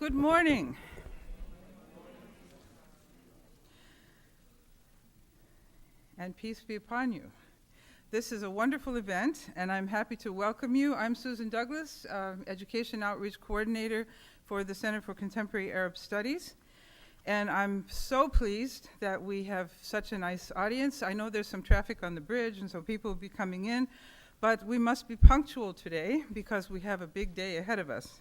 Good morning. And peace be upon you. This is a wonderful event, and I'm happy to welcome you. I'm Susan Douglas, Education Outreach Coordinator for the Center for Contemporary Arab Studies. And I'm so pleased that we have such a nice audience. I know there's some traffic on the bridge, and so people will be coming in, but we must be punctual today because we have a big day ahead of us.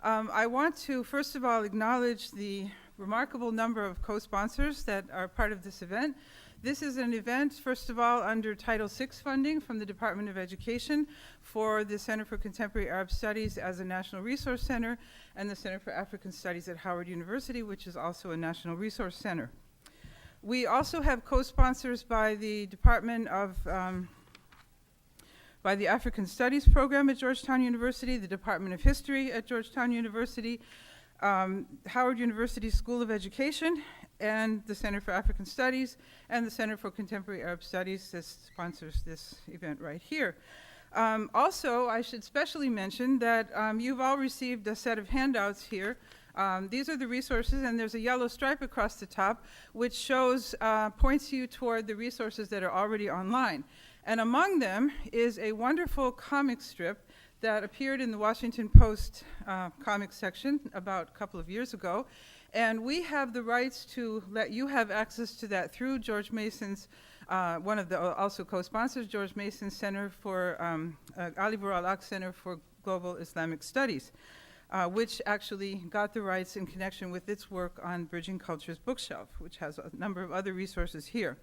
I want to, first of all, acknowledge the remarkable number of co-sponsors that are part of this event. This is an event, first of all, under Title VI funding from the Department of Education for the Center for Contemporary Arab Studies as a National Resource Center and the Center for African Studies at Howard University, which is also a National Resource Center. We also have co-sponsors by the Department of by the African Studies program at Georgetown University, the Department of History at Georgetown University, Howard University School of Education, and the Center for African Studies, and the Center for Contemporary Arab Studies that sponsors this event right here. Also, I should specially mention that you've all received a set of handouts here. These are the resources, and there's a yellow stripe across the top, which shows, points you toward the resources that are already online. And among them is a wonderful comic strip that appeared in the Washington Post comics section about a couple of years ago. And we have the rights to let you have access to that through George Mason's, one of the also co-sponsors, George Mason's Center for, Ali Buralak Center for Global Islamic Studies, which actually got the rights in connection with its work on Bridging Culture's bookshelf, which has a number of other resources here.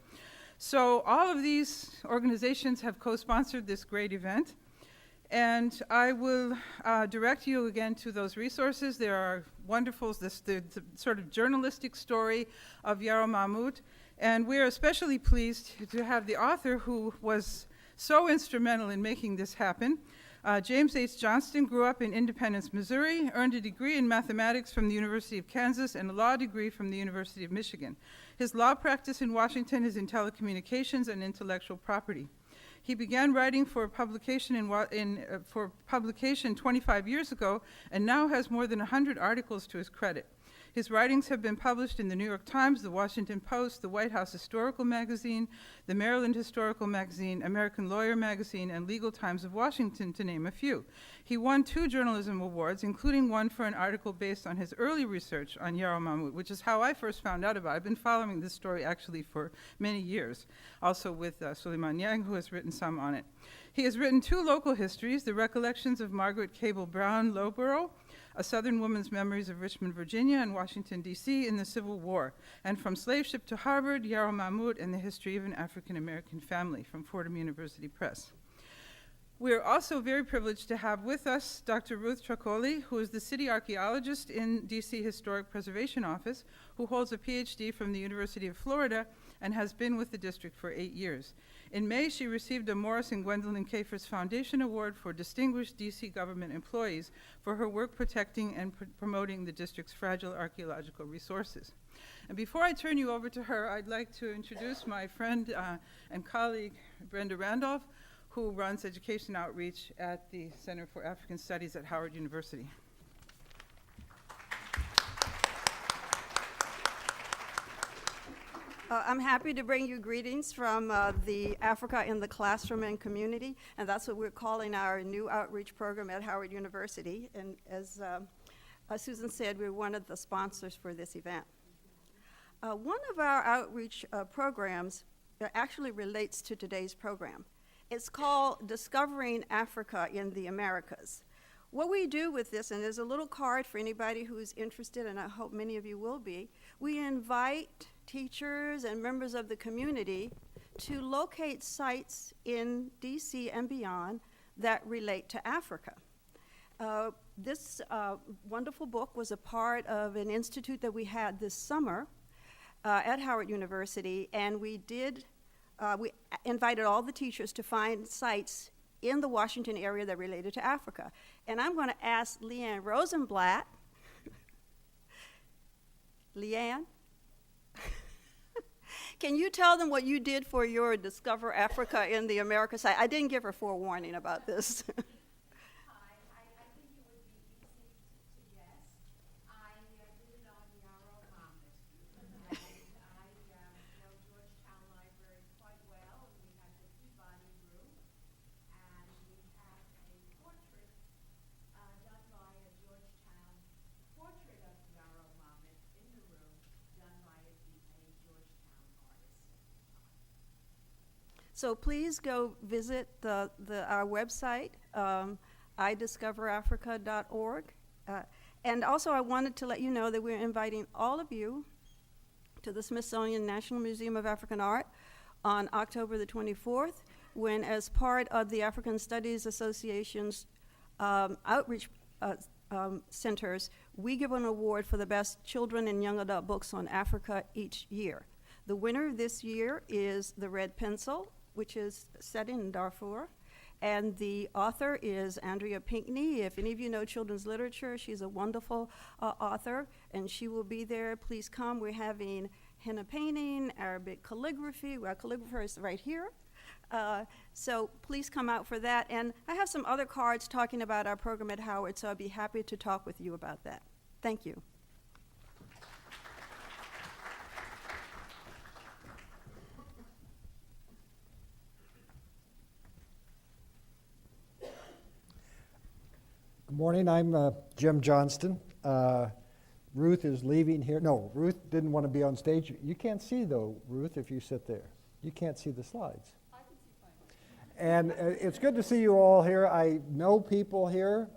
So all of these organizations have co-sponsored this great event. And I will direct you again to those resources. There are wonderful, the sort of journalistic story of Yarrow Mamout. And we're especially pleased to have the author who was so instrumental in making this happen. James H. Johnston grew up in Independence, Missouri, earned a degree in mathematics from the University of Kansas and a law degree from the University of Michigan. His law practice in Washington is in telecommunications and intellectual property. He began writing for publication 25 years ago and now has more than 100 articles to his credit. His writings have been published in the New York Times, the Washington Post, the White House Historical Magazine, the Maryland Historical Magazine, American Lawyer Magazine, and Legal Times of Washington, to name a few. He won 2 journalism awards, including one for an article based on his early research on Yarrow Mamout, which is how I first found out about it. I've been following this story actually for many years, also with Suleiman Yang, who has written some on it. He has written 2 local histories, The Recollections of Margaret Cable Brown Loughborough, A Southern Woman's Memories of Richmond, Virginia, and Washington, D.C. in the Civil War, and From Slave Ship to Harvard, Yarrow Mamout and the History of an African-American Family from Fordham University Press. We are also very privileged to have with us Dr. Ruth Trocoli, who is the city archaeologist in D.C. Historic Preservation Office, who holds a PhD from the University of Florida and has been with the district for 8 years. In May, she received a Morris and Gwendolyn Kafers Foundation Award for Distinguished D.C. government employees for her work protecting and promoting the district's fragile archaeological resources. And before I turn you over to her, I'd like to introduce my friend and colleague, Brenda Randolph, who runs education outreach at the Center for African Studies at Howard University. I'm happy to bring you greetings from the Africa in the Classroom and community, and that's what we're calling our new outreach program at Howard University. And as Susan said, we're one of the sponsors for this event. One of our outreach programs actually relates to today's program. It's called Discovering Africa in the Americas. What we do with this, and there's a little card for anybody who's interested, and I hope many of you will be, we invite teachers and members of the community to locate sites in DC and beyond that relate to Africa. This wonderful book was a part of an institute that we had this summer at Howard University, and we invited all the teachers to find sites in the Washington area that related to Africa. And I'm going to ask Leanne Rosenblatt. Leanne? Can you tell them what you did for your Discover Africa in the Americas site? I didn't give her forewarning about this. Hi, I think it would be easy to guess. So please go visit our website, idiscoverafrica.org. And also I wanted to let you know that we're inviting all of you to the Smithsonian National Museum of African Art on October the 24th, when, as part of the African Studies Association's outreach centers, we give an award for the best children and young adult books on Africa each year. The winner this year is The Red Pencil, which is set in Darfur, and the author is Andrea Pinckney. If any of you know children's literature, she's a wonderful author, and she will be there. Please come. We're having henna painting, Arabic calligraphy. Our calligrapher is right here. So please come out for that. And I have some other cards talking about our program at Howard, so I'd be happy to talk with you about that. Thank you. Good morning, I'm Jim Johnston. Ruth is leaving here. No, Ruth didn't want to be on stage. You can't see though, Ruth, if you sit there. You can't see the slides. I can see fine. And it's good to see you all here. I know people here,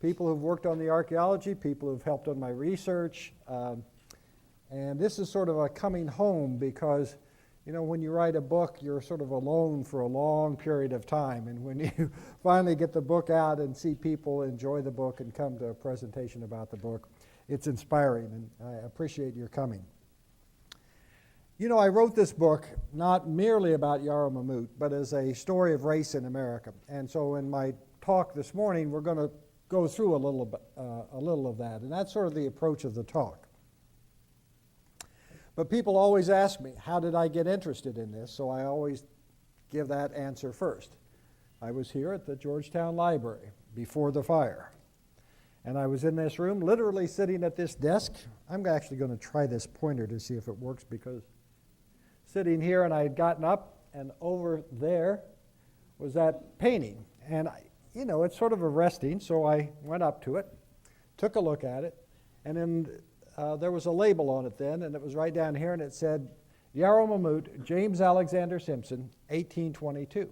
people who've worked on the archaeology, people who've helped on my research. And this is sort of a coming home because, you know, when you write a book, you're sort of alone for a long period of time. And when you finally get the book out and see people enjoy the book and come to a presentation about the book, it's inspiring, and I appreciate your coming. You know, I wrote this book not merely about Yarrow Mamout, but as a story of race in America. And so in my talk this morning, we're going to go through a little of that. And that's sort of the approach of the talk. But people always ask me, how did I get interested in this? So I always give that answer first. I was here at the Georgetown Library before the fire. And I was in this room, literally sitting at this desk. I'm actually going to try this pointer to see if it works, because sitting here, and I had gotten up, and over there was that painting. And, you know, it's sort of arresting, so I went up to it, took a look at it, and then there was a label on it then, and it was right down here, and it said, Yarrow Mamout, James Alexander Simpson, 1822.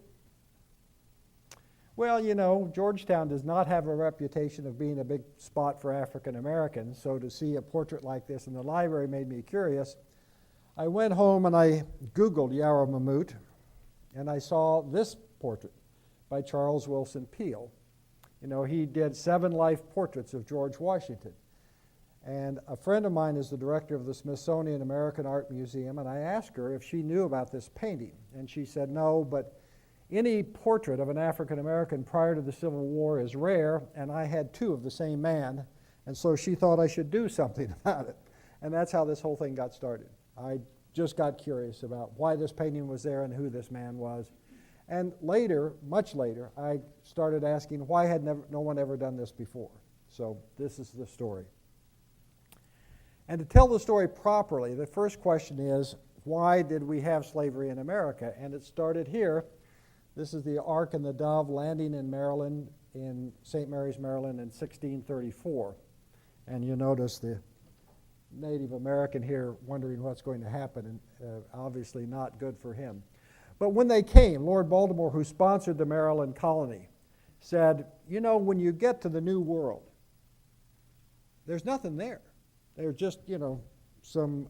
Well, you know, Georgetown does not have a reputation of being a big spot for African Americans, so to see a portrait like this in the library made me curious. I went home and I Googled Yarrow Mamout, and I saw this portrait by Charles Wilson Peale. You know, he did 7 life portraits of George Washington. And a friend of mine is the director of the Smithsonian American Art Museum, and I asked her if she knew about this painting. And she said no, but any portrait of an African American prior to the Civil War is rare, and I had 2 of the same man, and so she thought I should do something about it. And that's how this whole thing got started. I just got curious about why this painting was there and who this man was. And later, much later, I started asking why had no one ever done this before. So this is the story. And to tell the story properly, the first question is, why did we have slavery in America? And it started here. This is the Ark and the Dove landing in Maryland, in St. Mary's, Maryland in 1634. And you notice the Native American here wondering what's going to happen, and obviously not good for him. But when they came, Lord Baltimore, who sponsored the Maryland colony, said, you know, when you get to the New World, there's nothing there. They're just, you know, some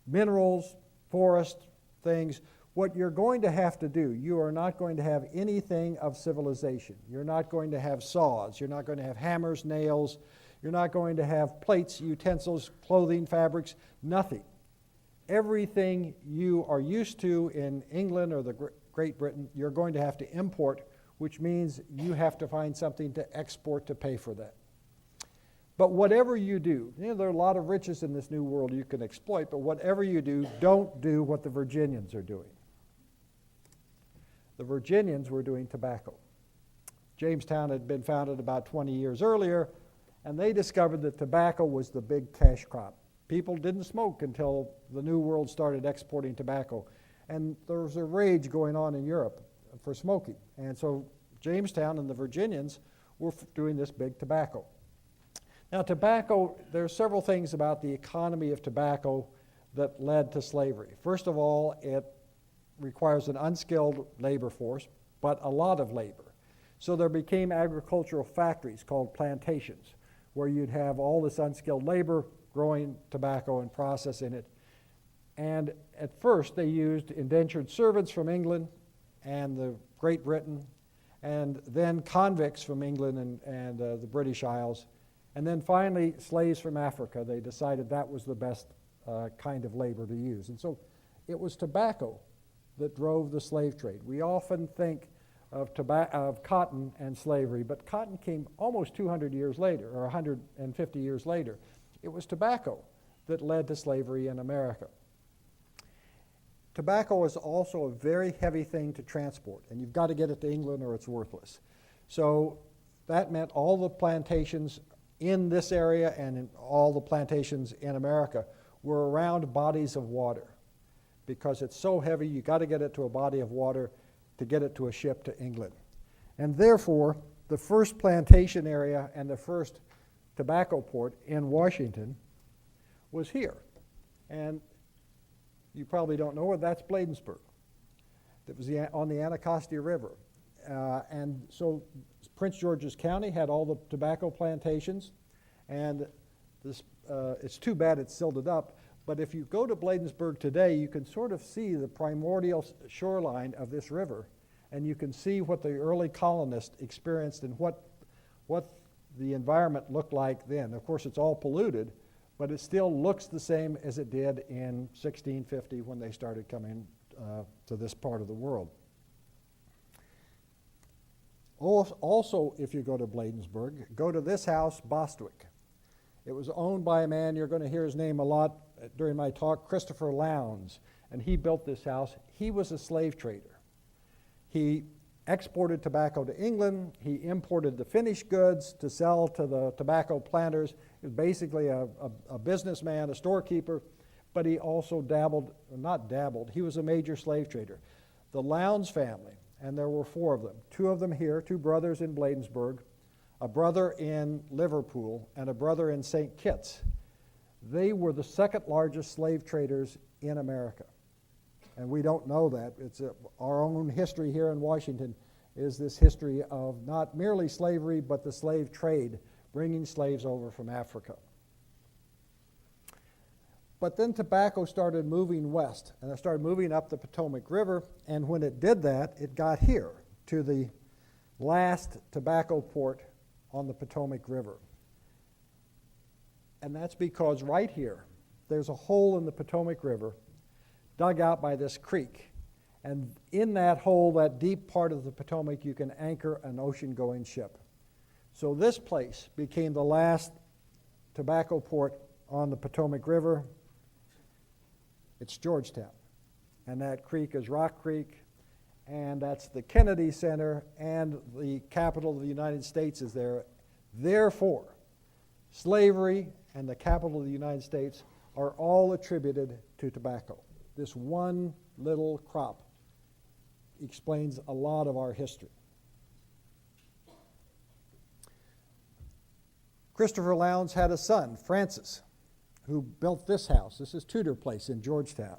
minerals, forest, things. What you're going to have to do, you are not going to have anything of civilization. You're not going to have saws. You're not going to have hammers, nails. You're not going to have plates, utensils, clothing, fabrics, nothing. Everything you are used to in England or the Great Britain, you're going to have to import, which means you have to find something to export to pay for that. But whatever you do, you know, there are a lot of riches in this new world you can exploit, but whatever you do, don't do what the Virginians are doing. The Virginians were doing tobacco. Jamestown had been founded about 20 years earlier, and they discovered that tobacco was the big cash crop. People didn't smoke until the New World started exporting tobacco. And there was a rage going on in Europe for smoking. And so Jamestown and the Virginians were doing this big tobacco. Now tobacco, there are several things about the economy of tobacco that led to slavery. First of all, it requires an unskilled labor force, but a lot of labor. So there became agricultural factories called plantations, where you'd have all this unskilled labor growing tobacco and processing it. And at first they used indentured servants from England and the Great Britain, and then convicts from England and the British Isles, and then finally slaves from Africa. They decided that was the best kind of labor to use. And so it was tobacco that drove the slave trade. We often think of cotton and slavery, but cotton came almost 200 years later, or 150 years later. It was tobacco that led to slavery in America. Tobacco is also a very heavy thing to transport, and you've got to get it to England or it's worthless. So that meant all the plantations in this area and in all the plantations in America were around bodies of water. Because it's so heavy, you got to get it to a body of water to get it to a ship to England. And therefore, the first plantation area and the first tobacco port in Washington was here. And you probably don't know it, that's Bladensburg. That was on the Anacostia River. And so Prince George's County had all the tobacco plantations, and this, it's too bad it's silted up, but if you go to Bladensburg today, you can sort of see the primordial shoreline of this river, and you can see what the early colonists experienced and what the environment looked like then. Of course, it's all polluted, but it still looks the same as it did in 1650 when they started coming to this part of the world. Also, if you go to Bladensburg, go to this house, Bostwick. It was owned by a man, you're going to hear his name a lot during my talk, Christopher Lowndes, and he built this house. He was a slave trader. He exported tobacco to England. He imported the finished goods to sell to the tobacco planters. He was basically a businessman, a storekeeper, but he also he was a major slave trader. The Lowndes family, and there were 4 of them, 2 of them here, 2 brothers in Bladensburg, a brother in Liverpool, and a brother in St. Kitts. They were the second largest slave traders in America. And we don't know that. It's our own history here in Washington is this history of not merely slavery, but the slave trade, bringing slaves over from Africa. But then tobacco started moving west, and it started moving up the Potomac River, and when it did that, it got here to the last tobacco port on the Potomac River. And that's because right here, there's a hole in the Potomac River dug out by this creek. And in that hole, that deep part of the Potomac, you can anchor an ocean-going ship. So this place became the last tobacco port on the Potomac River. It's Georgetown. And that creek is Rock Creek, and that's the Kennedy Center, and the capital of the United States is there. Therefore, slavery and the capital of the United States are all attributed to tobacco. This one little crop explains a lot of our history. Christopher Lowndes had a son, Francis, who built this house. This is Tudor Place in Georgetown.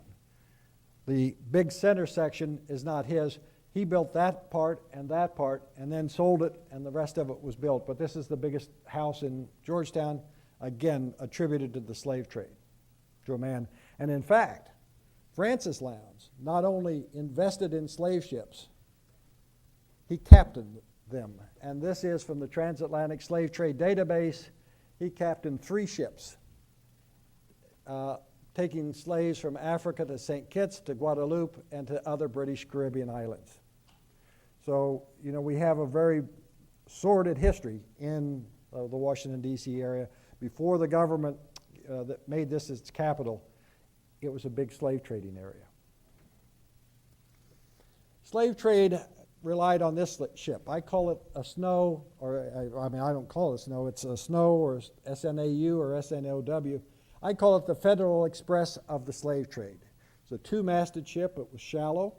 The big center section is not his. He built that part and then sold it, and the rest of it was built. But this is the biggest house in Georgetown, again, attributed to the slave trade, to a man. And in fact, Francis Lowndes not only invested in slave ships, he captained them. And this is from the Transatlantic Slave Trade Database. He captained 3 ships, taking slaves from Africa to St. Kitts, to Guadeloupe, and to other British Caribbean islands. So, you know, we have a very sordid history in the Washington, D.C. area. Before the government that made this its capital, it was a big slave trading area. Slave trade relied on this ship. I call it a SNOW, or I don't call it SNOW, it's a SNOW or SNAU or SNOW. I call it the Federal Express of the slave trade. It's a 2-masted ship. It was shallow.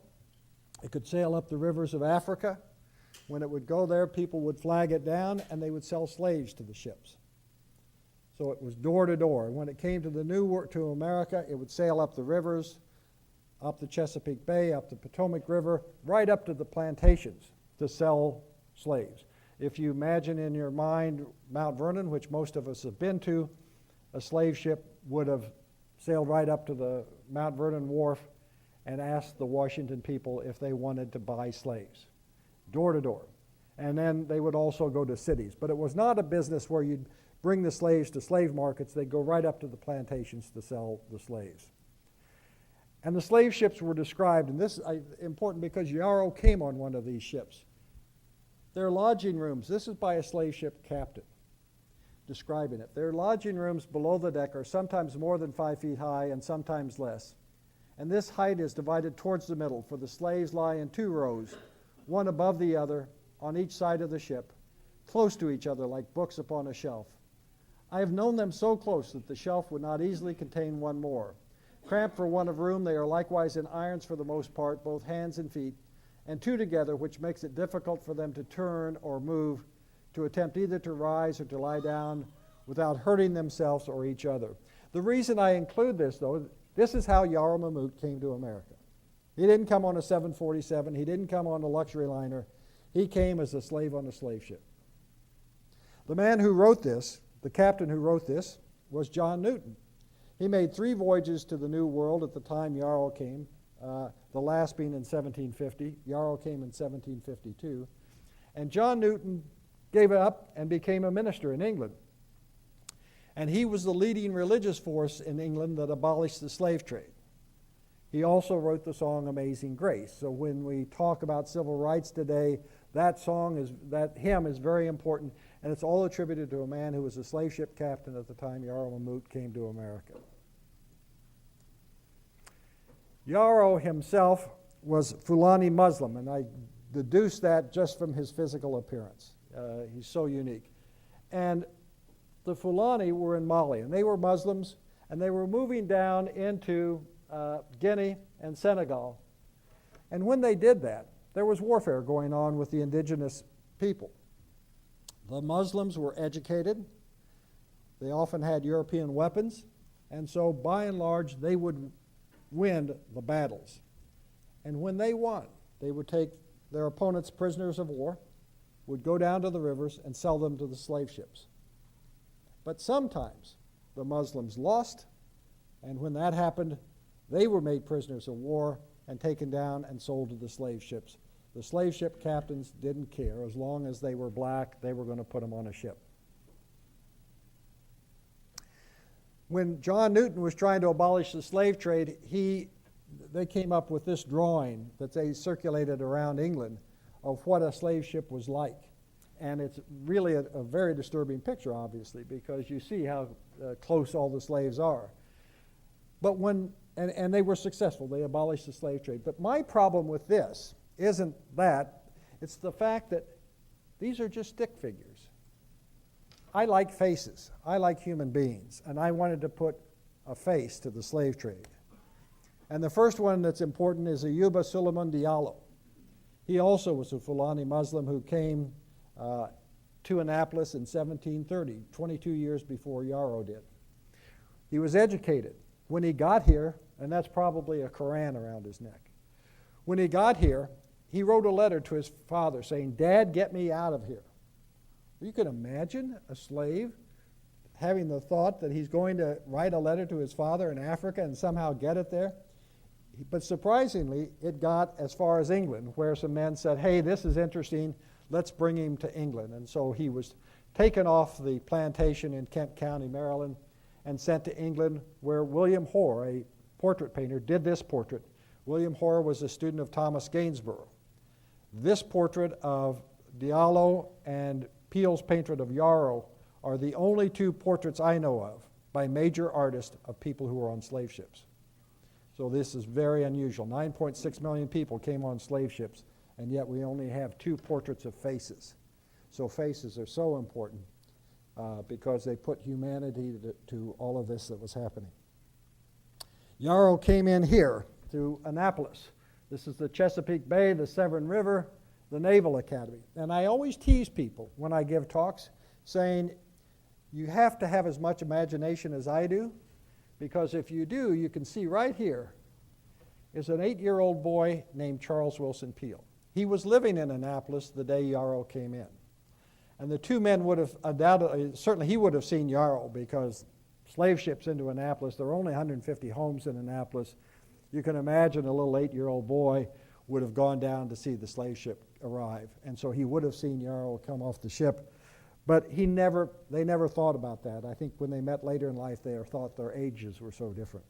It could sail up the rivers of Africa. When it would go there, people would flag it down, and they would sell slaves to the ships. So it was door to door. And when it came to to America, it would sail up the rivers, up the Chesapeake Bay, up the Potomac River, right up to the plantations to sell slaves. If you imagine in your mind Mount Vernon, which most of us have been to, a slave ship would have sailed right up to the Mount Vernon wharf and asked the Washington people if they wanted to buy slaves, door to door. And then they would also go to cities. But it was not a business where you'd bring the slaves to slave markets. They'd go right up to the plantations to sell the slaves. And the slave ships were described, and this is important because Yarrow came on one of these ships. Their lodging rooms, this is by a slave ship captain describing it. Their lodging rooms below the deck are sometimes more than 5 feet high and sometimes less. And this height is divided towards the middle, for the slaves lie in 2 rows, one above the other, on each side of the ship, close to each other like books upon a shelf. I have known them so close that the shelf would not easily contain one more. Cramped for want of room, they are likewise in irons for the most part, both hands and feet, and 2 together, which makes it difficult for them to turn or move, to attempt either to rise or to lie down without hurting themselves or each other. The reason I include this, though, this is how Yarrow Mamout came to America. He didn't come on a 747. He didn't come on a luxury liner. He came as a slave on a slave ship. The man who wrote this, the captain who wrote this, was John Newton. He made 3 voyages to the New World at the time Yarrow came, the last being in 1750. Yarrow came in 1752. And John Newton gave it up and became a minister in England. And he was the leading religious force in England that abolished the slave trade. He also wrote the song Amazing Grace. So when we talk about civil rights today, that hymn is very important, and it's all attributed to a man who was a slave ship captain at the time Yarrow Mamout came to America. Yarrow himself was Fulani Muslim, and I deduced that just from his physical appearance. He's so unique. And the Fulani were in Mali, and they were Muslims, and they were moving down into Guinea and Senegal. And when they did that, there was warfare going on with the indigenous people. The Muslims were educated. They often had European weapons, and so by and large, they would win the battles. And when they won, they would take their opponents prisoners of war, would go down to the rivers and sell them to the slave ships. But sometimes the Muslims lost, and when that happened, they were made prisoners of war and taken down and sold to the slave ships. The slave ship captains didn't care. As long as they were black, they were going to put them on a ship. When John Newton was trying to abolish the slave trade, they came up with this drawing that they circulated around England of what a slave ship was like. And it's really a very disturbing picture, obviously, because you see how close all the slaves are. But and they were successful. They abolished the slave trade. But my problem with this isn't that. It's the fact that these are just stick figures. I like faces. I like human beings. And I wanted to put a face to the slave trade. And the first one that's important is Ayuba Suleiman Diallo. He also was a Fulani Muslim who came to Annapolis in 1730, 22 years before Yarrow did. He was educated. When he got here, and that's probably a Koran around his neck, when he got here, he wrote a letter to his father saying, "Dad, get me out of here." You can imagine a slave having the thought that he's going to write a letter to his father in Africa and somehow get it there. But surprisingly, it got as far as England, where some men said, "Hey, this is interesting. Let's bring him to England." And so he was taken off the plantation in Kent County, Maryland, and sent to England, where William Hoare, a portrait painter, did this portrait. William Hoare was a student of Thomas Gainsborough. This portrait of Diallo and Peale's portrait of Yarrow are the only 2 portraits I know of by major artists of people who were on slave ships. So this is very unusual. 9.6 million people came on slave ships, and yet we only have 2 portraits of faces. So faces are so important because they put humanity to all of this that was happening. Yarrow came in here to Annapolis. This is the Chesapeake Bay, the Severn River, the Naval Academy. And I always tease people when I give talks saying, you have to have as much imagination as I do, because if you do, you can see right here is an 8-year-old boy named Charles Wilson Peel. He was living in Annapolis the day Yarrow came in. And the two men would have undoubtedly, certainly he would have seen Yarrow, because slave ships into Annapolis, there were only 150 homes in Annapolis. You can imagine a little 8-year-old boy would have gone down to see the slave ship arrive. And so he would have seen Yarrow come off the ship. But they never thought about that. I think when they met later in life, they thought their ages were so different.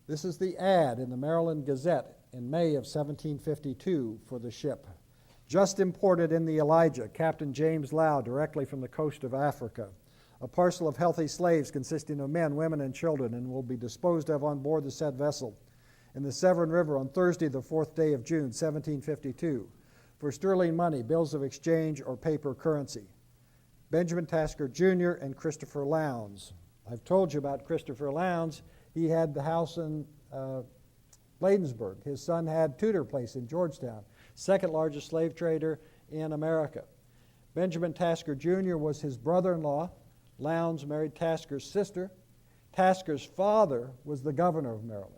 This is the ad in the Maryland Gazette in May of 1752 for the ship. Just imported in the Elijah, Captain James Lau, directly from the coast of Africa. A parcel of healthy slaves consisting of men, women, and children, and will be disposed of on board the said vessel in the Severn River on Thursday, the 4th day of June, 1752, for sterling money, bills of exchange, or paper currency. Benjamin Tasker Jr. and Christopher Lowndes. I've told you about Christopher Lowndes. He had the house in Bladensburg. His son had Tudor Place in Georgetown, second largest slave trader in America. Benjamin Tasker Jr. was his brother-in-law. Lowndes married Tasker's sister. Tasker's father was the governor of Maryland.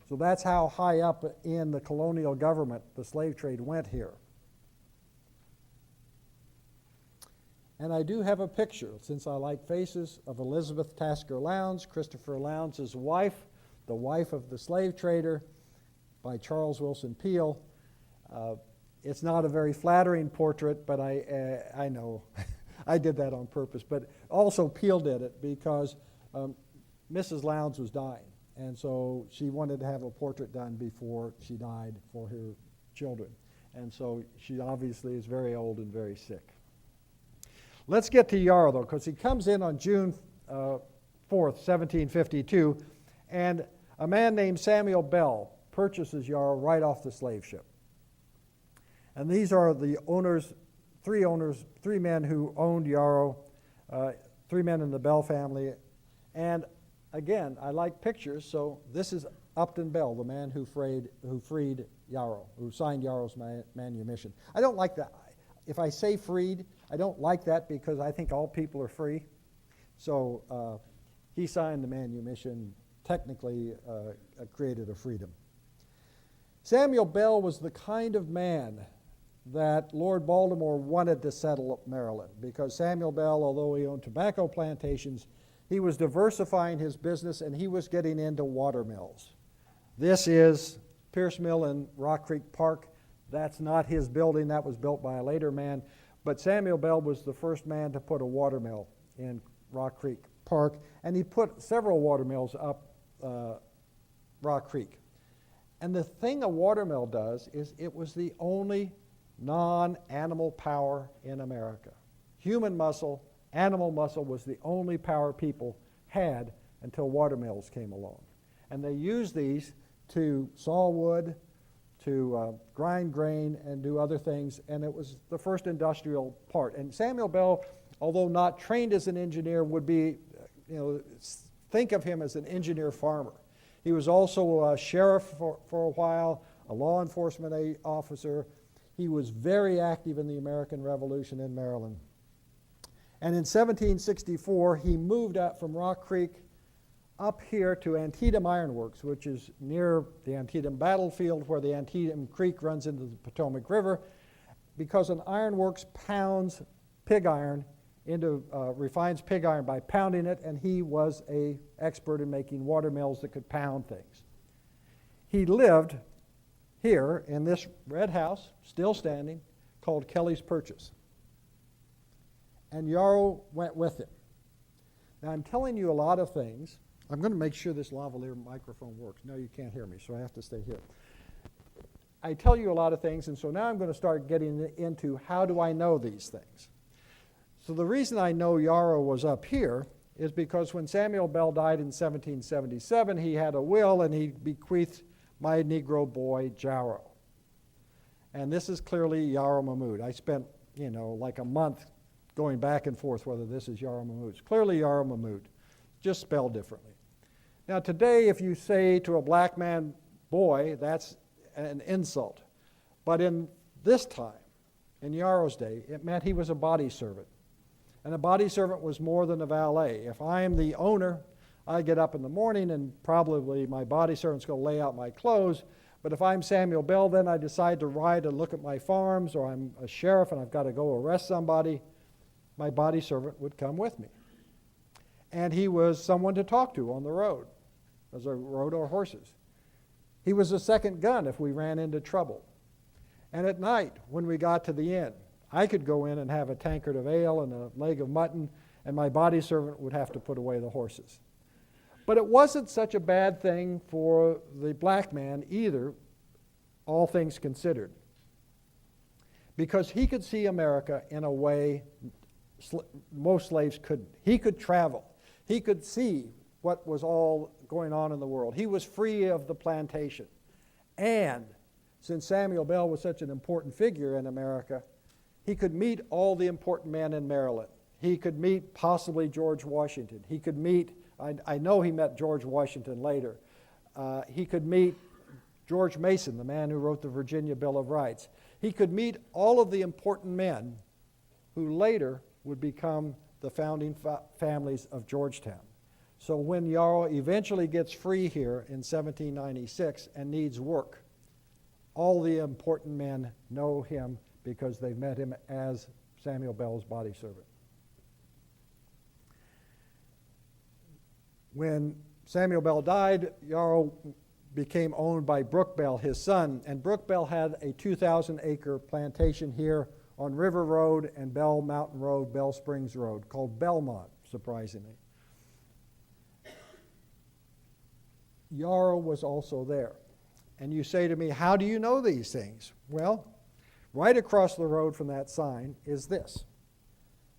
So that's how high up in the colonial government the slave trade went here. And I do have a picture, since I like faces, of Elizabeth Tasker Lowndes, Christopher Lowndes' wife, the wife of the slave trader, by Charles Wilson Peel. It's not a very flattering portrait, but I know I did that on purpose. But also Peel did it because Mrs. Lowndes was dying. And so she wanted to have a portrait done before she died for her children. And so she obviously is very old and very sick. Let's get to Yarrow, though, because he comes in on June 4th, 1752, and a man named Samuel Bell purchases Yarrow right off the slave ship. And these are the owners, three men who owned Yarrow, three men in the Bell family. And again, I like pictures, so this is Upton Bell, the man who freed Yarrow, who signed Yarrow's manumission. I don't like that. If I say freed, I don't like that because I think all people are free. So he signed the manumission, technically created a freedom. Samuel Bell was the kind of man that Lord Baltimore wanted to settle up Maryland, because Samuel Bell, although he owned tobacco plantations, he was diversifying his business and he was getting into water mills. This is Pierce Mill in Rock Creek Park. That's not his building. That was built by a later man. But Samuel Bell was the first man to put a water mill in Rock Creek Park, and he put several water mills up Rock Creek. And the thing a water mill does is it was the only non-animal power in America. Human muscle, animal muscle was the only power people had until water mills came along. And they used these to saw wood, to grind grain and do other things, and it was the first industrial part. And Samuel Bell, although not trained as an engineer, would be, think of him as an engineer farmer. He was also a sheriff for a while, a law enforcement officer. He was very active in the American Revolution in Maryland. And in 1764, he moved out from Rock Creek up here to Antietam Iron Works, which is near the Antietam battlefield where the Antietam Creek runs into the Potomac River, because an iron works pounds pig iron refines pig iron by pounding it, and he was an expert in making water mills that could pound things. He lived here in this red house, still standing, called Kelly's Purchase. And Yarrow went with him. Now I'm telling you a lot of things. I'm going to make sure this lavalier microphone works. No, you can't hear me, so I have to stay here. I tell you a lot of things, and so now I'm going to start getting into how do I know these things. So the reason I know Yarrow was up here is because when Samuel Bell died in 1777, he had a will and he bequeathed my Negro boy, Yarrow. And this is clearly Yarrow Mamout. I spent, like a month going back and forth whether this is Yarrow Mamout. It's clearly Yarrow Mamout, just spelled differently. Now today, if you say to a black man, boy, that's an insult. But in this time, in Yarrow's day, it meant he was a body servant. And a body servant was more than a valet. If I am the owner I get up in the morning and probably my body servant's going to lay out my clothes. But if I'm Samuel Bell, then I decide to ride and look at my farms, or I'm a sheriff and I've got to go arrest somebody, my body servant would come with me. And he was someone to talk to on the road, as I rode our horses. He was a second gun if we ran into trouble. And at night, when we got to the inn, I could go in and have a tankard of ale and a leg of mutton, and my body servant would have to put away the horses. But it wasn't such a bad thing for the black man either, all things considered, because he could see America in a way most slaves couldn't. He could travel. He could see what was all going on in the world. He was free of the plantation. And since Samuel Bell was such an important figure in America, he could meet all the important men in Maryland. He could meet possibly George Washington. He could meet, I know he met George Washington later. He could meet George Mason, the man who wrote the Virginia Bill of Rights. He could meet all of the important men who later would become the founding families of Georgetown. So when Yarrow eventually gets free here in 1796 and needs work, all the important men know him because they've met him as Samuel Bell's body servant. When Samuel Bell died, Yarrow became owned by Brooke Bell, his son, and Brooke Bell had a 2,000-acre plantation here on River Road and Bell Mountain Road, Bell Springs Road, called Belmont, surprisingly. Yarrow was also there. And you say to me, how do you know these things? Well, right across the road from that sign is this.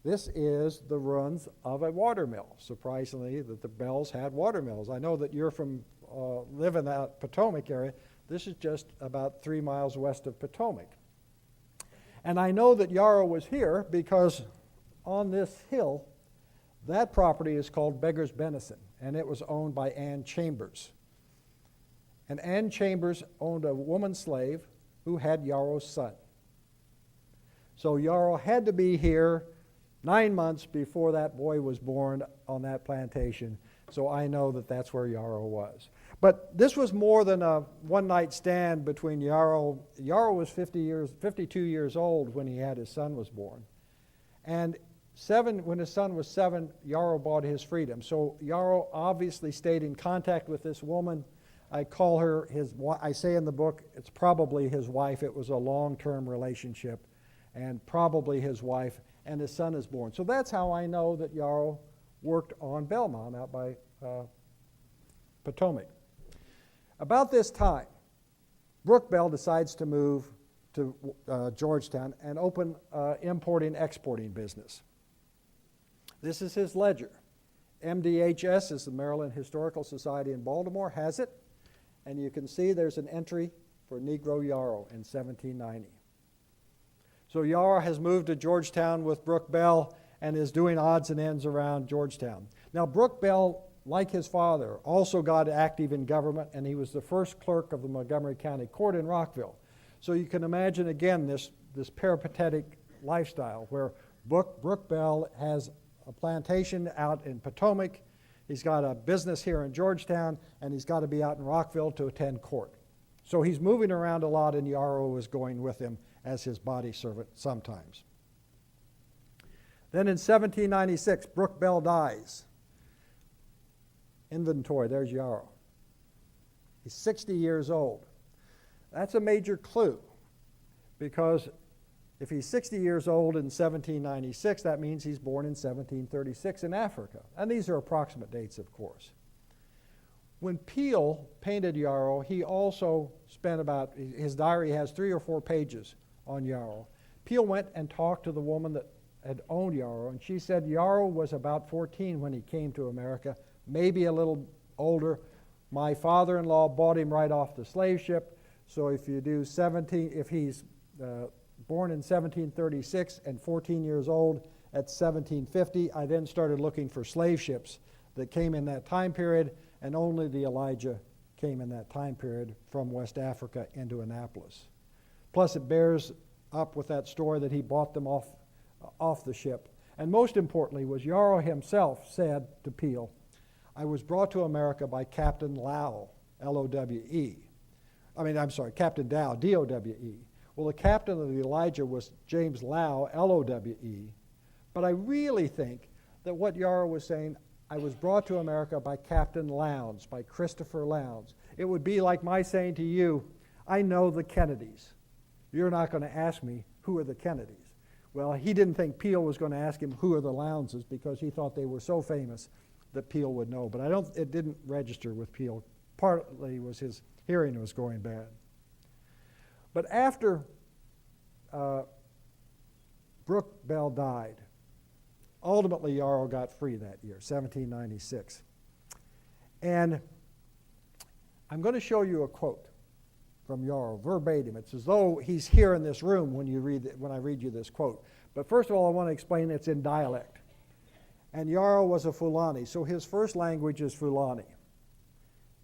This is the ruins of a watermill. Surprisingly, that the Bells had watermills. I know that you're from, live in that Potomac area. This is just about 3 miles west of Potomac. And I know that Yarrow was here because on this hill, that property is called Beggar's Benison, and it was owned by Ann Chambers. And Ann Chambers owned a woman slave who had Yarrow's son. So Yarrow had to be here 9 months before that boy was born on that plantation. So I know that that's where Yarrow was. But this was more than a one-night stand between Yarrow. Yarrow was 52 years old when he had his son was born. And when his son was 7, Yarrow bought his freedom. So Yarrow obviously stayed in contact with this woman. I call her I say in the book, it's probably his wife. It was a long-term relationship, and probably his wife, and his son is born. So that's how I know that Yarrow worked on Belmont out by Potomac. About this time, Brooke Bell decides to move to Georgetown and open importing-exporting business. This is his ledger. MDHS is the Maryland Historical Society in Baltimore, has it. And you can see there's an entry for Negro Yarrow in 1790. So Yarrow has moved to Georgetown with Brooke Bell and is doing odds and ends around Georgetown. Now, Brooke Bell, like his father, also got active in government, and he was the first clerk of the Montgomery County Court in Rockville. So you can imagine, again, this peripatetic lifestyle where Brooke Bell has a plantation out in Potomac. He's got a business here in Georgetown, and he's got to be out in Rockville to attend court. So he's moving around a lot, and Yarrow is going with him as his body servant sometimes. Then in 1796, Brooke Bell dies. Inventory, there's Yarrow. He's 60 years old. That's a major clue, because if he's 60 years old in 1796, that means he's born in 1736 in Africa. And these are approximate dates, of course. When Peale painted Yarrow, he also spent his diary has 3 or 4 pages on Yarrow. Peale went and talked to the woman that had owned Yarrow, and she said Yarrow was about 14 when he came to America, maybe a little older. My father-in-law bought him right off the slave ship, so if he's born in 1736 and 14 years old at 1750, I then started looking for slave ships that came in that time period, and only the Elijah came in that time period from West Africa into Annapolis. Plus, it bears up with that story that he bought them off the ship. And most importantly was Yarrow himself said to Peale, I was brought to America by Captain Lowe, L-O-W-E. Captain Dow, D-O-W-E. Well, the captain of the Elijah was James Lowe, L-O-W-E. But I really think that what Yarrow was saying, I was brought to America by Captain Lowndes, by Christopher Lowndes. It would be like my saying to you, I know the Kennedys. You're not going to ask me, who are the Kennedys? Well, he didn't think Peel was going to ask him, who are the Lowndeses, because he thought they were so famous that Peel would know. But it didn't register with Peel. Partly was his hearing was going bad. But after Brooke Bell died, ultimately Yarrow got free that year, 1796. And I'm going to show you a quote from Yarrow, verbatim. It's as though he's here in this room when I read you this quote. But first of all, I want to explain it's in dialect. And Yarrow was a Fulani, so his first language is Fulani.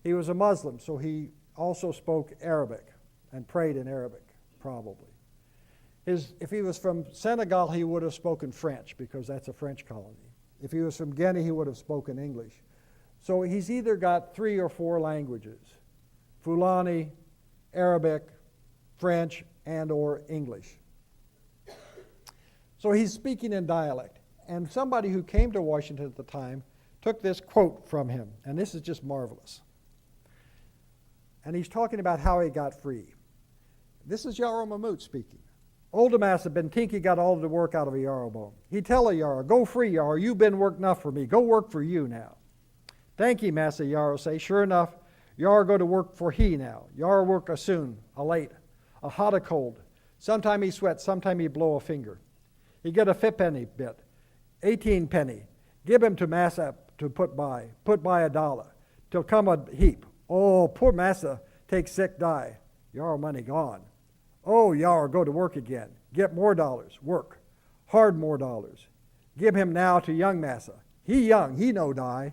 He was a Muslim, so he also spoke Arabic and prayed in Arabic, probably. If he was from Senegal, he would have spoken French, because that's a French colony. If he was from Guinea, he would have spoken English. So he's either got 3 or 4 languages: Fulani, Arabic, French, and or English. So he's speaking in dialect. And somebody who came to Washington at the time took this quote from him, and this is just marvelous. And he's talking about how he got free. This is Yarrow Mamout speaking. Old Massa Bentinki got all the work out of a Yarrow bone. He tell a Yarrow, go free, Yarrow, you been work enough for me. Go work for you now. Thank ye, Massa, Yarrow say. Sure enough, Yarrow go to work for he now. Yarrow work a soon, a late, a hot, a cold. Sometime he sweat, sometime he blow a finger. He get a 5 bit, 18 penny. Give him to Massa to put by $1, till come a heap. Oh, poor Massa take sick die. Yarrow money gone. Oh, Yarrow go to work again. Get more dollars, work. Hard more dollars. Give him now to young Massa. He young, he no die.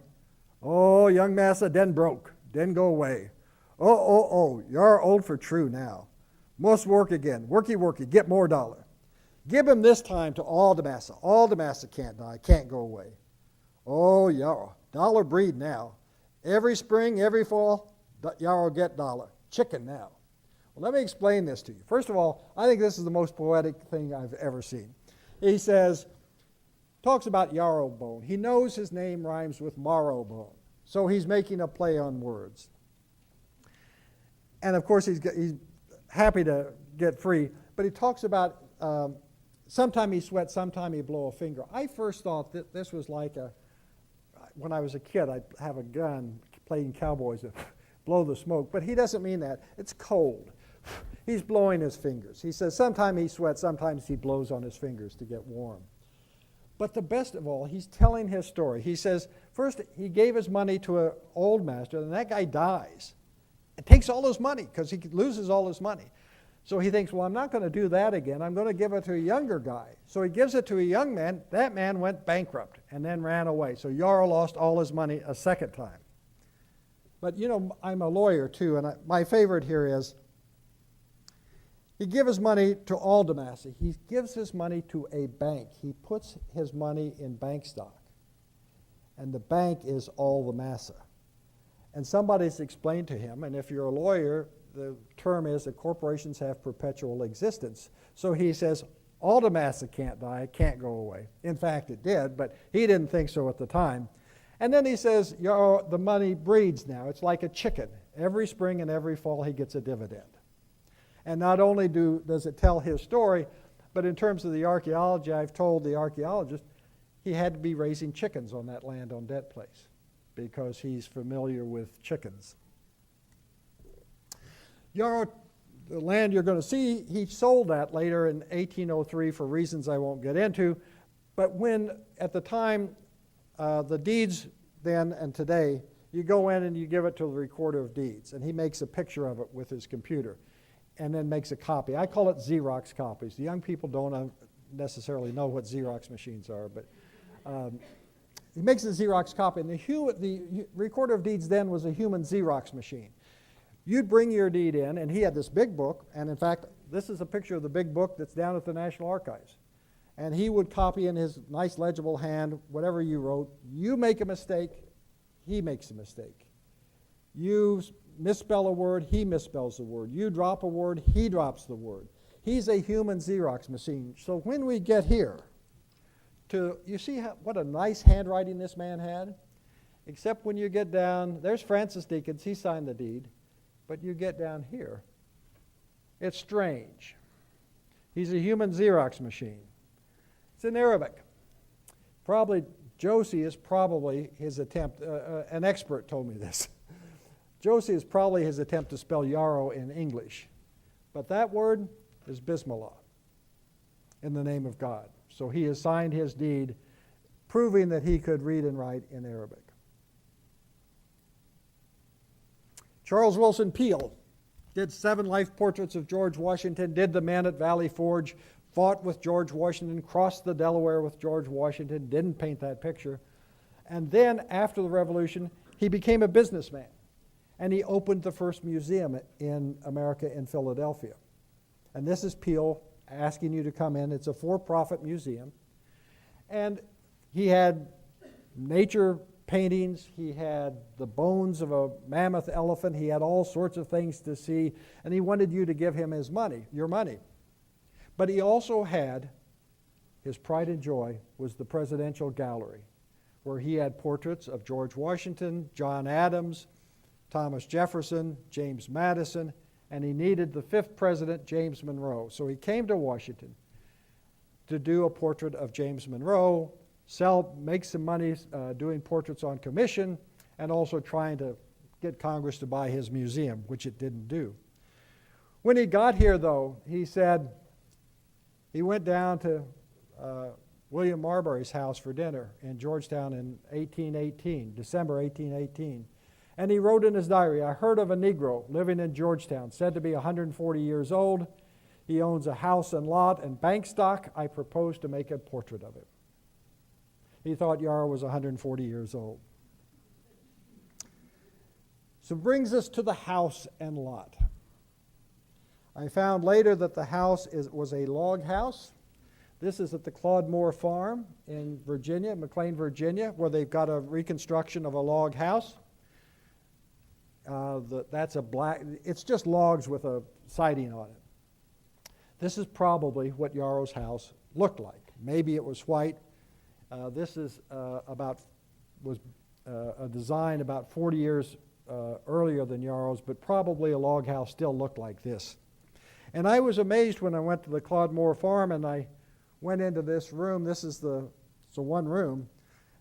Oh, young Massa den broke, den go away. Oh, Yarrow old for true now. Must work again, worky, get more dollar. Give him this time to all the Massa. All the Massa can't die, can't go away. Oh, Yarrow, dollar breed now. Every spring, every fall, Yarrow get dollar. Chicken now. Well, let me explain this to you. First of all, I think this is the most poetic thing I've ever seen. He says, talks about Yarrow bone. He knows his name rhymes with marrow bone, so he's making a play on words. And of course, he's happy to get free, but he talks about sometime he sweat, sometime he blow a finger. I first thought that this was like when I was a kid, I'd have a gun playing cowboys and blow the smoke, but he doesn't mean that. It's cold. He's blowing his fingers. He says sometimes he sweats, sometimes he blows on his fingers to get warm. But the best of all, he's telling his story. He says, first he gave his money to an old master, and that guy dies. It takes all his money because he loses all his money. So he thinks, well, I'm not going to do that again. I'm going to give it to a younger guy. So he gives it to a young man. That man went bankrupt and then ran away. So Yarrow lost all his money a second time. But, you know, I'm a lawyer, too, and my favorite here is he gives his money to Aldemassa. He gives his money to a bank. He puts his money in bank stock, and the bank is Aldemassa. And somebody's explained to him, and if you're a lawyer, the term is that corporations have perpetual existence. So he says, Aldemassa can't die, it can't go away. In fact, it did, but he didn't think so at the time. And then he says, the money breeds now. It's like a chicken. Every spring and every fall he gets a dividend. And not only does it tell his story, but in terms of the archaeology, I've told the archaeologist he had to be raising chickens on that land on Dead Place because he's familiar with chickens. Yarrow, the land you're going to see, he sold that later in 1803 for reasons I won't get into. But when, at the time, the deeds then and today, you go in and you give it to the recorder of deeds, and he makes a picture of it with his computer and then makes a copy. I call it Xerox copies. The young people don't necessarily know what Xerox machines are, but he makes a Xerox copy, and the recorder of deeds then was a human Xerox machine. You'd bring your deed in, and he had this big book, and in fact, this is a picture of the big book that's down at the National Archives. And he would copy in his nice legible hand whatever you wrote. You make a mistake, he makes a mistake. You misspell a word, he misspells the word. You drop a word, he drops the word. He's a human Xerox machine. So when we get here to, you see what a nice handwriting this man had? Except when you get down, there's Francis Deacons, he signed the deed, but you get down here, it's strange. He's a human Xerox machine. It's in Arabic. Probably, Josie is probably his attempt, an expert told me this. Josie is probably his attempt to spell Yarrow in English. But that word is Bismillah, in the name of God. So he has signed his deed, proving that he could read and write in Arabic. Charles Wilson Peale did 7 life portraits of George Washington, did the men at Valley Forge, fought with George Washington, crossed the Delaware with George Washington, didn't paint that picture. And then, after the Revolution, he became a businessman. And he opened the first museum in America in Philadelphia. And this is Peale asking you to come in. It's a for-profit museum. And he had nature paintings. He had the bones of a mammoth elephant. He had all sorts of things to see. And he wanted you to give him his money, your money. But he also had, his pride and joy, was the Presidential Gallery, where he had portraits of George Washington, John Adams, Thomas Jefferson, James Madison, and he needed the 5th president, James Monroe. So he came to Washington to do a portrait of James Monroe, make some money doing portraits on commission, and also trying to get Congress to buy his museum, which it didn't do. When he got here, though, he said he went down to William Marbury's house for dinner in Georgetown in 1818, December 1818. And he wrote in his diary, I heard of a Negro living in Georgetown, said to be 140 years old. He owns a house and lot and bank stock. I propose to make a portrait of him. He thought Yarrow was 140 years old. So brings us to the house and lot. I found later that the house was a log house. This is at the Claude Moore Farm in Virginia, McLean, Virginia, where they've got a reconstruction of a log house. That's a black, it's just logs with a siding on it. This is probably what Yarrow's house looked like. Maybe it was white. This is a design about 40 years earlier than Yarrow's, but probably a log house still looked like this. And I was amazed when I went to the Claude Moore Farm and I went into this room. This is it's a one room,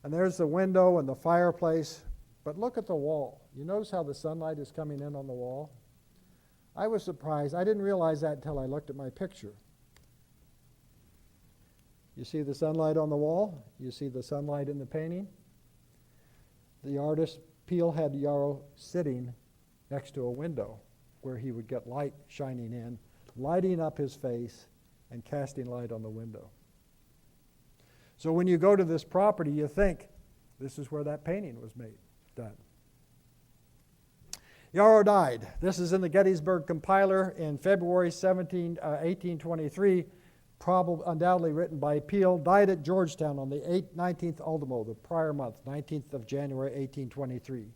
and there's the window and the fireplace. But look at the wall. You notice how the sunlight is coming in on the wall? I was surprised. I didn't realize that until I looked at my picture. You see the sunlight on the wall? You see the sunlight in the painting? The artist, Peale, had Yarrow sitting next to a window where he would get light shining in, lighting up his face and casting light on the window. So when you go to this property, you think, this is where that painting was done. Yarrow died. This is in the Gettysburg Compiler in February 1823, undoubtedly written by Peale. Died at Georgetown on the 19th Ultimo, the prior month, 19th of January 1823.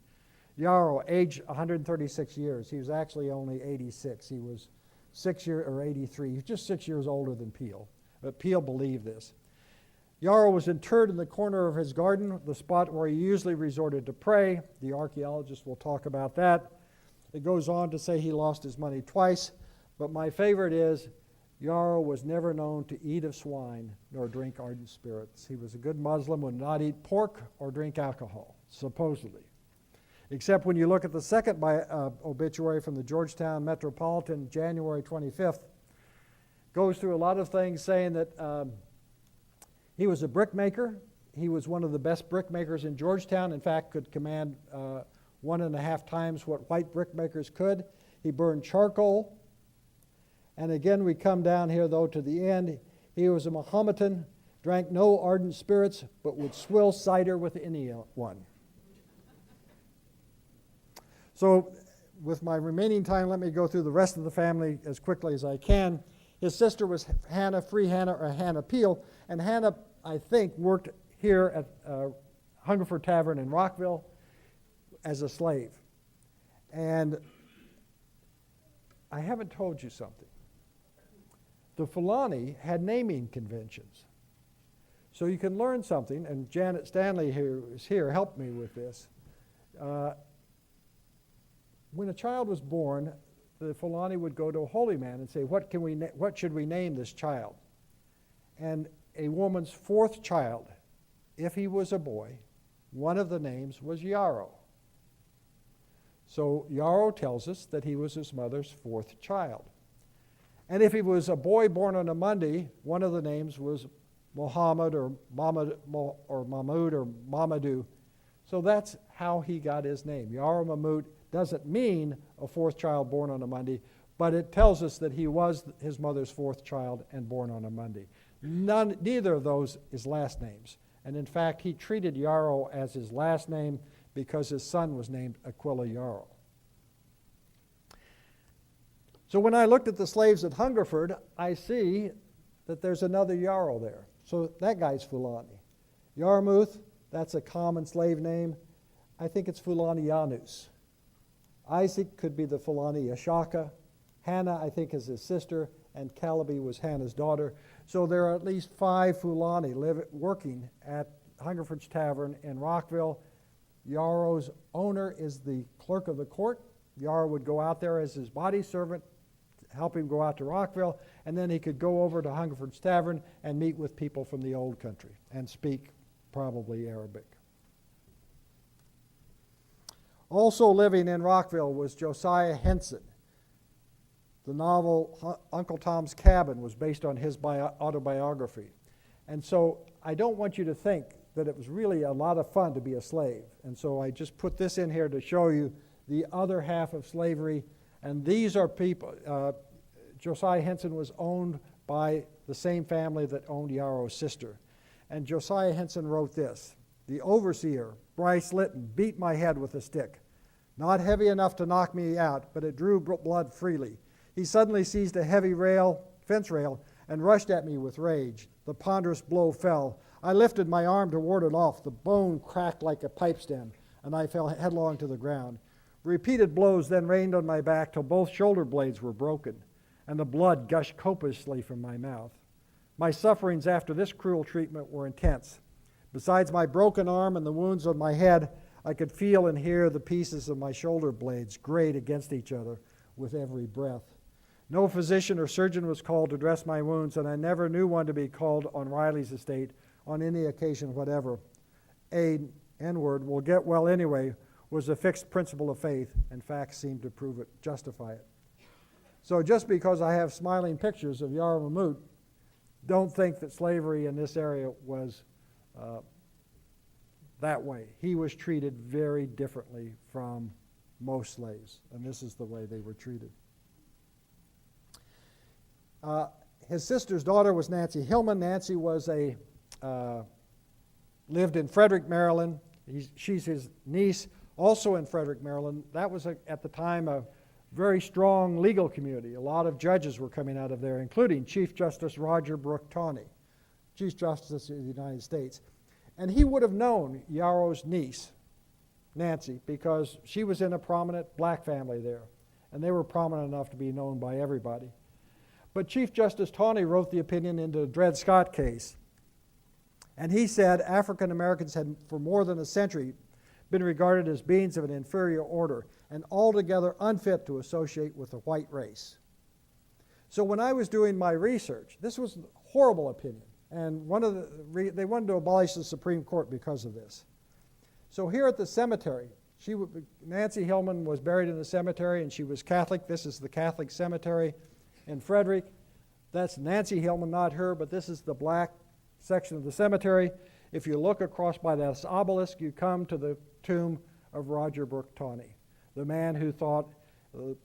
Yarrow, age 136 years. He was actually only 86. He was 83. He was just 6 years older than Peale. But Peale believed this. Yarrow was interred in the corner of his garden, the spot where he usually resorted to pray. The archaeologists will talk about that. It goes on to say he lost his money twice, but my favorite is Yarrow was never known to eat of swine nor drink ardent spirits. He was a good Muslim, would not eat pork or drink alcohol, supposedly. Except when you look at the second obituary from the Georgetown Metropolitan, January 25th, goes through a lot of things saying that he was a brickmaker. He was one of the best brickmakers in Georgetown. In fact, could command 1.5 times what white brickmakers could. He burned charcoal. And again, we come down here, though, to the end. He was a Mahometan, drank no ardent spirits, but would swill cider with anyone. So with my remaining time, let me go through the rest of the family as quickly as I can. His sister was Hannah, Free Hannah, or Hannah Peale, and Hannah, I think, worked here at Hungerford Tavern in Rockville. as a slave. And I haven't told you something. The Fulani had naming conventions. So you can learn something, and Janet Stanley, who is here, helped me with this. When a child was born, the Fulani would go to a holy man and say, what should we name this child? And a woman's fourth child, if he was a boy, one of the names was Yarrow. So Yarrow tells us that he was his mother's fourth child. And if he was a boy born on a Monday, one of the names was Muhammad or Mamout or Mamadou. So that's how he got his name. Yarrow Mamout doesn't mean a fourth child born on a Monday, but it tells us that he was his mother's fourth child and born on a Monday. Neither of those is last names. And in fact, he treated Yarrow as his last name because his son was named Aquila Yarrow. So when I looked at the slaves at Hungerford, I see that there's another Yarrow there. So that guy's Fulani. Yarmouth, that's a common slave name. I think it's Fulani Yanus. Isaac could be the Fulani Yashaka. Hannah, I think, is his sister, and Calabi was Hannah's daughter. So there are at least 5 Fulani working at Hungerford's Tavern in Rockville. Yarrow's owner is the clerk of the court. Yarrow would go out there as his body servant, help him go out to Rockville, and then he could go over to Hungerford's Tavern and meet with people from the old country and speak probably Arabic. Also living in Rockville was Josiah Henson. The novel Uncle Tom's Cabin was based on his autobiography. And so I don't want you to think that it was really a lot of fun to be a slave. And so I just put this in here to show you the other half of slavery. And these are people. Josiah Henson was owned by the same family that owned Yarrow's sister. And Josiah Henson wrote this: "The overseer, Bryce Litton, beat my head with a stick. Not heavy enough to knock me out, but it drew blood freely. He suddenly seized a heavy fence rail, and rushed at me with rage. The ponderous blow fell. I lifted my arm to ward it off. The bone cracked like a pipe stem, and I fell headlong to the ground. Repeated blows then rained on my back till both shoulder blades were broken, and the blood gushed copiously from my mouth. My sufferings after this cruel treatment were intense. Besides my broken arm and the wounds on my head, I could feel and hear the pieces of my shoulder blades grate against each other with every breath. No physician or surgeon was called to dress my wounds, and I never knew one to be called on Riley's estate on any occasion whatever. A N-word, will get well anyway, was a fixed principle of faith, and facts seemed to prove it, justify it." So just because I have smiling pictures of Yarrow Mamout, don't think that slavery in this area was that way. He was treated very differently from most slaves, and this is the way they were treated. His sister's daughter was Nancy Hillman. Nancy was lived in Frederick, Maryland. She's his niece, also in Frederick, Maryland. That was, at the time, a very strong legal community. A lot of judges were coming out of there, including Chief Justice Roger Brooke Tawney, Chief Justice of the United States. And he would have known Yarrow's niece, Nancy, because she was in a prominent black family there, and they were prominent enough to be known by everybody. But Chief Justice Tawney wrote the opinion in the Dred Scott case, and he said African Americans had for more than a century been regarded as beings of an inferior order and altogether unfit to associate with the white race. So when I was doing my research, this was a horrible opinion, and they wanted to abolish the Supreme Court because of this. So here at the cemetery, Nancy Hillman was buried in the cemetery, and she was Catholic. This is the Catholic cemetery in Frederick. That's Nancy Hillman, not her, but this is the black section of the cemetery. If you look across by that obelisk, you come to the tomb of Roger Brooke Tawney, the man who thought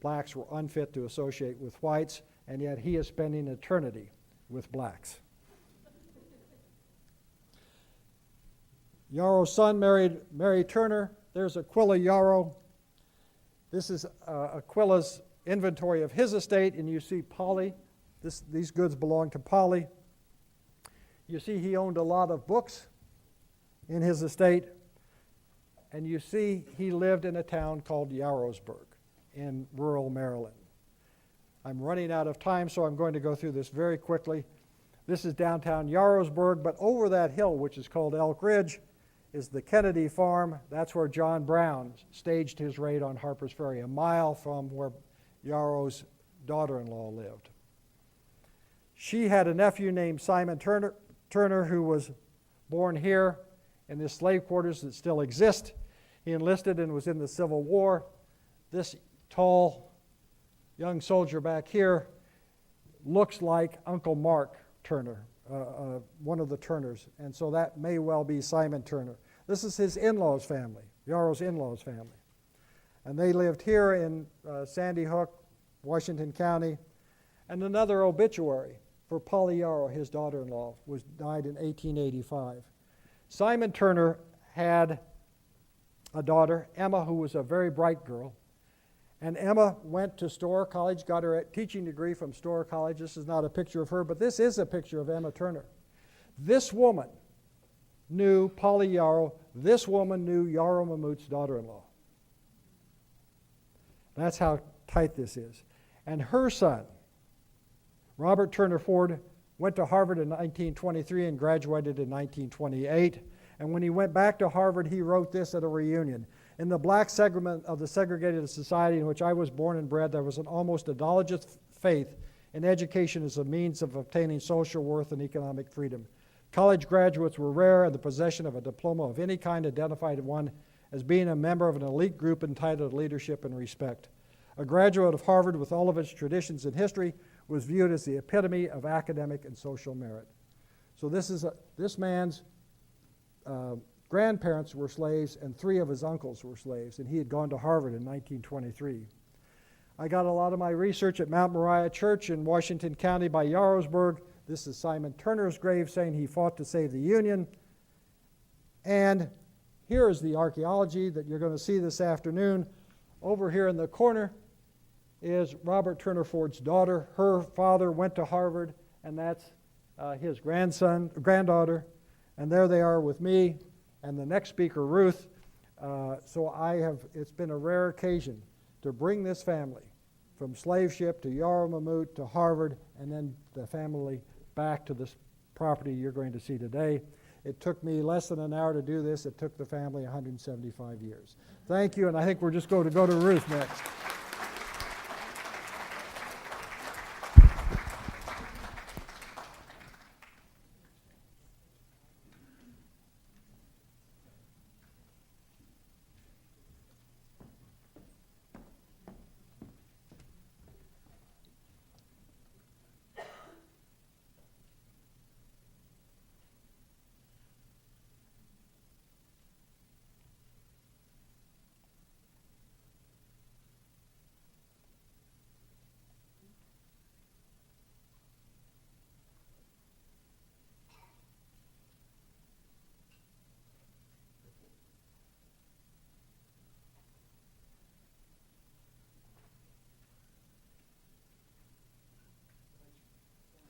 blacks were unfit to associate with whites, and yet he is spending eternity with blacks. Yarrow's son married Mary Turner. There's Aquila Yarrow. This is Aquila's inventory of his estate, and you see Polly. These goods belong to Polly. You see he owned a lot of books in his estate, And you see he lived in a town called Yarrowsburg in rural Maryland. I'm running out of time, so I'm going to go through this very quickly. This is downtown Yarrowsburg, but over that hill, which is called Elk Ridge, is the Kennedy Farm. That's where John Brown staged his raid on Harper's Ferry, a mile from where Yarrow's daughter-in-law lived. She had a nephew named Simon Turner, who was born here in the slave quarters that still exist. He enlisted and was in the Civil War. This tall young soldier back here looks like Uncle Mark Turner, one of the Turners, and so that may well be Simon Turner. This is his in-laws family, Yarrow's in-laws family. And they lived here in Sandy Hook, Washington County. And another obituary for Polly Yarrow, his daughter-in-law, died in 1885. Simon Turner had a daughter, Emma, who was a very bright girl. And Emma went to Storer College, got her teaching degree from Storer College. This is not a picture of her, but this is a picture of Emma Turner. This woman knew Polly Yarrow. This woman knew Yarrow Mamout's daughter-in-law. That's how tight this is. And her son, Robert Turner Ford, went to Harvard in 1923 and graduated in 1928. And when he went back to Harvard, he wrote this at a reunion. In the black segment of the segregated society in which I was born and bred, there was an almost idolatrous faith in education as a means of obtaining social worth and economic freedom. College graduates were rare, and the possession of a diploma of any kind identified one as being a member of an elite group entitled to leadership and respect. A graduate of Harvard with all of its traditions and history was viewed as the epitome of academic and social merit. So this man's grandparents were slaves, and 3 of his uncles were slaves, and he had gone to Harvard in 1923. I got a lot of my research at Mount Moriah Church in Washington County by Yarrowsburg. This is Simon Turner's grave, saying he fought to save the Union. And here is the archaeology that you're going to see this afternoon. Over here in the corner is Robert Turner Ford's daughter. Her father went to Harvard, and that's his granddaughter. And there they are with me and the next speaker, Ruth. It's been a rare occasion to bring this family from slave ship to Yarrow Mamout to Harvard, and then the family back to this property you're going to see today. It took me less than an hour to do this. It took the family 175 years. Thank you, and I think we're just going to go to Ruth next.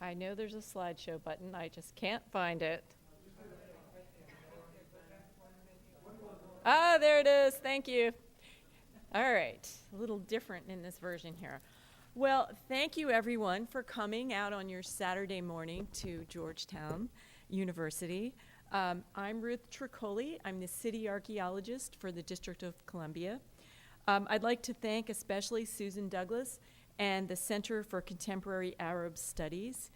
I know there's a slideshow button, I just can't find it. Ah, there it is, thank you. All right, a little different in this version here. Well, thank you everyone for coming out on your Saturday morning to Georgetown University. I'm Ruth Tricoli. I'm the city archaeologist for the District of Columbia. I'd like to thank especially Susan Douglas and the Center for Contemporary Arab Studies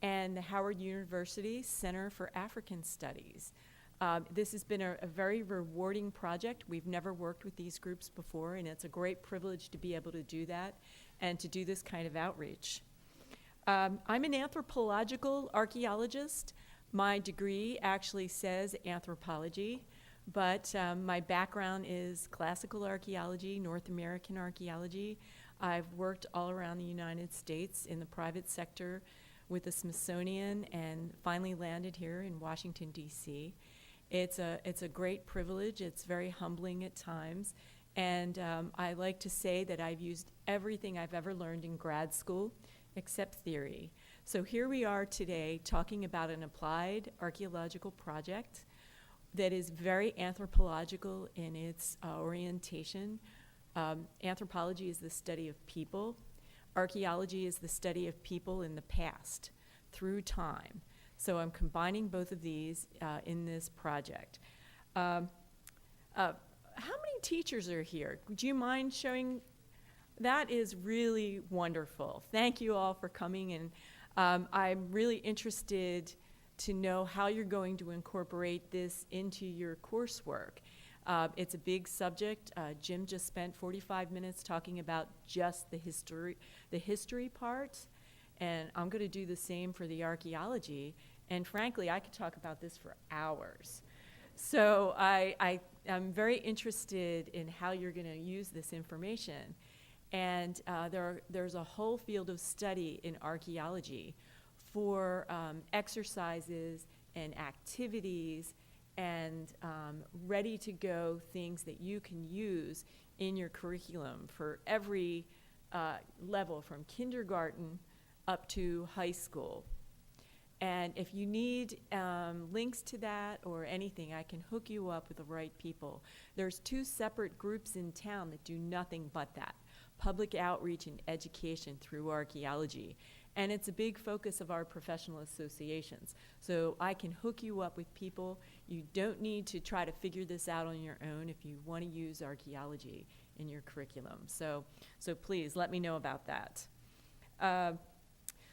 and the Howard University Center for African Studies. This has been a very rewarding project. We've never worked with these groups before, and it's a great privilege to be able to do that and to do this kind of outreach. I'm an anthropological archaeologist. My degree actually says anthropology, but my background is classical archaeology, North American archaeology. I've worked all around the United States in the private sector with the Smithsonian and finally landed here in Washington, D.C. It's a great privilege. It's very humbling at times. And I like to say that I've used everything I've ever learned in grad school except theory. So here we are today talking about an applied archaeological project that is very anthropological in its orientation. Anthropology is the study of people. Archaeology is the study of people in the past through time. So I'm combining both of these in this project. How many teachers are here? Would you mind showing? That is really wonderful. Thank you all for coming, and I'm really interested to know how you're going to incorporate this into your coursework. It's a big subject. Jim just spent 45 minutes talking about just the history part, and I'm going to do the same for the archaeology. And frankly, I could talk about this for hours. So I'm very interested in how you're going to use this information. And there's a whole field of study in archaeology for exercises and activities and ready-to-go things that you can use in your curriculum for every level, from kindergarten up to high school. And if you need links to that or anything, I can hook you up with the right people. There's 2 separate groups in town that do nothing but that: public outreach and education through archaeology. And it's a big focus of our professional associations. So I can hook you up with people. You don't need to try to figure this out on your own if you want to use archaeology in your curriculum. So please let me know about that.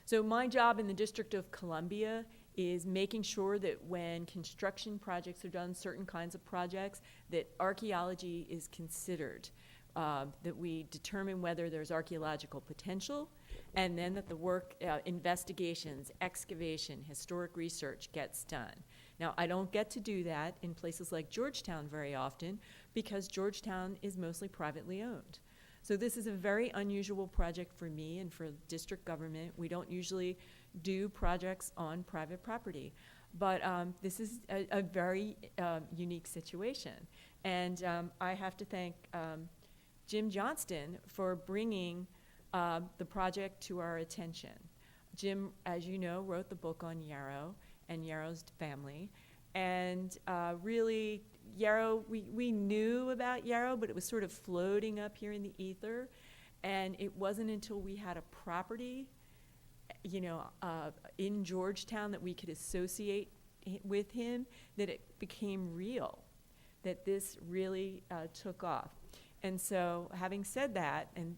So my job in the District of Columbia is making sure that when construction projects are done, certain kinds of projects, that archaeology is considered, that we determine whether there's archaeological potential, and then that the work, investigations, excavation, historic research gets done. Now, I don't get to do that in places like Georgetown very often because Georgetown is mostly privately owned. So this is a very unusual project for me and for district government. We don't usually do projects on private property, but this is a very unique situation. And I have to thank Jim Johnston for bringing the project to our attention. Jim, as you know, wrote the book on Yarrow and Yarrow's family. And really, Yarrow, we knew about Yarrow, but it was sort of floating up here in the ether. And it wasn't until we had a property, in Georgetown that we could associate with him that it became real, that this really took off. And so having said that, and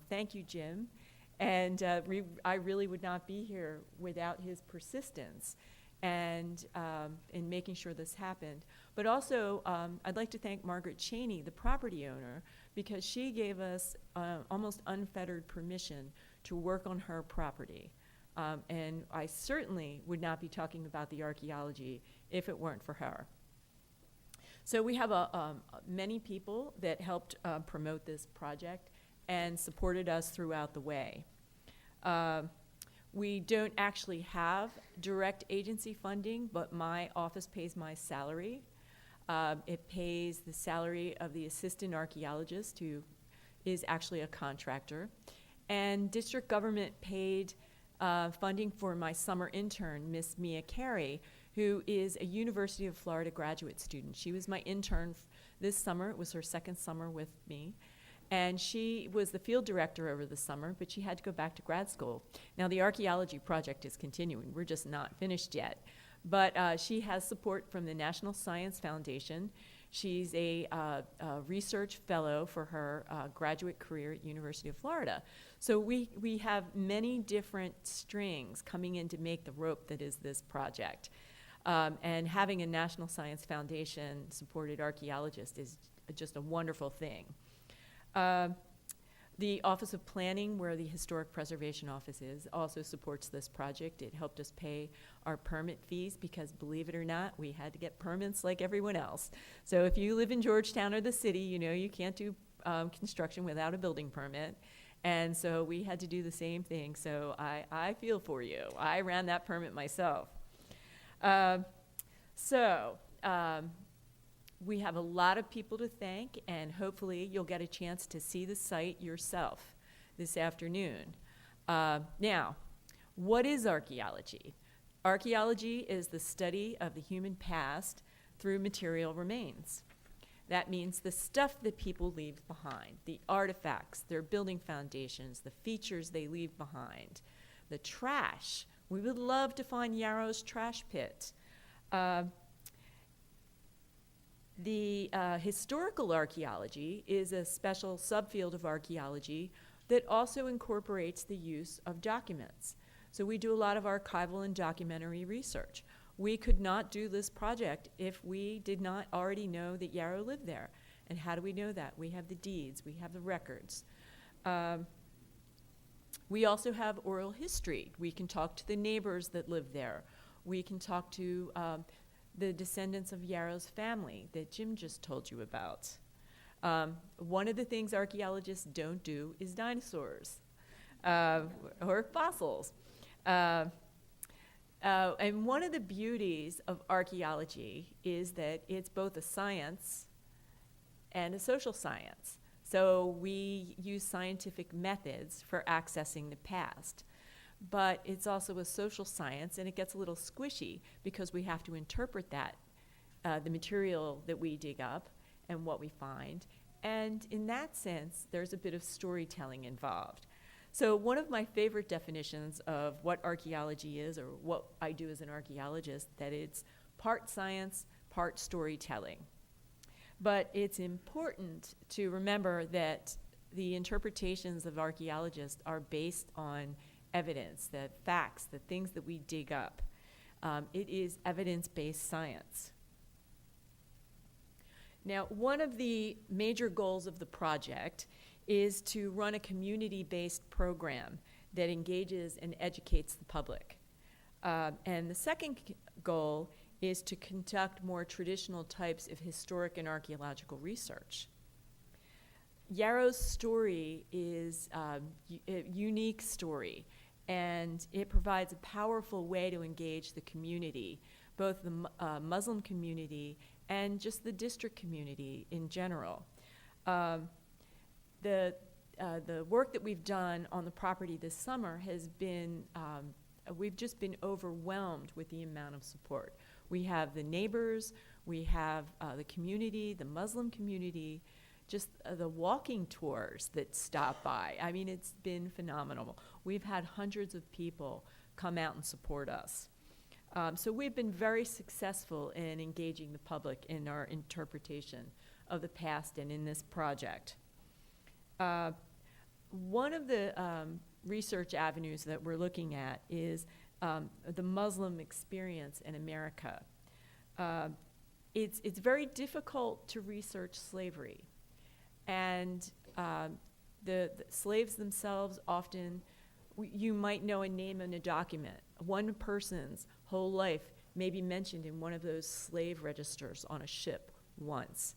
thank you, Jim, and I really would not be here without his persistence and in making sure this happened. But also, I'd like to thank Margaret Cheney, the property owner, because she gave us almost unfettered permission to work on her property. And I certainly would not be talking about the archaeology if it weren't for her. So we have many people that helped promote this project and supported us throughout the way. We don't actually have direct agency funding, but my office pays my salary. It pays the salary of the assistant archaeologist, who is actually a contractor. And district government paid funding for my summer intern, Miss Mia Carey, who is a University of Florida graduate student. She was my intern this summer. It was her second summer with me. And she was the field director over the summer, but she had to go back to grad school. Now, the archaeology project is continuing. We're just not finished yet. But she has support from the National Science Foundation. She's a research fellow for her graduate career at University of Florida. So we have many different strings coming in to make the rope that is this project. And having a National Science Foundation supported archaeologist is just a wonderful thing. The Office of Planning, where the Historic Preservation Office is, also supports this project. It helped us pay our permit fees because, believe it or not, we had to get permits like everyone else. So if you live in Georgetown or the city, you know you can't do construction without a building permit. And so we had to do the same thing. So I feel for you. I ran that permit myself. We have a lot of people to thank, and hopefully you'll get a chance to see the site yourself this afternoon. Now, what is archaeology? Archaeology is the study of the human past through material remains. That means the stuff that people leave behind, the artifacts, their building foundations, the features they leave behind, the trash. We would love to find Yarrow's trash pit. The historical archaeology is a special subfield of archaeology that also incorporates the use of documents. So we do a lot of archival and documentary research. We could not do this project if we did not already know that Yarrow lived there. And how do we know that? We have the deeds, we have the records. We also have oral history. We can talk to the neighbors that live there. We can talk to the descendants of Yarrow's family that Jim just told you about. One of the things archaeologists don't do is dinosaurs or fossils. And one of the beauties of archaeology is that it's both a science and a social science. So we use scientific methods for accessing the past. But it's also a social science, and it gets a little squishy because we have to interpret that, the material that we dig up and what we find. And in that sense, there's a bit of storytelling involved. So one of my favorite definitions of what archaeology is, or what I do as an archaeologist, that it's part science, part storytelling. But it's important to remember that the interpretations of archaeologists are based on evidence, the facts, the things that we dig up. It is evidence-based science. Now, one of the major goals of the project is to run a community-based program that engages and educates the public. And the second goal is to conduct more traditional types of historic and archaeological research. Yarrow's story is a unique story, and it provides a powerful way to engage the community, both the Muslim community and just the district community in general. The work that we've done on the property this summer has been, we've just been overwhelmed with the amount of support. We have the neighbors, we have the community, the Muslim community, just the walking tours that stop by. I mean, it's been phenomenal. We've had hundreds of people come out and support us. So we've been very successful in engaging the public in our interpretation of the past and in this project. One of the research avenues that we're looking at is the Muslim experience in America. It's very difficult to research slavery. And the slaves themselves often, you might know a name in a document. One person's whole life may be mentioned in one of those slave registers on a ship once.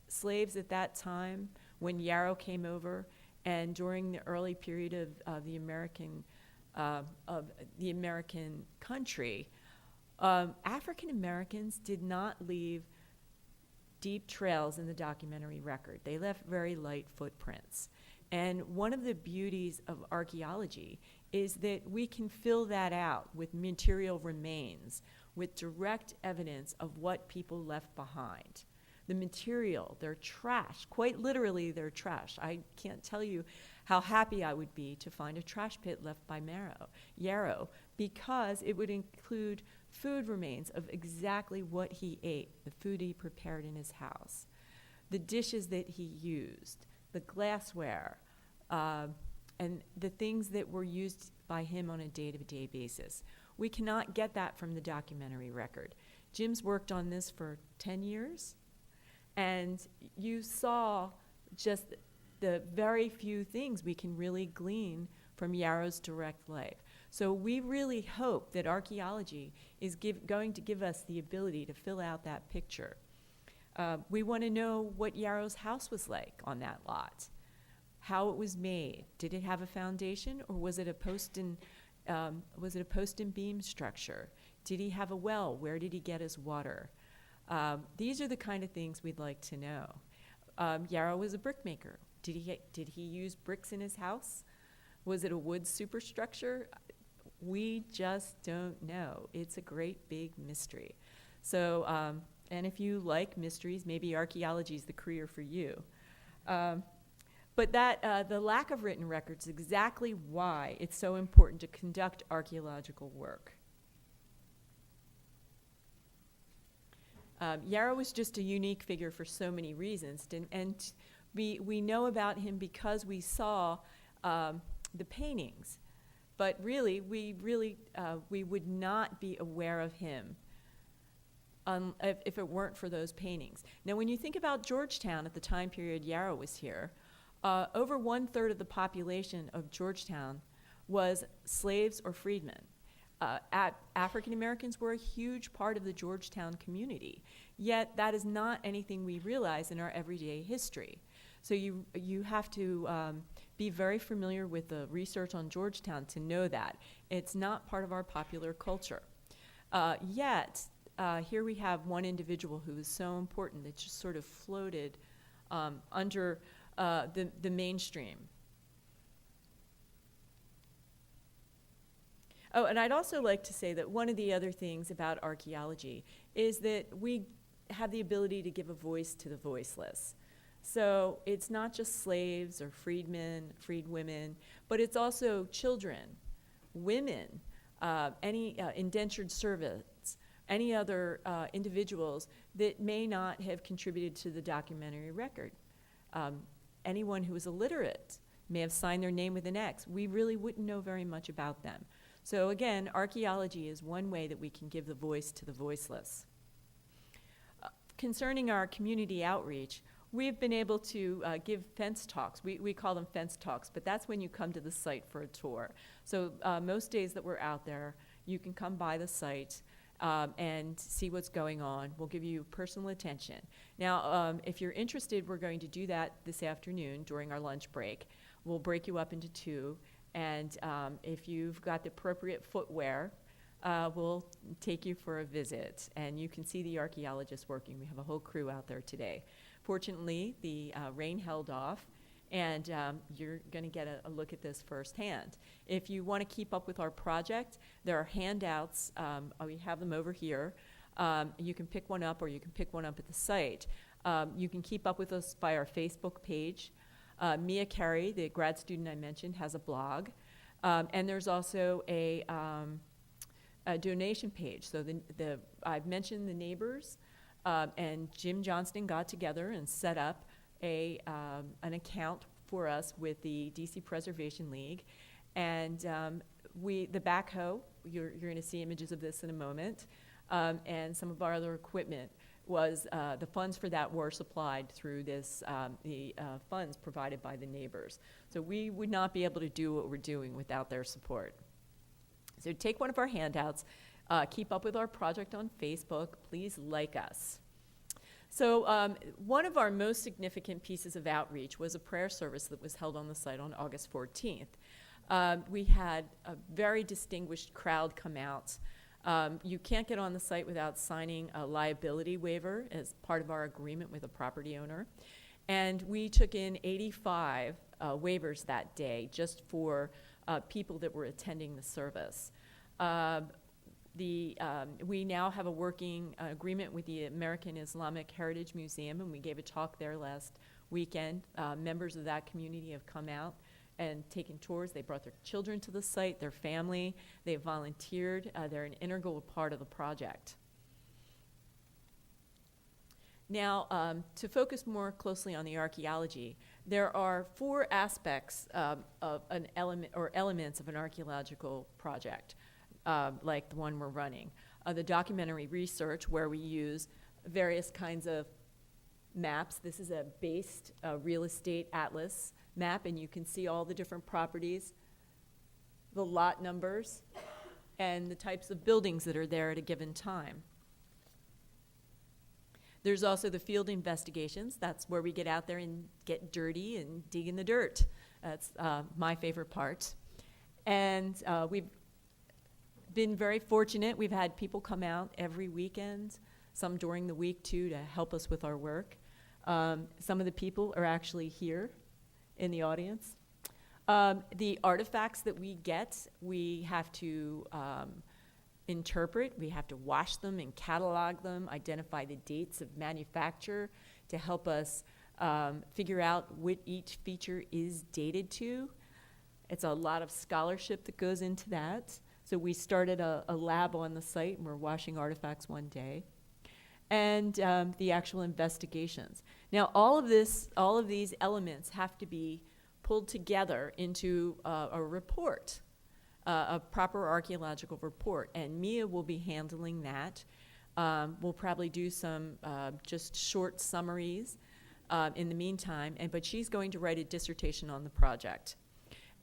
Slaves at that time, when Yarrow came over, and during the early period of the American country, African Americans did not leave deep trails in the documentary record. They left very light footprints. And one of the beauties of archaeology is that we can fill that out with material remains, with direct evidence of what people left behind. The material, their trash, quite literally their trash. I can't tell you how happy I would be to find a trash pit left by Yarrow, because it would include food remains of exactly what he ate, the food he prepared in his house, the dishes that he used, the glassware, and the things that were used by him on a day-to-day basis. We cannot get that from the documentary record. Jim's worked on this for 10 years, and you saw just the very few things we can really glean from Yarrow's direct life. So we really hope that archaeology is going to give us the ability to fill out that picture. We want to know what Yarrow's house was like on that lot, how it was made. Did it have a foundation, or was it a post and beam structure? Did he have a well? Where did he get his water? These are the kind of things we'd like to know. Yarrow was a brickmaker. Did he use bricks in his house? Was it a wood superstructure? We just don't know. It's a great big mystery. So, and if you like mysteries, maybe archaeology is the career for you. But the lack of written records is exactly why it's so important to conduct archaeological work. Yarrow was just a unique figure for so many reasons, and we know about him because we saw the paintings. But really, we would not be aware of him if it weren't for those paintings. Now, when you think about Georgetown at the time period Yarrow was here, over 1/3 of the population of Georgetown was slaves or freedmen. African Americans were a huge part of the Georgetown community, yet that is not anything we realize in our everyday history. So you have to be very familiar with the research on Georgetown to know that. It's not part of our popular culture. Yet, here we have one individual who is so important that just sort of floated under the mainstream. Oh, and I'd also like to say that one of the other things about archaeology is that we have the ability to give a voice to the voiceless. So it's not just slaves or freedmen, freedwomen, but it's also children, women, any indentured servants, any other individuals that may not have contributed to the documentary record. Anyone who is illiterate may have signed their name with an X. We really wouldn't know very much about them. So again, archaeology is one way that we can give the voice to the voiceless. Concerning our community outreach, we've been able to give fence talks. We call them fence talks, but that's when you come to the site for a tour. So most days that we're out there, you can come by the site and see what's going on. We'll give you personal attention. Now, if you're interested, we're going to do that this afternoon during our lunch break. We'll break you up into two, and if you've got the appropriate footwear, we'll take you for a visit, and you can see the archaeologists working. We have a whole crew out there today. Fortunately, the rain held off, and you're going to get a look at this firsthand. If you want to keep up with our project, there are handouts. We have them over here. You can pick one up, or you can pick one up at the site. You can keep up with us by our Facebook page. Mia Carey, the grad student I mentioned, has a blog. And there's also a donation page. So I've mentioned the neighbors, and Jim Johnston got together and set up an account for us with the DC Preservation League. And the backhoe, you're going to see images of this in a moment, and some of our other equipment was the funds for that were supplied through this, the funds provided by the neighbors. So we would not be able to do what we're doing without their support. So take one of our handouts, keep up with our project on Facebook, please like us. So one of our most significant pieces of outreach was a prayer service that was held on the site on August 14th. We had a very distinguished crowd come out. You can't get on the site without signing a liability waiver as part of our agreement with a property owner. And we took in 85 waivers that day just for people that were attending the service. We now have a working agreement with the American Islamic Heritage Museum, and we gave a talk there last weekend. Members of that community have come out and taken tours. They brought their children to the site, their family. They volunteered. They're an integral part of the project. Now, to focus more closely on the archaeology, there are 4 aspects of an element or elements of an archaeological project, like the one we're running. The documentary research, where we use various kinds of maps. This is a based real estate atlas map, and you can see all the different properties, the lot numbers, and the types of buildings that are there at a given time. There's also the field investigations. That's where we get out there and get dirty and dig in the dirt. That's my favorite part. And we've been very fortunate. We've had people come out every weekend, some during the week too, to help us with our work. Some of the people are actually here in the audience. The artifacts that we get, we have to interpret, we have to wash them and catalog them, identify the dates of manufacture to help us figure out what each feature is dated to. It's a lot of scholarship that goes into that. So we started a lab on the site, and we're washing artifacts one day. And the actual investigations. Now, all of these elements have to be pulled together into a report, a proper archaeological report, and Mia will be handling that. We'll probably do some just short summaries in the meantime, but she's going to write a dissertation on the project.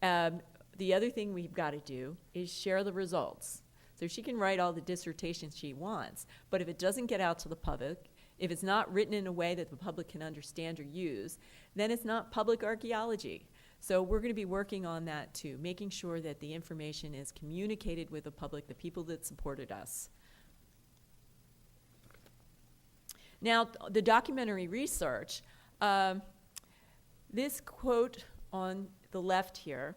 The other thing we've got to do is share the results. So she can write all the dissertations she wants, but if it doesn't get out to the public, if it's not written in a way that the public can understand or use, then it's not public archaeology. So we're going to be working on that too, making sure that the information is communicated with the public, the people that supported us. Now, the documentary research, this quote on the left here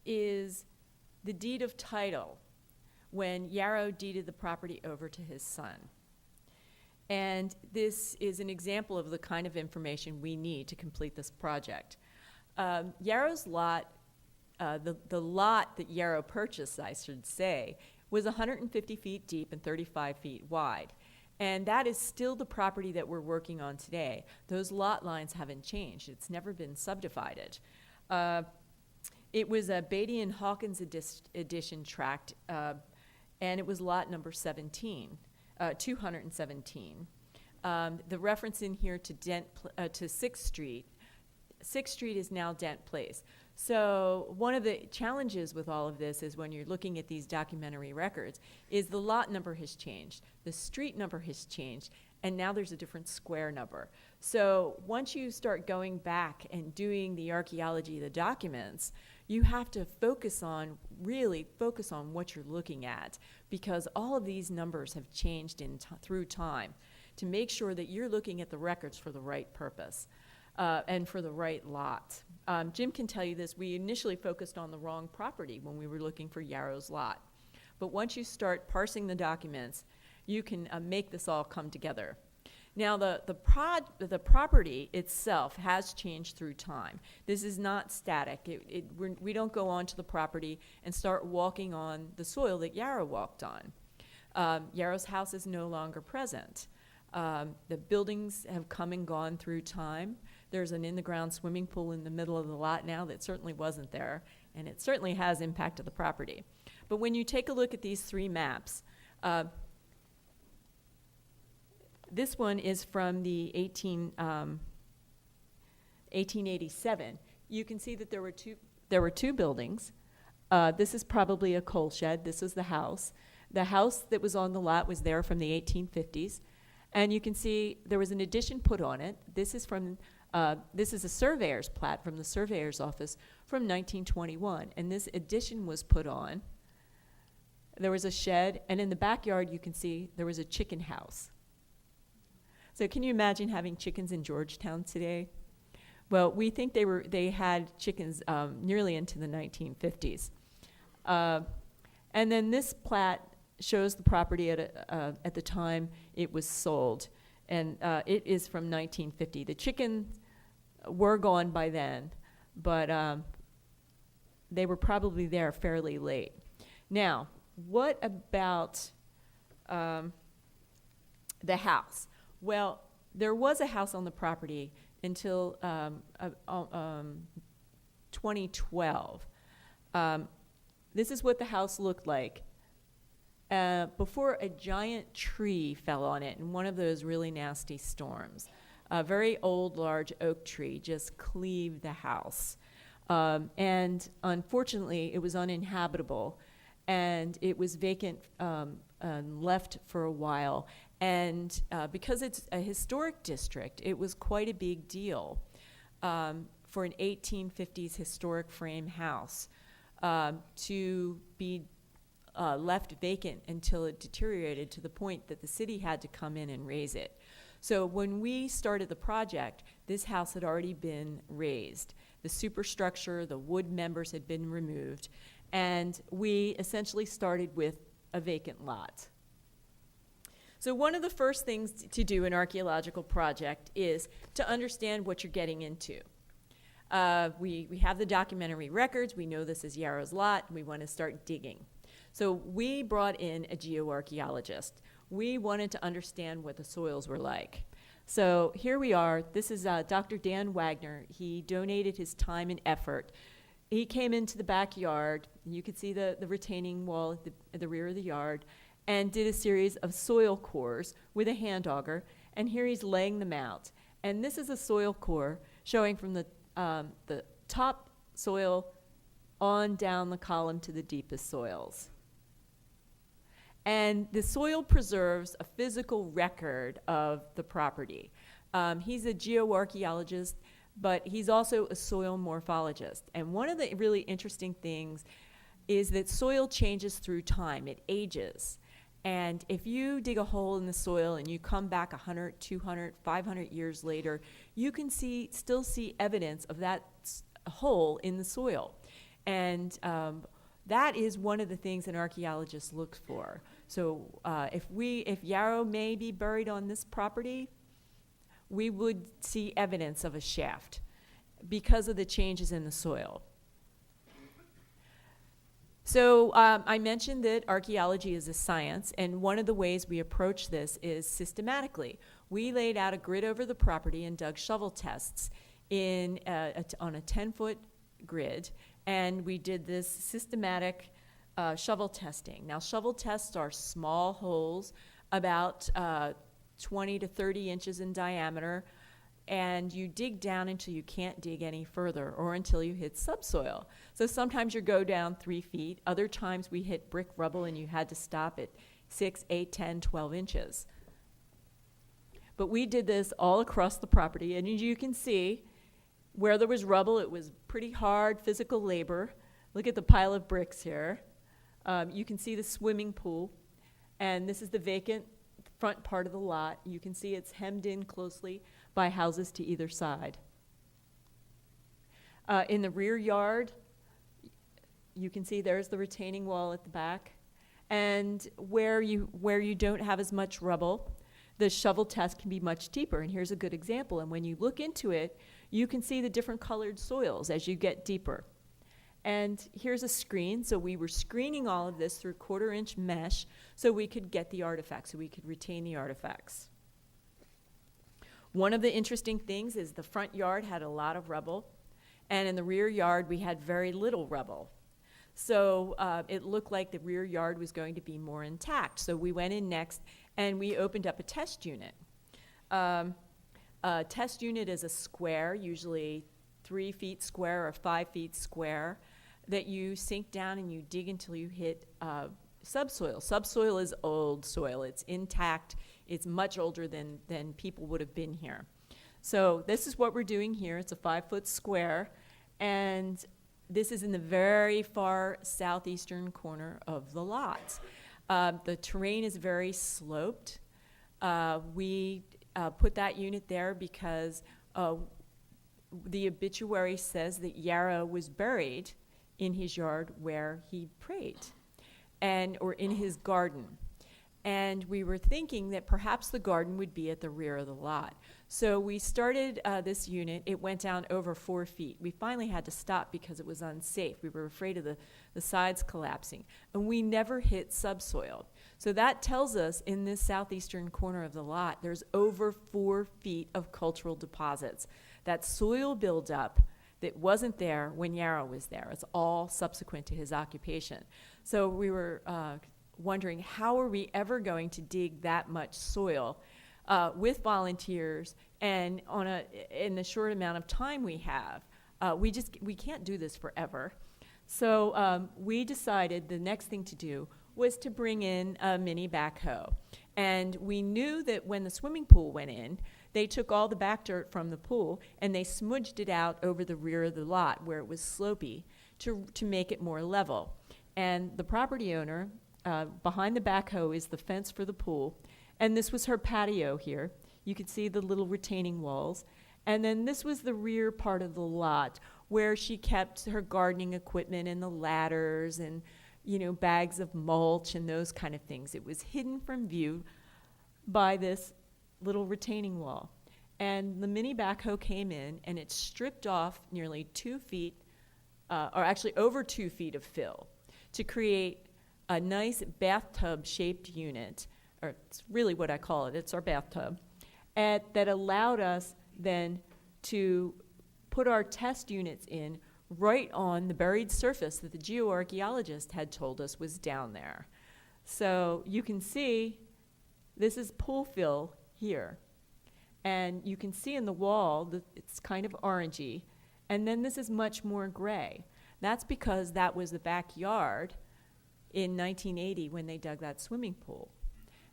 is the deed of title when Yarrow deeded the property over to his son. And this is an example of the kind of information we need to complete this project. Yarrow's lot, the lot that Yarrow purchased, I should say, was 150 feet deep and 35 feet wide. And that is still the property that we're working on today. Those lot lines haven't changed. It's never been subdivided. It was a Beatty and Hawkins edition tract, and it was lot number 17, 217. The reference in here to to 6th Street. 6th Street is now Dent Place. So one of the challenges with all of this is when you're looking at these documentary records is the lot number has changed, the street number has changed, and now there's a different square number. So once you start going back and doing the archaeology of the documents, you have to really focus on what you're looking at, because all of these numbers have changed through time to make sure that you're looking at the records for the right purpose and for the right lot. Jim can tell you this, we initially focused on the wrong property when we were looking for Yarrow's lot. But once you start parsing the documents, you can make this all come together. Now, the property itself has changed through time. This is not static. We don't go onto the property and start walking on the soil that Yarrow walked on. Yarrow's house is no longer present. The buildings have come and gone through time. There's an in-the-ground swimming pool in the middle of the lot now that certainly wasn't there, and it certainly has impacted the property. But when you take a look at these three maps, this one is from the 1887. You can see that there were two buildings. This is probably a coal shed. This is the house. The house that was on the lot was there from the 1850s. And you can see there was an addition put on it. This is a surveyor's plat from the surveyor's office from 1921. And this addition was put on. There was a shed, and in the backyard you can see there was a chicken house. So can you imagine having chickens in Georgetown today? Well, we think they had chickens nearly into the 1950s. And then this plat shows the property at the time it was sold, and it is from 1950. The chickens were gone by then, but they were probably there fairly late. Now, what about the house? Well, there was a house on the property until 2012. This is what the house looked like before a giant tree fell on it in one of those really nasty storms. A very old, large oak tree just cleaved the house. And unfortunately, it was uninhabitable, and it was vacant and left for a while. And because it's a historic district, it was quite a big deal for an 1850s historic frame house to be left vacant until it deteriorated to the point that the city had to come in and raise it. So when we started the project, this house had already been raised. The superstructure, the wood members had been removed, and we essentially started with a vacant lot. So one of the first things to do in an archaeological project is to understand what you're getting into. We have the documentary records. We know this is Yarrow's lot. We want to start digging. So we brought in a geoarchaeologist. We wanted to understand what the soils were like. So here we are. This is Dr. Dan Wagner. He donated his time and effort. He came into the backyard. You could see the retaining wall at the rear of the yard, and did a series of soil cores with a hand auger. And here he's laying them out. And this is a soil core showing from the top soil on down the column to the deepest soils. And the soil preserves a physical record of the property. He's a geoarchaeologist, but he's also a soil morphologist. And one of the really interesting things is that soil changes through time. It ages. And if you dig a hole in the soil and you come back 100, 200, 500 years later, you can still see evidence of that hole in the soil. And that is one of the things an archaeologist looks for. So if Yarrow may be buried on this property, we would see evidence of a shaft because of the changes in the soil. So I mentioned that archaeology is a science, and one of the ways we approach this is systematically. We laid out a grid over the property and dug shovel tests on a 10-foot grid, and we did this systematic shovel testing. Now, shovel tests are small holes, about 20 to 30 inches in diameter, and you dig down until you can't dig any further or until you hit subsoil. So sometimes you go down 3 feet. Other times we hit brick rubble and you had to stop at 6, 8, 10, 12 inches. But we did this all across the property, and as you can see, where there was rubble, it was pretty hard physical labor. Look at the pile of bricks here. You can see the swimming pool, and this is the vacant front part of the lot. You can see it's hemmed in closely by houses to either side. In the rear yard, you can see there's the retaining wall at the back. And where you don't have as much rubble, the shovel test can be much deeper. And here's a good example. And when you look into it, you can see the different colored soils as you get deeper. And here's a screen. So we were screening all of this through 1/4-inch mesh so we could get the artifacts, so we could retain the artifacts. One of the interesting things is the front yard had a lot of rubble, and in the rear yard we had very little rubble. So it looked like the rear yard was going to be more intact. So we went in next and we opened up a test unit. A test unit is a square, usually 3 feet square or 5 feet square, that you sink down and you dig until you hit subsoil. Subsoil is old soil. It's intact. It's much older than people would have been here. So this is what we're doing here. It's a 5-foot square, and this is in the very far southeastern corner of the lot. The terrain is very sloped. We put that unit there because the obituary says that Yarrow was buried in his yard where he prayed, or in his garden. And we were thinking that perhaps the garden would be at the rear of the lot. So we started this unit. It went down over 4 feet. We finally had to stop because it was unsafe. We were afraid of the sides collapsing. And we never hit subsoil. So that tells us in this southeastern corner of the lot, there's over 4 feet of cultural deposits. That soil buildup that wasn't there when Yarrow was there. It's all subsequent to his occupation. So we were wondering, how are we ever going to dig that much soil with volunteers and in the short amount of time we have? We can't do this forever. So we decided the next thing to do was to bring in a mini backhoe. And we knew that when the swimming pool went in, they took all the back dirt from the pool and they smudged it out over the rear of the lot where it was slopey to make it more level. And the property owner, behind the backhoe is the fence for the pool, and this was her patio here. You could see the little retaining walls. And then this was the rear part of the lot where she kept her gardening equipment and the ladders and, you know, bags of mulch and those kind of things. It was hidden from view by this little retaining wall. And the mini backhoe came in and it stripped off nearly 2 feet, or actually over 2 feet of fill to create a nice bathtub-shaped unit, or it's really what I call it, it's our bathtub, that allowed us then to put our test units in right on the buried surface that the geoarchaeologist had told us was down there. So you can see this is pool fill here. And you can see in the wall that it's kind of orangey. And then this is much more gray. That's because that was the backyard in 1980 when they dug that swimming pool.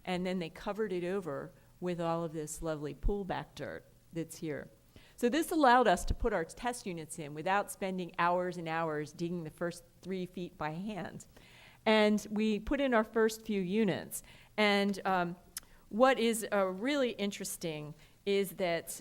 And then they covered it over with all of this lovely pool back dirt that's here. So this allowed us to put our test units in without spending hours and hours digging the first 3 feet by hand. And we put in our first few units. And what is really interesting is that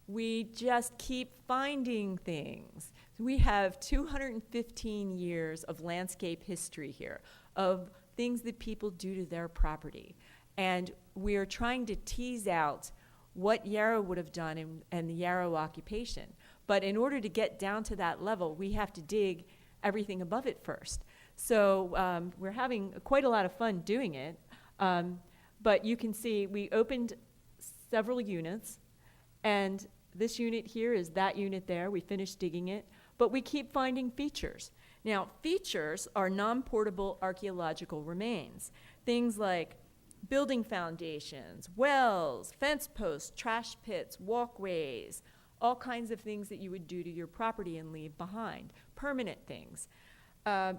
we just keep finding things. We have 215 years of landscape history here, of things that people do to their property. And we are trying to tease out what Yarrow would have done and the Yarrow occupation. But in order to get down to that level, we have to dig everything above it first. So we're having quite a lot of fun doing it. But you can see we opened several units, and this unit here is that unit there. We finished digging it, but we keep finding features. Now, features are non-portable archaeological remains. Things like building foundations, wells, fence posts, trash pits, walkways, all kinds of things that you would do to your property and leave behind, permanent things.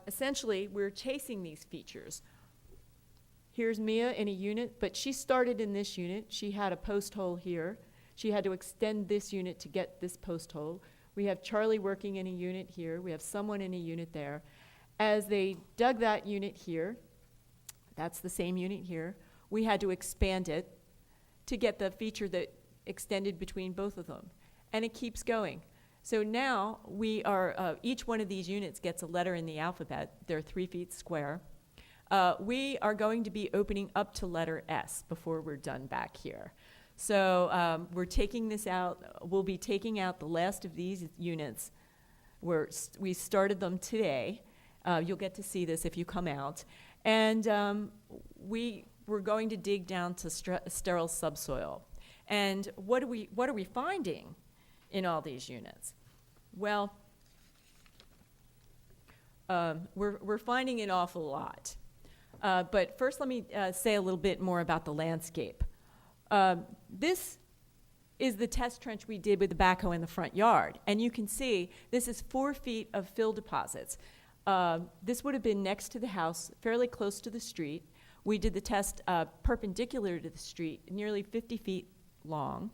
Essentially, we're chasing these features. Here's Mia in a unit, but she started in this unit. She had a post hole here. She had to extend this unit to get this post hole. We have Charlie working in a unit here. We have someone in a unit there. As they dug that unit here, that's the same unit here, we had to expand it to get the feature that extended between both of them. And it keeps going. So now we are, each one of these units gets a letter in the alphabet. They're 3 feet square. We are going to be opening up to letter S before we're done back here. So we're taking this out. We'll be taking out the last of these units. We started them today. You'll get to see this if you come out. And we're going to dig down to sterile subsoil. And what are we finding in all these units? Well, we're finding an awful lot. But first, let me say a little bit more about the landscape. This is the test trench we did with the backhoe in the front yard. And you can see this is 4 feet of fill deposits. This would have been next to the house, fairly close to the street. We did the test perpendicular to the street, nearly 50 feet long.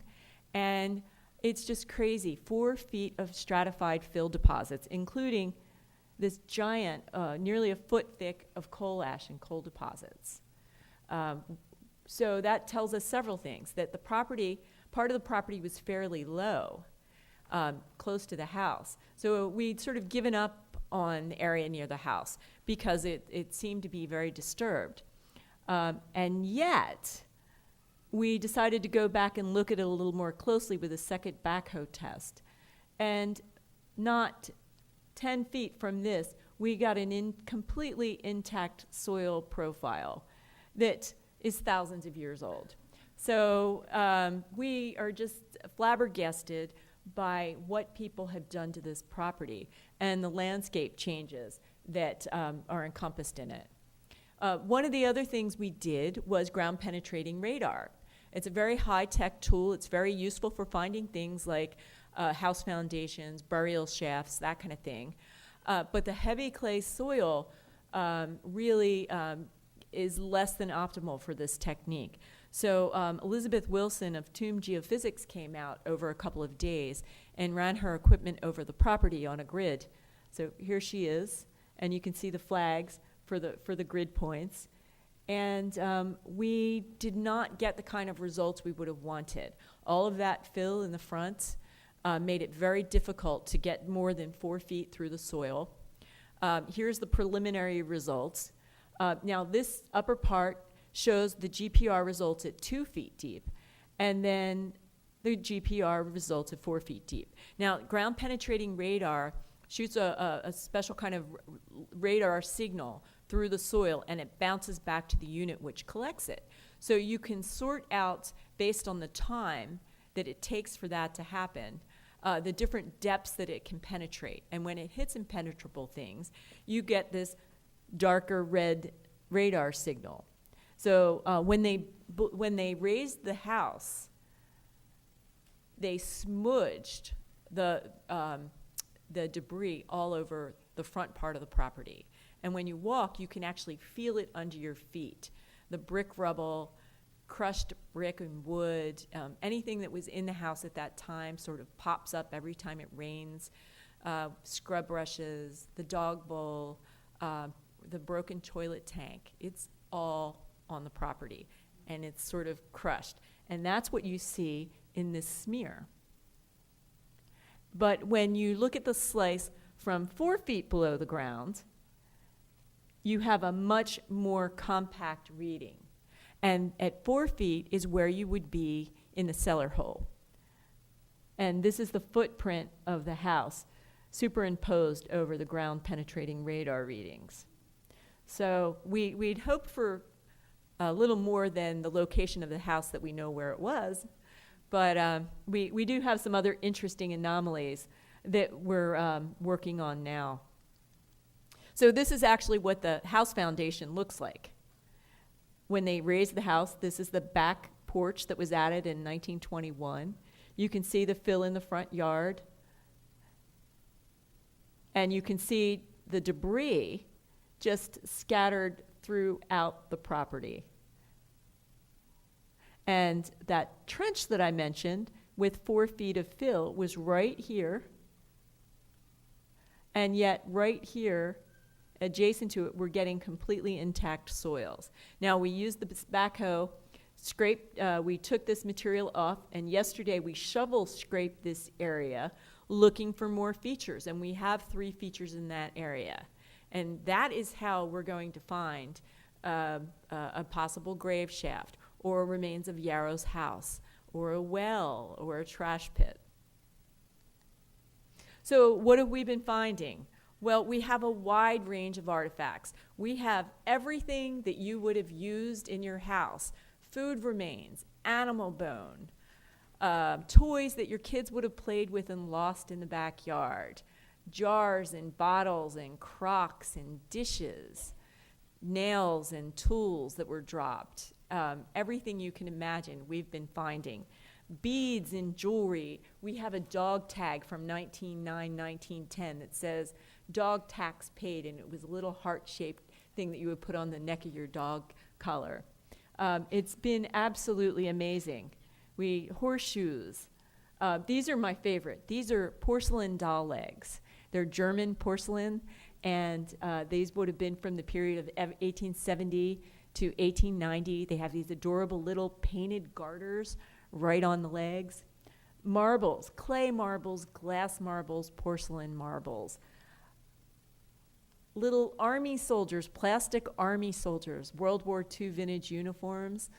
And it's just crazy, 4 feet of stratified fill deposits, including this giant, nearly a foot thick of coal ash and coal deposits. So that tells us several things, that the property, part of the property was fairly low, close to the house. So we'd sort of given up on the area near the house because it seemed to be very disturbed. And yet, we decided to go back and look at it a little more closely with a second backhoe test. And not 10 feet from this, we got an completely intact soil profile that is thousands of years old. So we are just flabbergasted by what people have done to this property and the landscape changes that are encompassed in it. One of the other things we did was ground penetrating radar. It's a very high-tech tool. It's very useful for finding things like house foundations, burial shafts, that kind of thing. But the heavy clay soil really is less than optimal for this technique. So Elizabeth Wilson of Tomb Geophysics came out over a couple of days and ran her equipment over the property on a grid. So here she is, and you can see the flags for the grid points. And we did not get the kind of results we would have wanted. All of that fill in the front made it very difficult to get more than 4 feet through the soil. Here's the preliminary results. Now this upper part shows the GPR results at 2 feet deep, and then the GPR results at 4 feet deep. Now, ground penetrating radar shoots a special kind of radar signal through the soil, and it bounces back to the unit which collects it. So you can sort out, based on the time that it takes for that to happen, the different depths that it can penetrate. And when it hits impenetrable things, you get this darker red radar signal. So when they raised the house, they smudged the debris all over the front part of the property. And when you walk, you can actually feel it under your feet. The brick rubble, crushed brick and wood, anything that was in the house at that time sort of pops up every time it rains. Scrub brushes, the dog bowl, the broken toilet tank. It's all on the property, and it's sort of crushed. And that's what you see in this smear. But when you look at the slice from 4 feet below the ground, you have a much more compact reading. And at 4 feet is where you would be in the cellar hole. And this is the footprint of the house superimposed over the ground penetrating radar readings. So we'd hoped for a little more than the location of the house that we know where it was, but we do have some other interesting anomalies that we're working on now. So this is actually what the house foundation looks like. When they raised the house, this is the back porch that was added in 1921. You can see the fill in the front yard. And you can see the debris just scattered throughout the property. And that trench that I mentioned with 4 feet of fill was right here. And yet right here, adjacent to it, we're getting completely intact soils. Now we used the backhoe, we took this material off, and yesterday we shovel scraped this area looking for more features, and we have 3 features in that area. And that is how we're going to find a possible grave shaft, or remains of Yarrow's house, or a well, or a trash pit. So what have we been finding? Well, we have a wide range of artifacts. We have everything that you would have used in your house: food remains, animal bone, toys that your kids would have played with and lost in the backyard, jars and bottles and crocks and dishes, nails and tools that were dropped. Everything you can imagine we've been finding. Beads and jewelry. We have a dog tag from 1910 that says dog tax paid, and it was a little heart-shaped thing that you would put on the neck of your dog collar. It's been absolutely amazing. Horseshoes. These are my favorite. These are porcelain doll legs. They're German porcelain, and these would have been from the period of 1870 to 1890. They have these adorable little painted garters right on the legs. Marbles, clay marbles, glass marbles, porcelain marbles. Little army soldiers, plastic army soldiers, World War II vintage uniforms.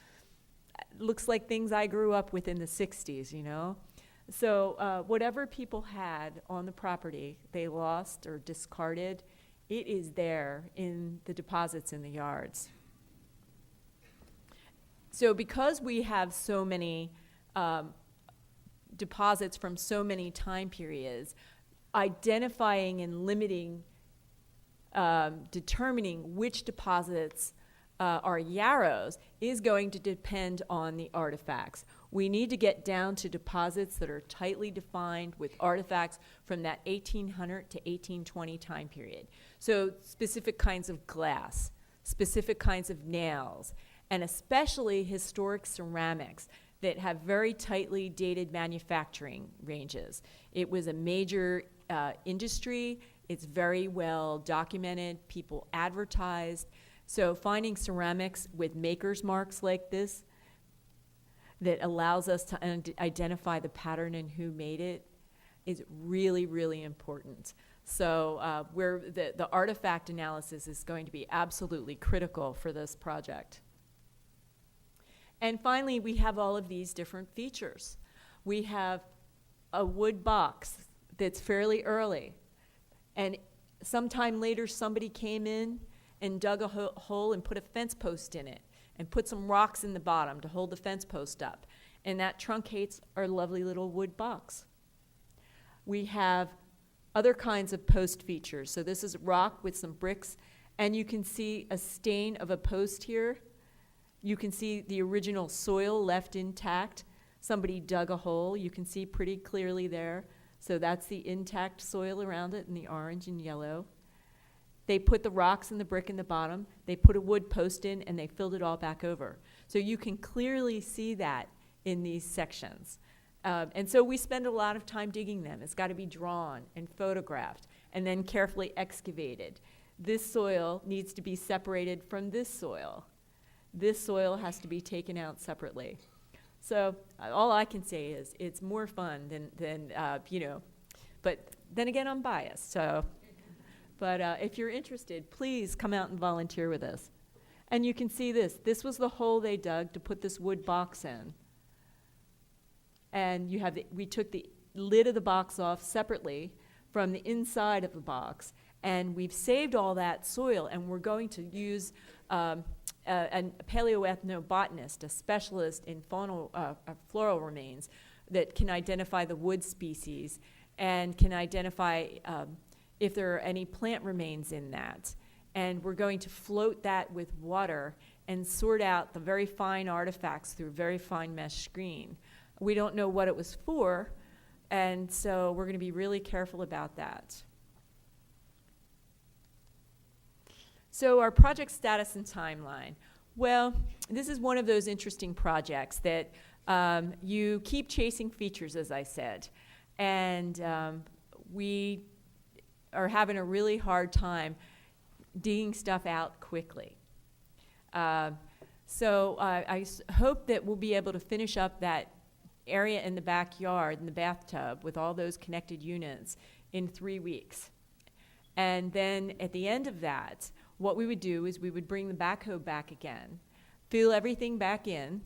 Looks like things I grew up with in the 60s, you know? So whatever people had on the property, they lost or discarded, it is there in the deposits in the yards. So because we have so many deposits from so many time periods, identifying and limiting, determining which deposits are Yarrows is going to depend on the artifacts. We need to get down to deposits that are tightly defined with artifacts from that 1800 to 1820 time period. So specific kinds of glass, specific kinds of nails, and especially historic ceramics that have very tightly dated manufacturing ranges. It was a major industry. It's very well documented. People advertised. So finding ceramics with maker's marks like this that allows us to identify the pattern and who made it is really, really important. So the artifact analysis is going to be absolutely critical for this project. And finally, we have all of these different features. We have a wood box that's fairly early, and sometime later somebody came in and dug a hole and put a fence post in it and put some rocks in the bottom to hold the fence post up, and that truncates our lovely little wood box. We have other kinds of post features. So this is rock with some bricks, and you can see a stain of a post here. You can see the original soil left intact. Somebody dug a hole. You can see pretty clearly there. So that's the intact soil around it in the orange and yellow. They put the rocks and the brick in the bottom. They put a wood post in, and they filled it all back over. So you can clearly see that in these sections. And so we spend a lot of time digging them. It's got to be drawn and photographed and then carefully excavated. This soil needs to be separated from this soil. This soil has to be taken out separately. So all I can say is it's more fun than but then again, I'm biased. So, but if you're interested, please come out and volunteer with us. And you can see this. This was the hole they dug to put this wood box in. And we took the lid of the box off separately from the inside of the box, and we've saved all that soil, and we're going to use a paleoethnobotanist, a specialist in floral remains that can identify the wood species and can identify if there are any plant remains in that. And we're going to float that with water and sort out the very fine artifacts through a very fine mesh screen. We don't know what it was for, and so we're going to be really careful about that. So our project status and timeline. Well, this is one of those interesting projects that you keep chasing features, as I said, and we are having a really hard time digging stuff out quickly. So I hope that we'll be able to finish up that area in the backyard, in the bathtub, with all those connected units in 3 weeks. And then at the end of that, what we would do is we would bring the backhoe back again, fill everything back in,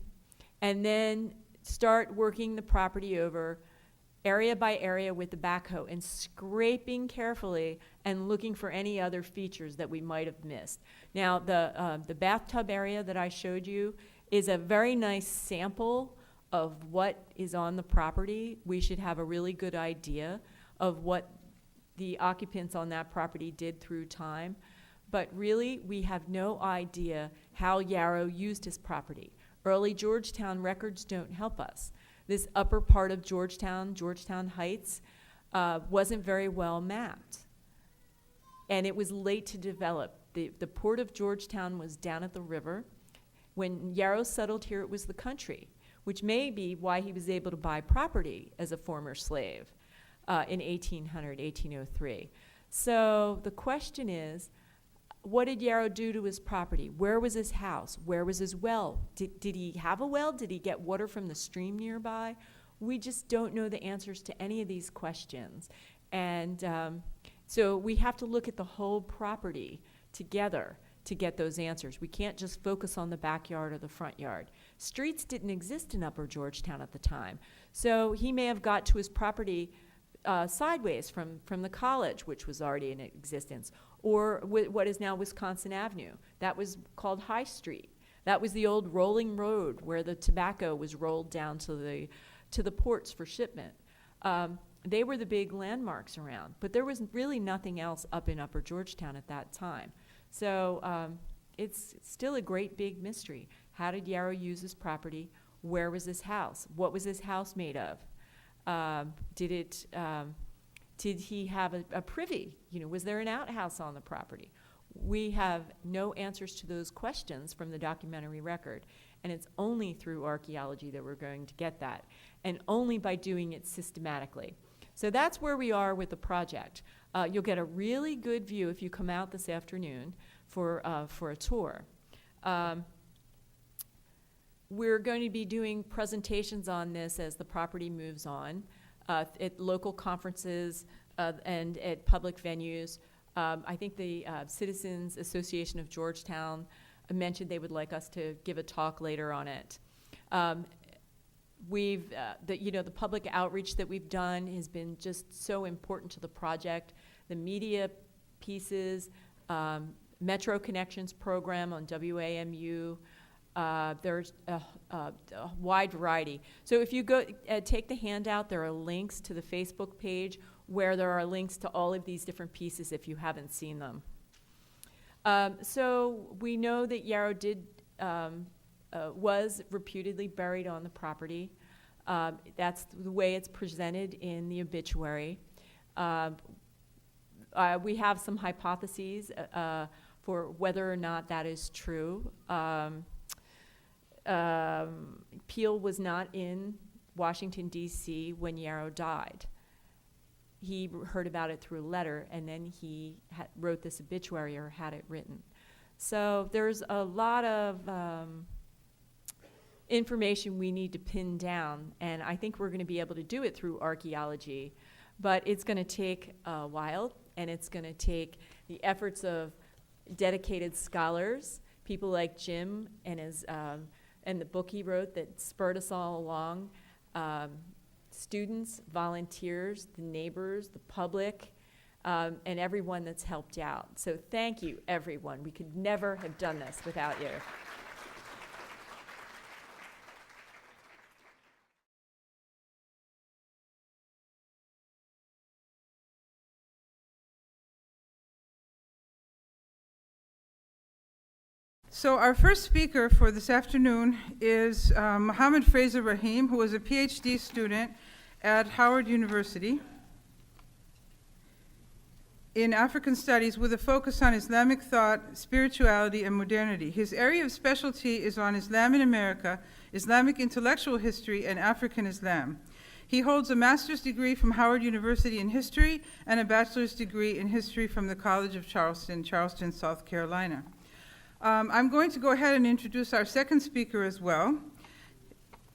and then start working the property over area by area with the backhoe and scraping carefully and looking for any other features that we might have missed. Now, the bathtub area that I showed you is a very nice sample of what is on the property. We should have a really good idea of what the occupants on that property did through time. But really, we have no idea how Yarrow used his property. Early Georgetown records don't help us. This upper part of Georgetown Heights, wasn't very well mapped. And it was late to develop. The port of Georgetown was down at the river. When Yarrow settled here, it was the country, which may be why he was able to buy property as a former slave in 1803. So the question is, what did Yarrow do to his property? Where was his house? Where was his well? Did he have a well? Did he get water from the stream nearby? We just don't know the answers to any of these questions. And so we have to look at the whole property together to get those answers. We can't just focus on the backyard or the front yard. Streets didn't exist in Upper Georgetown at the time. So he may have got to his property sideways from the college, which was already in existence, or what is now Wisconsin Avenue. That was called High Street. That was the old rolling road where the tobacco was rolled down to the ports for shipment. They were the big landmarks around, but there was really nothing else up in Upper Georgetown at that time. So it's still a great big mystery. How did Yarrow use his property? Where was his house? What was his house made of? Did he have a privy? Was there an outhouse on the property? We have no answers to those questions from the documentary record, and it's only through archaeology that we're going to get that, and only by doing it systematically. So that's where we are with the project. You'll get a really good view if you come out this afternoon for a tour. We're going to be doing presentations on this as the property moves on at local conferences and at public venues. I think the Citizens Association of Georgetown mentioned they would like us to give a talk later on it. The public outreach that we've done has been just so important to the project. The media pieces, Metro Connections program on WAMU. There's a wide variety. So if you go take the handout, there are links to the Facebook page where there are links to all of these different pieces if you haven't seen them. So we know that Yarrow was reputedly buried on the property. That's the way it's presented in the obituary. We have some hypotheses for whether or not that is true. Peel was not in Washington, D.C. when Yarrow died. He heard about it through a letter, and then he wrote this obituary or had it written. So there's a lot of information we need to pin down, and I think we're going to be able to do it through archaeology. But it's going to take a while, and it's going to take the efforts of dedicated scholars, people like Jim and the book he wrote that spurred us all along, students, volunteers, the neighbors, the public, and everyone that's helped out. So thank you, everyone. We could never have done this without you. So our first speaker for this afternoon is Mohammed Fraser Rahim, who is a PhD student at Howard University in African Studies with a focus on Islamic thought, spirituality, and modernity. His area of specialty is on Islam in America, Islamic intellectual history, and African Islam. He holds a master's degree from Howard University in history and a bachelor's degree in history from the College of Charleston, South Carolina. I'm going to go ahead and introduce our second speaker as well.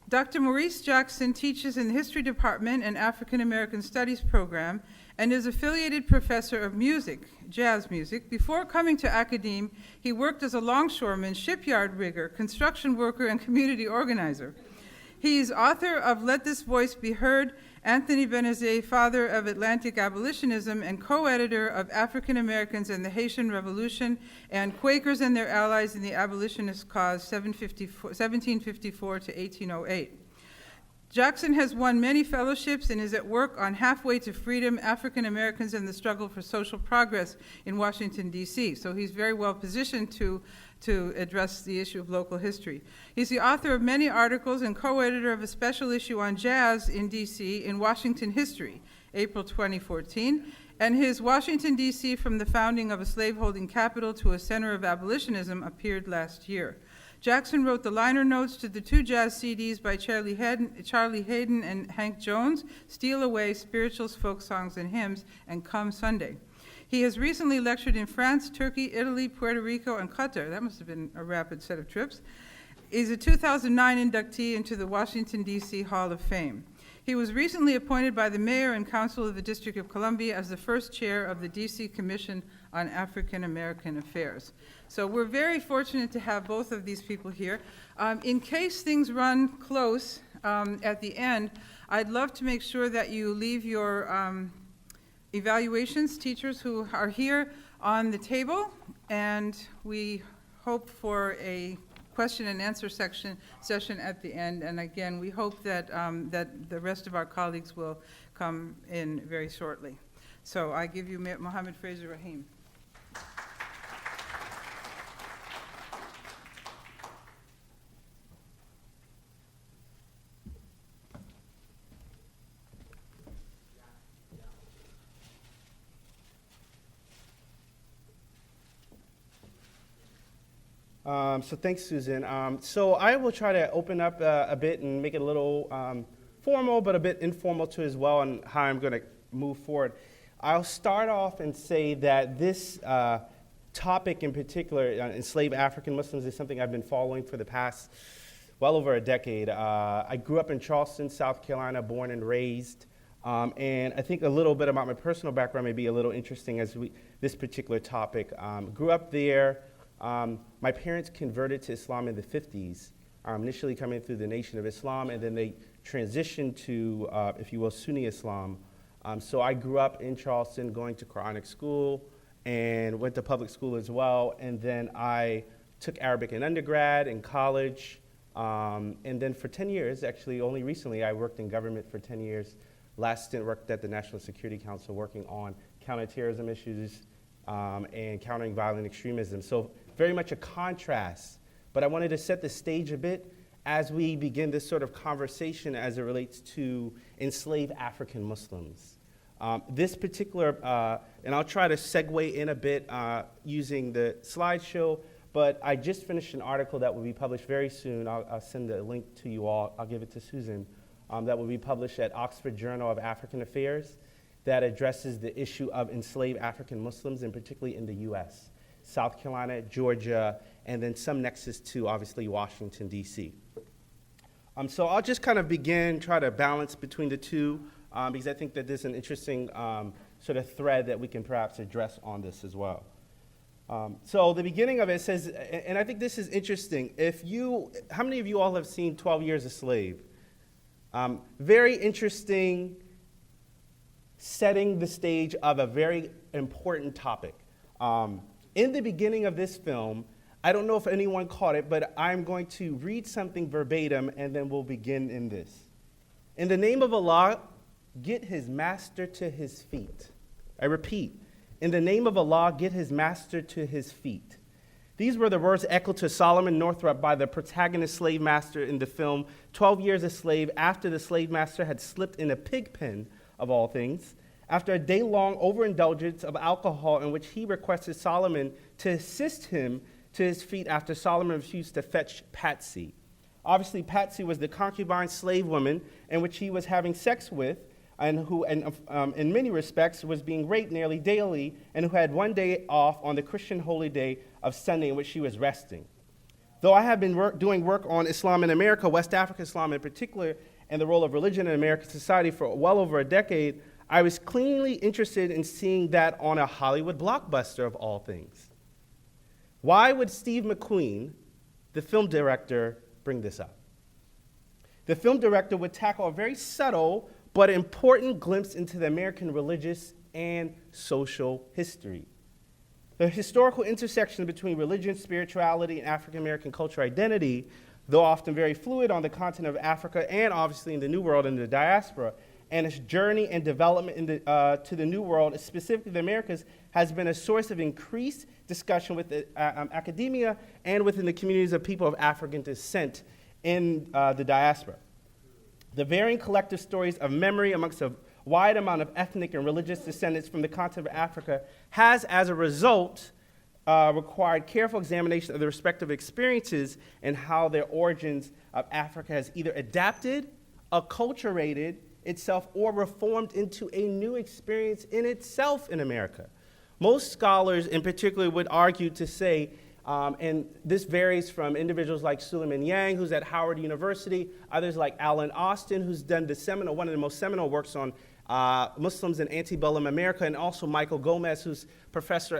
Dr. Maurice Jackson teaches in the History Department and African American Studies program and is affiliated professor of music, jazz music. Before coming to academe, he worked as a longshoreman, shipyard rigger, construction worker, and community organizer. He is author of Let This Voice Be Heard, Anthony Benezet, Father of Atlantic Abolitionism, and co-editor of African Americans and the Haitian Revolution and Quakers and Their Allies in the Abolitionist Cause, 1754 to 1808. Jackson has won many fellowships and is at work on Halfway to Freedom, African Americans and the Struggle for Social Progress in Washington, D.C. So he's very well positioned to address the issue of local history. He's the author of many articles and co-editor of a special issue on jazz in D.C. in Washington History, April 2014, and his Washington, D.C. from the founding of a slaveholding capital to a center of abolitionism appeared last year. Jackson wrote the liner notes to the two jazz CDs by Charlie Hayden and Hank Jones, Steal Away, Spirituals, Folk Songs, and Hymns, and Come Sunday. He has recently lectured in France, Turkey, Italy, Puerto Rico, and Qatar. That must have been a rapid set of trips. He's a 2009 inductee into the Washington, D.C. Hall of Fame. He was recently appointed by the Mayor and Council of the District of Columbia as the first chair of the D.C. Commission on African American Affairs. So we're very fortunate to have both of these people here. In case things run close at the end, I'd love to make sure that you leave your evaluations, teachers who are here, on the table, and we hope for a question and answer session at the end. And again, we hope that that the rest of our colleagues will come in very shortly. So I give you Mohammed Fraser Rahim. So thanks, Susan. So I will try to open up a bit and make it a little formal, but a bit informal too as well, on how I'm going to move forward. I'll start off and say that this topic in particular, enslaved African Muslims, is something I've been following for the past well over a decade. I grew up in Charleston, South Carolina, born and raised. And I think a little bit about my personal background may be a little interesting as this particular topic. Grew up there. My parents converted to Islam in the 50s, initially coming through the Nation of Islam, and then they transitioned to, if you will, Sunni Islam. So I grew up in Charleston, going to Quranic school, and went to public school as well. And then I took Arabic in undergrad, in college, and then for 10 years, actually only recently, I worked in government for 10 years. Last stint worked at the National Security Council working on counterterrorism issues and countering violent extremism. So very much a contrast, but I wanted to set the stage a bit as we begin this sort of conversation as it relates to enslaved African Muslims. This particular, and I'll try to segue in a bit using the slideshow, but I just finished an article that will be published very soon. I'll send the link to you all. I'll give it to Susan. That will be published at Oxford Journal of African Affairs that addresses the issue of enslaved African Muslims, and particularly in the U.S., South Carolina, Georgia, and then some nexus to, obviously, Washington, D.C. So I'll just kind of begin, try to balance between the two, because I think that there's an interesting sort of thread that we can perhaps address on this as well. So the beginning of it says, and I think this is interesting, how many of you all have seen 12 Years a Slave? Very interesting, setting the stage of a very important topic. In the beginning of this film, I don't know if anyone caught it, but I'm going to read something verbatim, and then we'll begin in this. In the name of Allah, get his master to his feet. I repeat, in the name of Allah, get his master to his feet. These were the words echoed to Solomon Northup by the protagonist slave master in the film 12 Years a Slave, after the slave master had slipped in a pig pen, of all things, after a day-long overindulgence of alcohol in which he requested Solomon to assist him to his feet after Solomon refused to fetch Patsy. Obviously, Patsy was the concubine slave woman in which he was having sex with, and who, in many respects, was being raped nearly daily, and who had one day off on the Christian holy day of Sunday in which she was resting. Though I have been doing work on Islam in America, West African Islam in particular, and the role of religion in American society for well over a decade, I was keenly interested in seeing that on a Hollywood blockbuster of all things. Why would Steve McQueen, the film director, bring this up? The film director would tackle a very subtle but important glimpse into the American religious and social history. The historical intersection between religion, spirituality, and African-American cultural identity, though often very fluid on the continent of Africa and obviously in the New World and the diaspora, and its journey and development to the New World, specifically the Americas, has been a source of increased discussion with academia and within the communities of people of African descent in the diaspora. The varying collective stories of memory amongst a wide amount of ethnic and religious descendants from the continent of Africa has, as a result, required careful examination of the respective experiences and how their origins of Africa has either adapted, acculturated itself, or reformed into a new experience in itself in America. Most scholars in particular would argue to say, and this varies from individuals like Suleiman Yang, who's at Howard University, others like Alan Austin, who's done one of the most seminal works on Muslims in antebellum America, and also Michael Gomez, who's professor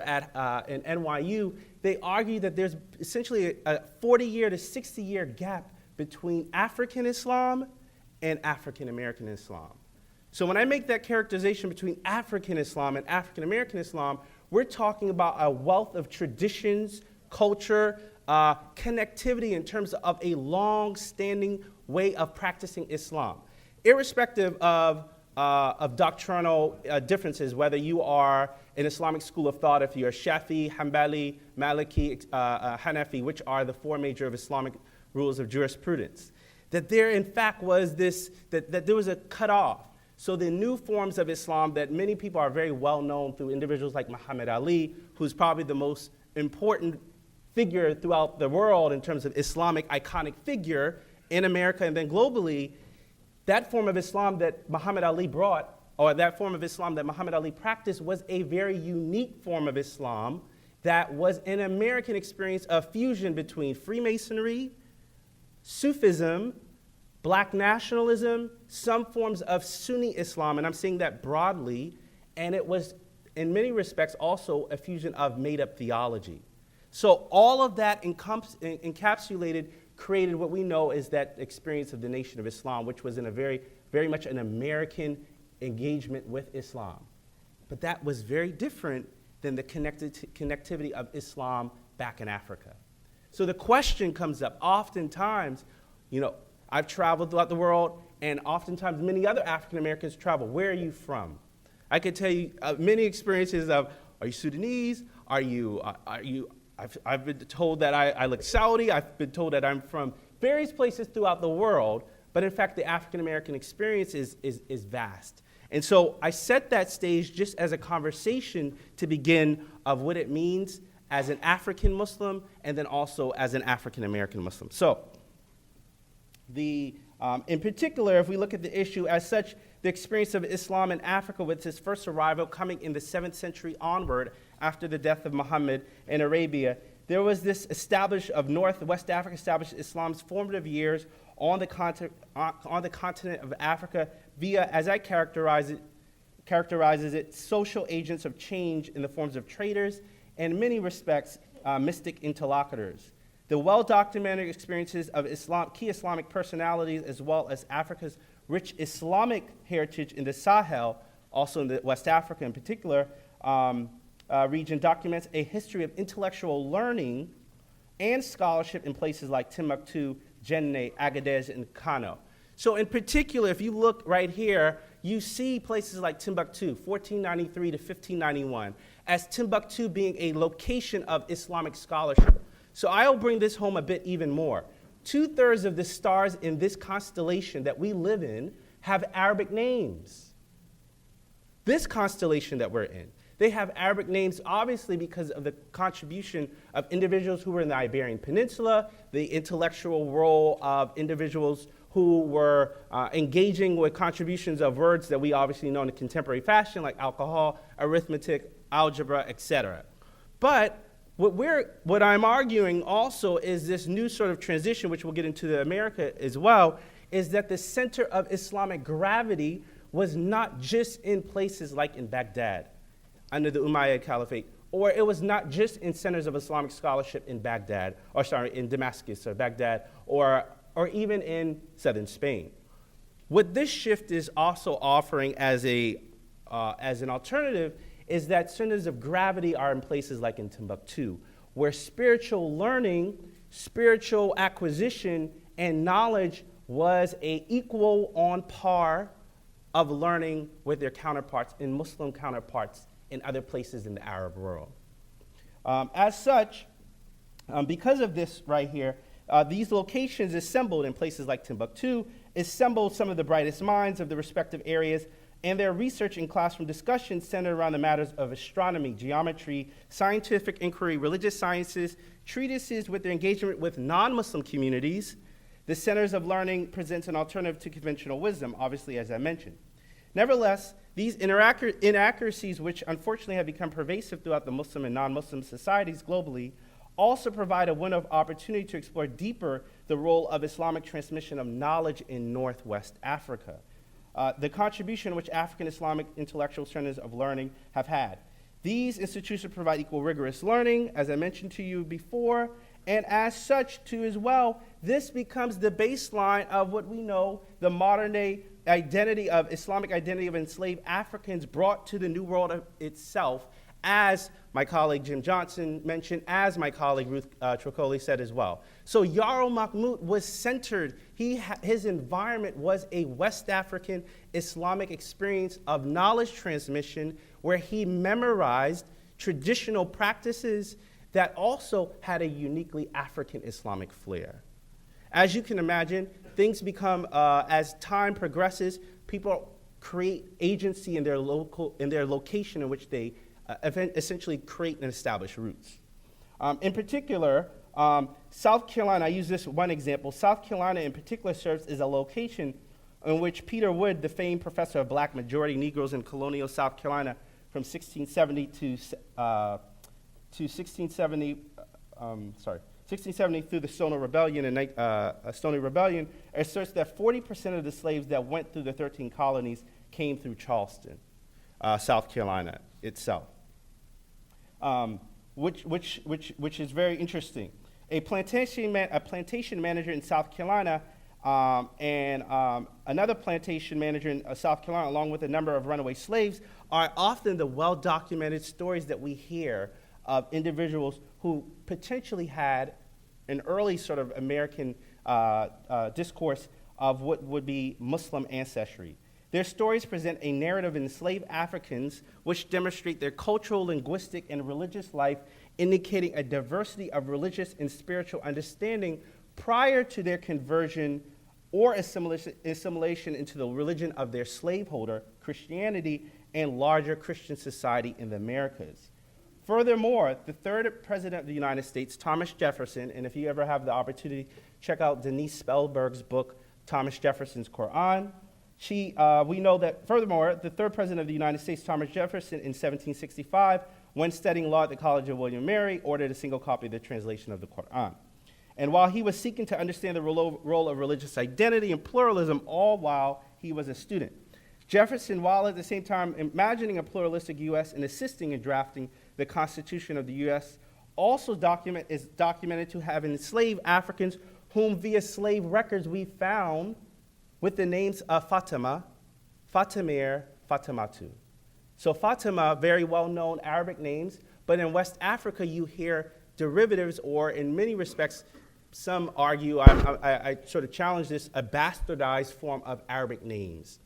in NYU. They argue that there's essentially a 40-year to 60-year gap between African Islam and African American Islam. So when I make that characterization between African Islam and African American Islam, we're talking about a wealth of traditions, culture, connectivity in terms of a long-standing way of practicing Islam, irrespective of doctrinal differences, whether you are an Islamic school of thought, if you're Shafi, Hanbali, Maliki, Hanafi, which are the four major of Islamic rules of jurisprudence, that there in fact was that there was a cutoff. So the new forms of Islam that many people are very well known through individuals like Muhammad Ali, who's probably the most important figure throughout the world in terms of Islamic iconic figure in America and then globally, that form of Islam that Muhammad Ali brought, or that form of Islam that Muhammad Ali practiced, was a very unique form of Islam that was an American experience of fusion between Freemasonry, Sufism, Black nationalism, some forms of Sunni Islam, and I'm saying that broadly, and it was, in many respects, also a fusion of made-up theology. So all of that encapsulated, created what we know as that experience of the Nation of Islam, which was in a very much an American engagement with Islam. But that was very different than the connectivity of Islam back in Africa. So the question comes up oftentimes, I've traveled throughout the world, and oftentimes many other African Americans travel. Where are you from? I could tell you many experiences of, are you Sudanese? I've been told that I look Saudi. I've been told that I'm from various places throughout the world, but in fact, the African American experience is vast. And so I set that stage just as a conversation to begin of what it means as an African Muslim and then also as an African American Muslim. So in particular, if we look at the issue as such, the experience of Islam in Africa with its first arrival coming in the 7th century onward after the death of Muhammad in Arabia, there was this West Africa established Islam's formative years on the continent of Africa via, as I characterizes it, social agents of change in the forms of traders and in many respects, mystic interlocutors. The well-documented experiences of key Islamic personalities, as well as Africa's rich Islamic heritage in the Sahel, also in the West Africa in particular, region, documents a history of intellectual learning and scholarship in places like Timbuktu, Jenne, Agadez, and Kano. So in particular, if you look right here, you see places like Timbuktu, 1493 to 1591, as Timbuktu being a location of Islamic scholarship. So I'll bring this home a bit even more. 2/3 of the stars in this constellation that we live in have Arabic names. This constellation that we're in, they have Arabic names obviously because of the contribution of individuals who were in the Iberian Peninsula, the intellectual role of individuals who were engaging with contributions of words that we obviously know in a contemporary fashion, like alcohol, arithmetic, algebra, etc. But what I'm arguing also is this new sort of transition, which we'll get into America as well, is that the center of Islamic gravity was not just in places like in Baghdad under the Umayyad Caliphate, or it was not just in centers of Islamic scholarship in Baghdad, in Damascus or Baghdad, or even in southern Spain. What this shift is also offering as an alternative is that centers of gravity are in places like in Timbuktu, where spiritual learning, spiritual acquisition, and knowledge was an equal on par of learning with their counterparts and Muslim counterparts in other places in the Arab world. As such, because of this right here, these locations assembled in places like Timbuktu assembled some of the brightest minds of the respective areas, and their research and classroom discussions centered around the matters of astronomy, geometry, scientific inquiry, religious sciences, treatises with their engagement with non-Muslim communities. The centers of learning presents an alternative to conventional wisdom, obviously, as I mentioned. Nevertheless, these inaccuracies, which unfortunately have become pervasive throughout the Muslim and non-Muslim societies globally, also provide a window of opportunity to explore deeper the role of Islamic transmission of knowledge in Northwest Africa. The contribution which African Islamic intellectual centers of learning have had. These institutions provide equal rigorous learning, as I mentioned to you before, and as such, too, as well, this becomes the baseline of what we know the modern-day identity of Islamic identity of enslaved Africans brought to the New World itself, as my colleague Jim Johnson mentioned, as my colleague Ruth Tricoli said as well. So Yarrow Mamout was centered. His environment was a West African Islamic experience of knowledge transmission where he memorized traditional practices that also had a uniquely African Islamic flair. As you can imagine, things become, as time progresses, people create agency in their location in which they essentially create and establish roots. In particular, South Carolina, I use this one example. South Carolina in particular serves as a location in which Peter Wood, the famed professor of black majority Negroes in colonial South Carolina from 1670 to to 1670 through the Stony Rebellion, asserts that 40% of the slaves that went through the 13 colonies came through Charleston, South Carolina itself, which is very interesting. A plantation manager in South Carolina and another plantation manager in South Carolina, along with a number of runaway slaves, are often the well-documented stories that we hear of individuals who potentially had an early sort of American discourse of what would be Muslim ancestry. Their stories present a narrative of enslaved Africans which demonstrate their cultural, linguistic, and religious life, indicating a diversity of religious and spiritual understanding prior to their conversion or assimilation into the religion of their slaveholder, Christianity, and larger Christian society in the Americas. Furthermore, the third president of the United States, Thomas Jefferson, and if you ever have the opportunity, check out Denise Spellberg's book, Thomas Jefferson's Quran. We know that, furthermore, the third president of the United States, Thomas Jefferson, in 1765, when studying law at the College of William and Mary, ordered a single copy of the translation of the Quran. And while he was seeking to understand the role of religious identity and pluralism, all while he was a student, Jefferson, while at the same time imagining a pluralistic U.S. and assisting in drafting the Constitution of the U.S., also is documented to have enslaved Africans whom via slave records we found with the names of Fatima, Fatimir, Fatimatu. So Fatima, very well-known Arabic names, but in West Africa you hear derivatives, or in many respects, some argue, I sort of challenge this, a bastardized form of Arabic names.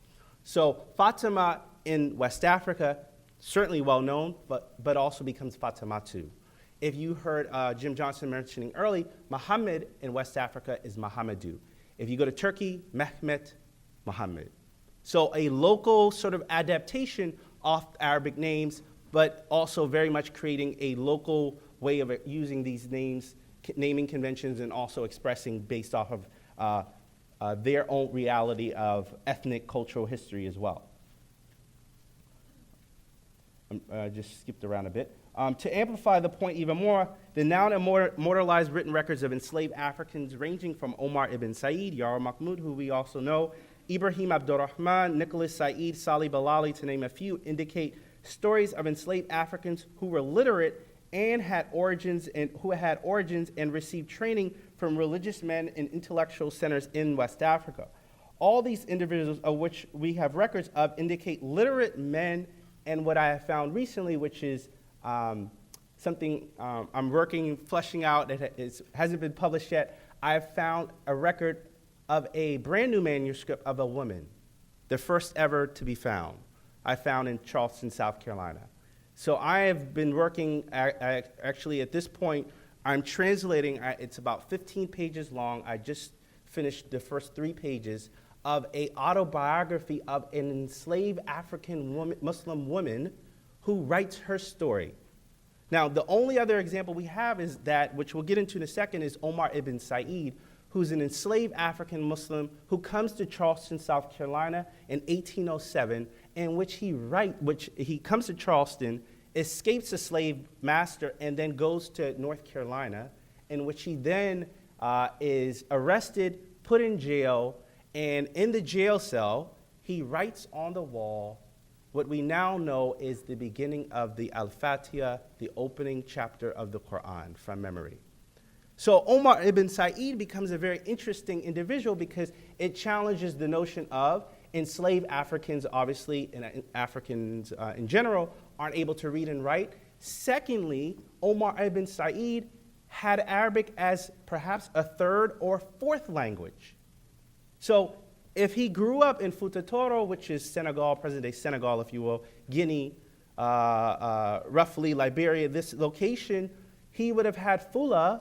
So Fatima in West Africa, certainly well-known, but also becomes Fatimatu. If you heard Jim Johnson mentioning early, Muhammad in West Africa is Muhammadu. If you go to Turkey, Mehmet, Muhammad. So a local sort of adaptation of Arabic names, but also very much creating a local way of using these names, naming conventions, and also expressing based off of their own reality of ethnic cultural history as well. I just skipped around a bit. To amplify the point even more, the now immortalized written records of enslaved Africans ranging from Omar ibn Said, Yarrow Mamout, who we also know, Ibrahim Abdurrahman, Nicholas Said, Salih Balali, to name a few, indicate stories of enslaved Africans who were literate and who had origins and received training from religious men and intellectual centers in West Africa. All these individuals, of which we have records of, indicate literate men, and what I have found recently, which is something I'm fleshing out, it hasn't been published yet, I have found a record of a brand new manuscript of a woman, the first ever to be found. I found in Charleston, South Carolina. So I have been working, actually at this point, I'm translating, it's about 15 pages long. I just finished the first 3 pages of an autobiography of an enslaved African Muslim woman who writes her story. Now, the only other example we have is that, which we'll get into in a second, is Omar ibn Said, who's an enslaved African Muslim who comes to Charleston, South Carolina in 1807, in which he comes to Charleston, escapes a slave master, and then goes to North Carolina, in which he then is arrested, put in jail, and in the jail cell, he writes on the wall what we now know is the beginning of the Al-Fatiha, the opening chapter of the Quran, from memory. So Omar ibn Said becomes a very interesting individual because it challenges the notion of enslaved Africans, obviously, and Africans in general, aren't able to read and write. Secondly, Omar ibn Said had Arabic as perhaps a third or fourth language. So if he grew up in Futa Toro, which is Senegal, present-day Senegal, if you will, Guinea, roughly Liberia, this location, he would have had Fula.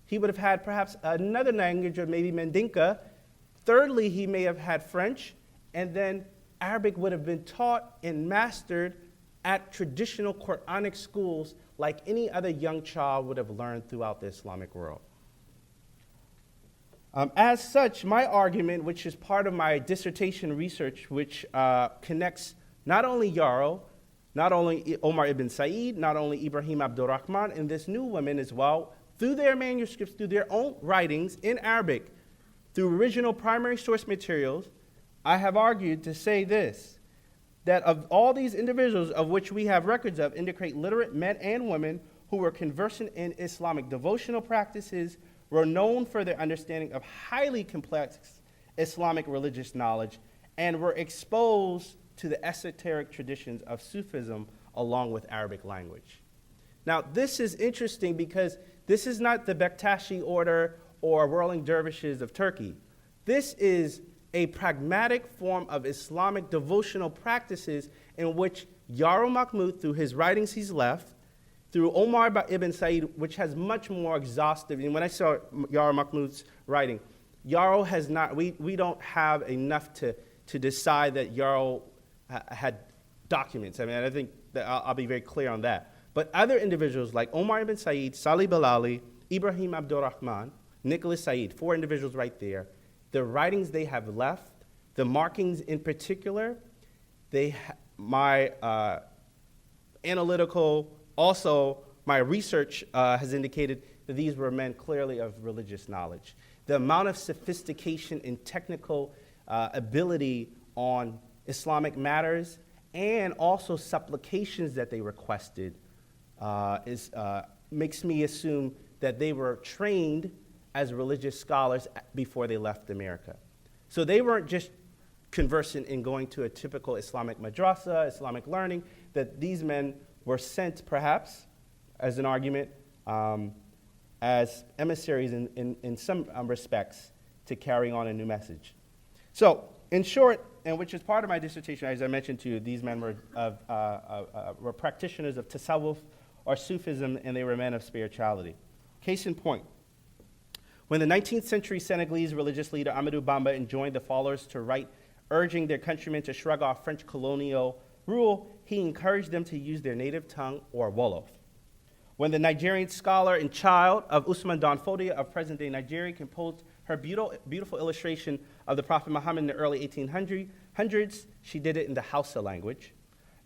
He would have had perhaps another language, or maybe Mandinka. Thirdly, he may have had French, and then Arabic would have been taught and mastered at traditional Quranic schools like any other young child would have learned throughout the Islamic world. As such, my argument, which is part of my dissertation research, which connects not only Yarrow, not only Omar ibn Said, not only Ibrahim Abdurrahman, and this new woman as well, through their manuscripts, through their own writings in Arabic, through original primary source materials, I have argued to say this, that of all these individuals of which we have records of indicate literate men and women who were conversant in Islamic devotional practices, were known for their understanding of highly complex Islamic religious knowledge, and were exposed to the esoteric traditions of Sufism along with Arabic language. Now, this is interesting because this is not the Bektashi order or whirling dervishes of Turkey. This is a pragmatic form of Islamic devotional practices in which Yarrow Mamout, through his writings he's left, through Omar ibn Said, which has much more exhaustive, and when I saw Yarrow Mamout's writing, Yarrow has not, we don't have enough to decide that Yarrow had documents. I mean, I think that I'll be very clear on that. But other individuals like Omar ibn Said, Salih Bilali, Ibrahim Abdurrahman, Nicholas Said, 4 individuals right there, the writings they have left, the markings in particular, my analytical, also my research has indicated that these were men clearly of religious knowledge. The amount of sophistication and technical ability on Islamic matters and also supplications that they requested makes me assume that they were trained as religious scholars before they left America. So they weren't just conversant in going to a typical Islamic madrasa, Islamic learning, that these men were sent perhaps, as an argument, as emissaries in some respects to carry on a new message. So, in short, and which is part of my dissertation, as I mentioned to you, these men were practitioners of tasawwuf or Sufism, and they were men of spirituality. Case in point, when the 19th century Senegalese religious leader Amadou Bamba enjoined the followers to write, urging their countrymen to shrug off French colonial rule, he encouraged them to use their native tongue, or Wolof. When the Nigerian scholar and child of Usman Dan Fodio of present-day Nigeria composed her beautiful illustration of the Prophet Muhammad in the early 1800s, she did it in the Hausa language.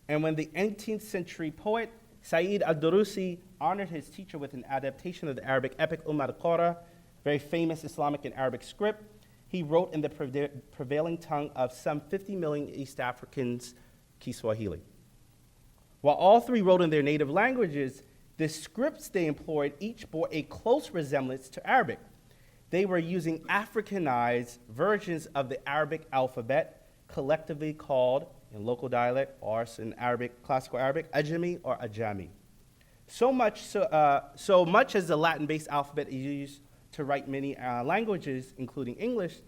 And when the 18th century poet Said al-Durusi honored his teacher with an adaptation of the Arabic epic al-Qura, very famous Islamic and Arabic script, he wrote in the prevailing tongue of some 50 million East Africans, Kiswahili. While all 3 wrote in their native languages, the scripts they employed each bore a close resemblance to Arabic. They were using Africanized versions of the Arabic alphabet, collectively called, in local dialect, or in Arabic, classical Arabic, Ajami or Ajami. So much as the Latin-based alphabet is used to write many languages, including English,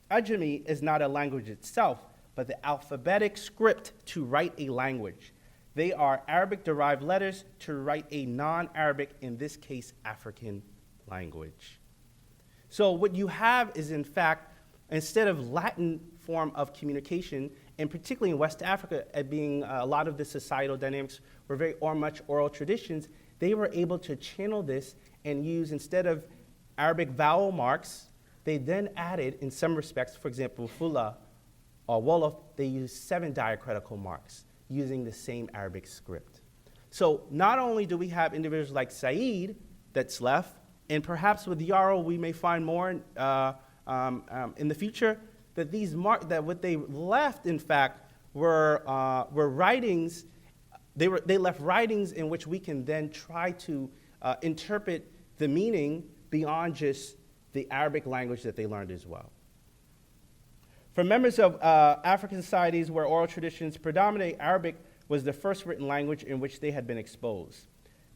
Ajami is not a language itself, but the alphabetic script to write a language. They are Arabic-derived letters to write a non-Arabic, in this case, African language. So what you have is, in fact, instead of Latin form of communication, and particularly in West Africa, being a lot of the societal dynamics were very much oral traditions, they were able to channel this and use, instead of Arabic vowel marks, they then added, in some respects, for example, Fula or Wolof, they used 7 diacritical marks using the same Arabic script. So not only do we have individuals like Said that's left, and perhaps with Yarrow we may find more in the future, that that what they left, in fact, were writings. They left writings in which we can then try to interpret the meaning beyond just the Arabic language that they learned as well. For members of African societies where oral traditions predominate, Arabic was the first written language in which they had been exposed.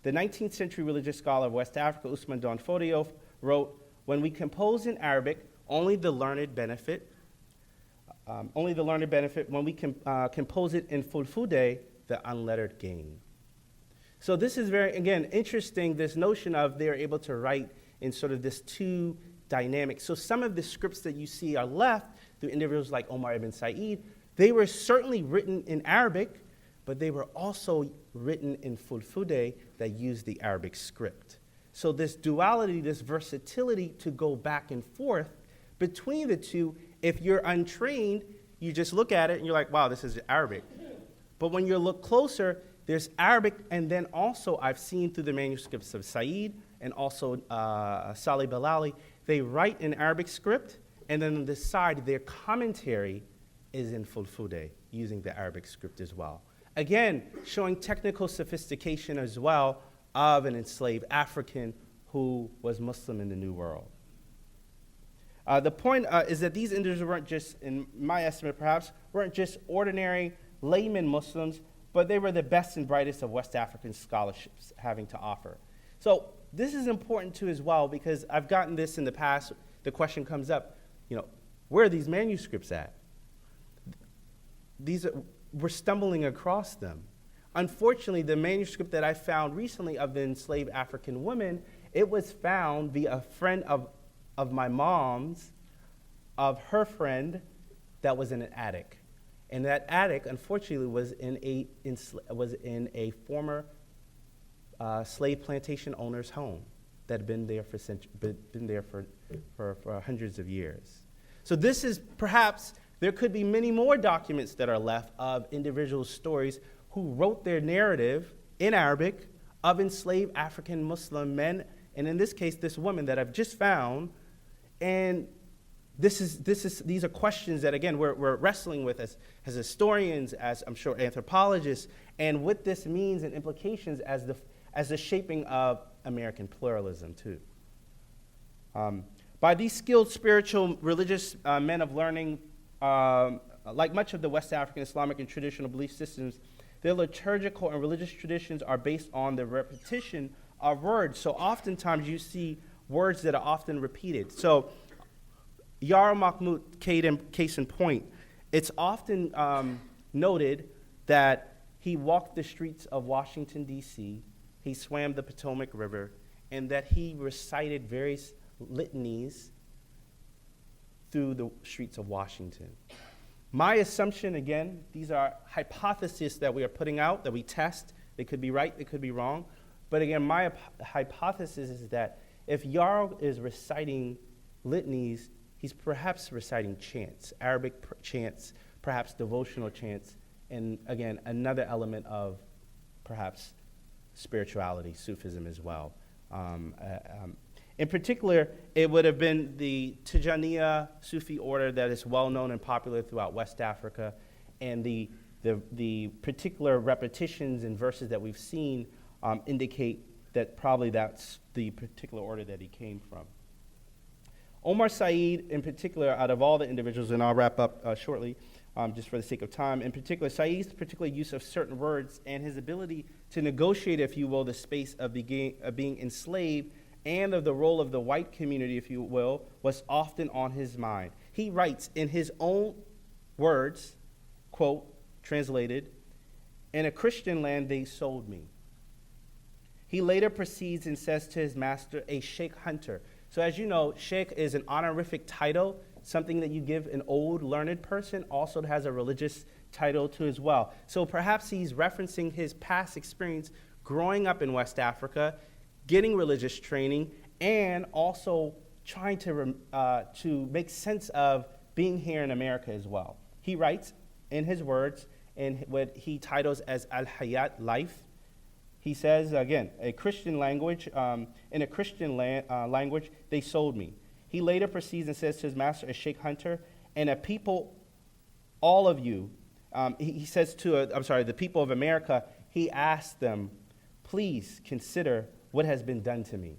The 19th century religious scholar of West Africa, Usman Dan Fodio, wrote, "When we compose in Arabic, only the learned benefit. When we compose it in Fulfulde, the unlettered gain." So this is very, again, interesting, this notion of they're able to write in sort of this 2 dynamic. So some of the scripts that you see are left through individuals like Omar ibn Said. They were certainly written in Arabic, but they were also written in Fulfulde that used the Arabic script. So this duality, this versatility to go back and forth between the 2, if you're untrained, you just look at it and you're like, wow, this is Arabic. But when you look closer, There's Arabic, and then also I've seen through the manuscripts of Said and also Salih Bilali, they write in Arabic script, and then on the side, their commentary is in Fulfulde, using the Arabic script as well. Again, showing technical sophistication as well of an enslaved African who was Muslim in the New World. The point is that these individuals weren't just, in my estimate perhaps, weren't just ordinary layman Muslims, but they were the best and brightest of West African scholarships having to offer. So this is important too as well, because I've gotten this in the past. The question comes up, where are these manuscripts at? We're stumbling across them. Unfortunately, the manuscript that I found recently of the enslaved African women, it was found via a friend of my mom's, of her friend, that was in an attic. And that attic, unfortunately, was in a former slave plantation owner's home that had been there for hundreds of years. So this is perhaps, there could be many more documents that are left of individual stories who wrote their narrative in Arabic of enslaved African Muslim men, and in this case, this woman that I've just found. And these are questions that, again, we're wrestling with as historians, as I'm sure anthropologists, and what this means and implications as the shaping of American pluralism too. By these skilled spiritual religious men of learning, like much of the West African Islamic and traditional belief systems, their liturgical and religious traditions are based on the repetition of words. So oftentimes you see words that are often repeated. So Yarrow Mamout, case in point, it's often noted that he walked the streets of Washington, D.C., he swam the Potomac River, and that he recited various litanies through the streets of Washington. My assumption, again, these are hypotheses that we are putting out, that we test. They could be right, they could be wrong. But again, my hypothesis is that if Yarrow is reciting litanies, he's perhaps reciting chants, Arabic chants, perhaps devotional chants, and again, another element of perhaps spirituality, Sufism as well. In particular, it would have been the Tijaniya Sufi order that is well known and popular throughout West Africa, and the particular repetitions and verses that we've seen indicate that probably that's the particular order that he came from. Omar Said, in particular, out of all the individuals, and I'll wrap up shortly, just for the sake of time, in particular, Said's particular use of certain words and his ability to negotiate, if you will, the space of being enslaved and of the role of the white community, if you will, was often on his mind. He writes in his own words, quote, translated, "In a Christian land they sold me." He later proceeds and says to his master, a sheikh hunter. So as you know, sheikh is an honorific title, something that you give an old learned person, also has a religious title too as well. So perhaps he's referencing his past experience growing up in West Africa, getting religious training, and also trying to make sense of being here in America as well. He writes in his words, in what he titles as Al-Hayat, life. He says, again, in a Christian language, they sold me. He later proceeds and says to his master, a sheikh hunter, and a people, all of you, he says to, the people of America, he asked them, please consider what has been done to me.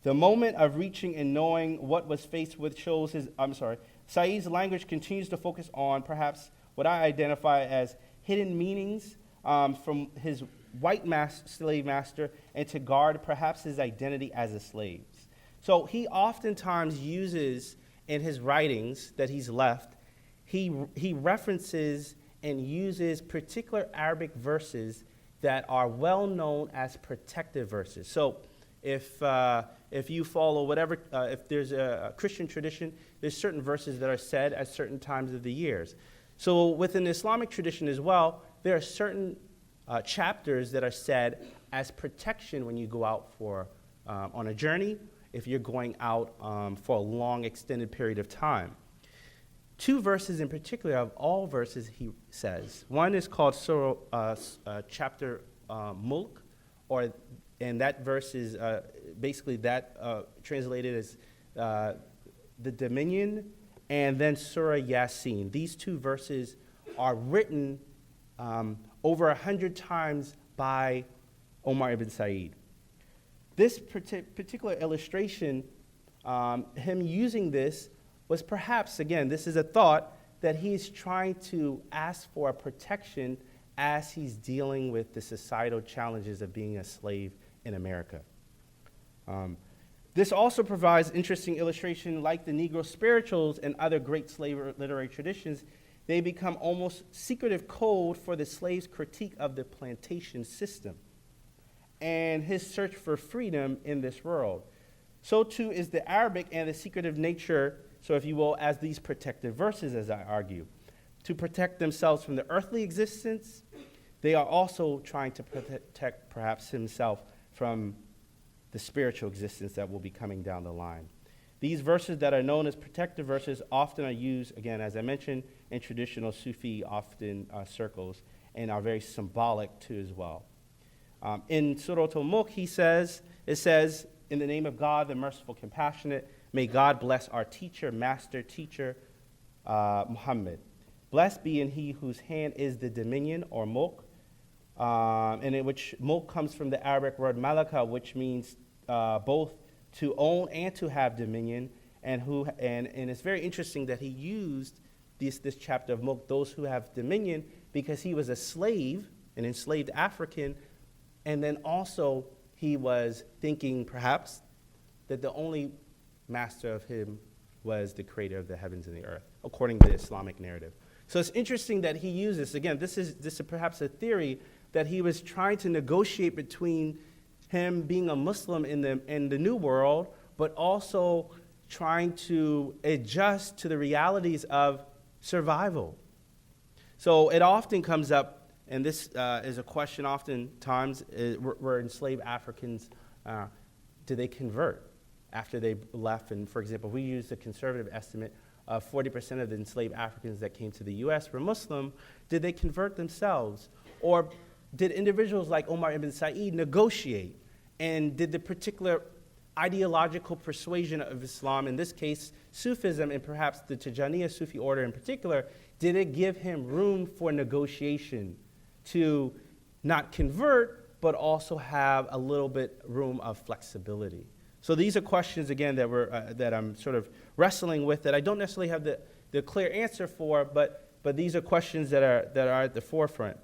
The moment of reaching and knowing what was faced with shows Said's language continues to focus on perhaps what I identify as hidden meanings from his white slave master, and to guard perhaps his identity as a slave. So he oftentimes uses in his writings that he's left, he references and uses particular Arabic verses that are well known as protective verses. So if you follow whatever, if there's a Christian tradition, there's certain verses that are said at certain times of the years. So within the Islamic tradition as well, there are certain chapters that are said as protection when you go out for on a journey, if you're going out for a long extended period of time. two verses in particular of all verses he says. One is called chapter Mulk, and that verse is basically that translated as the dominion, and then Surah Yasin. These two verses are written over 100 times by Omar ibn Said. This particular illustration, him using this, was perhaps, again, this is a thought, that he's trying to ask for a protection as he's dealing with the societal challenges of being a slave in America. This also provides interesting illustration, like the Negro spirituals and other great slave literary traditions. They become almost secretive code for the slave's critique of the plantation system and his search for freedom in this world. So too is the Arabic and the secretive nature, so if you will, as these protective verses, as I argue. To protect themselves from the earthly existence, they are also trying to protect perhaps himself from the spiritual existence that will be coming down the line. These verses that are known as protective verses often are used, again, as I mentioned, in traditional Sufi circles, and are very symbolic too as well. In Surah Al-Mulk, it says, in the name of God, the merciful, compassionate, may God bless our teacher, master teacher, Muhammad. Blessed be in he whose hand is the dominion, or mulk, and in which mulk comes from the Arabic word malaka, which means both to own and to have dominion, and it's very interesting that he used this chapter of mulk, those who have dominion, because he was a slave, an enslaved African, and then also he was thinking perhaps that the only master of him was the creator of the heavens and the earth, according to the Islamic narrative. So it's interesting that he uses, again, this is perhaps a theory that he was trying to negotiate between him being a Muslim in the New World, but also trying to adjust to the realities of survival. So it often comes up, and this is a question oftentimes, were enslaved Africans, do they convert after they left? And for example, we use the conservative estimate of 40% of the enslaved Africans that came to the U.S. were Muslim. Did they convert themselves? Or did individuals like Omar ibn Said negotiate? And did the particular ideological persuasion of Islam, in this case Sufism, and perhaps the Tijaniya Sufi order in particular, did it give him room for negotiation to not convert, but also have a little bit room of flexibility? So these are questions, again, that I'm sort of wrestling with, that I don't necessarily have the clear answer for, but these are questions that are at the forefront.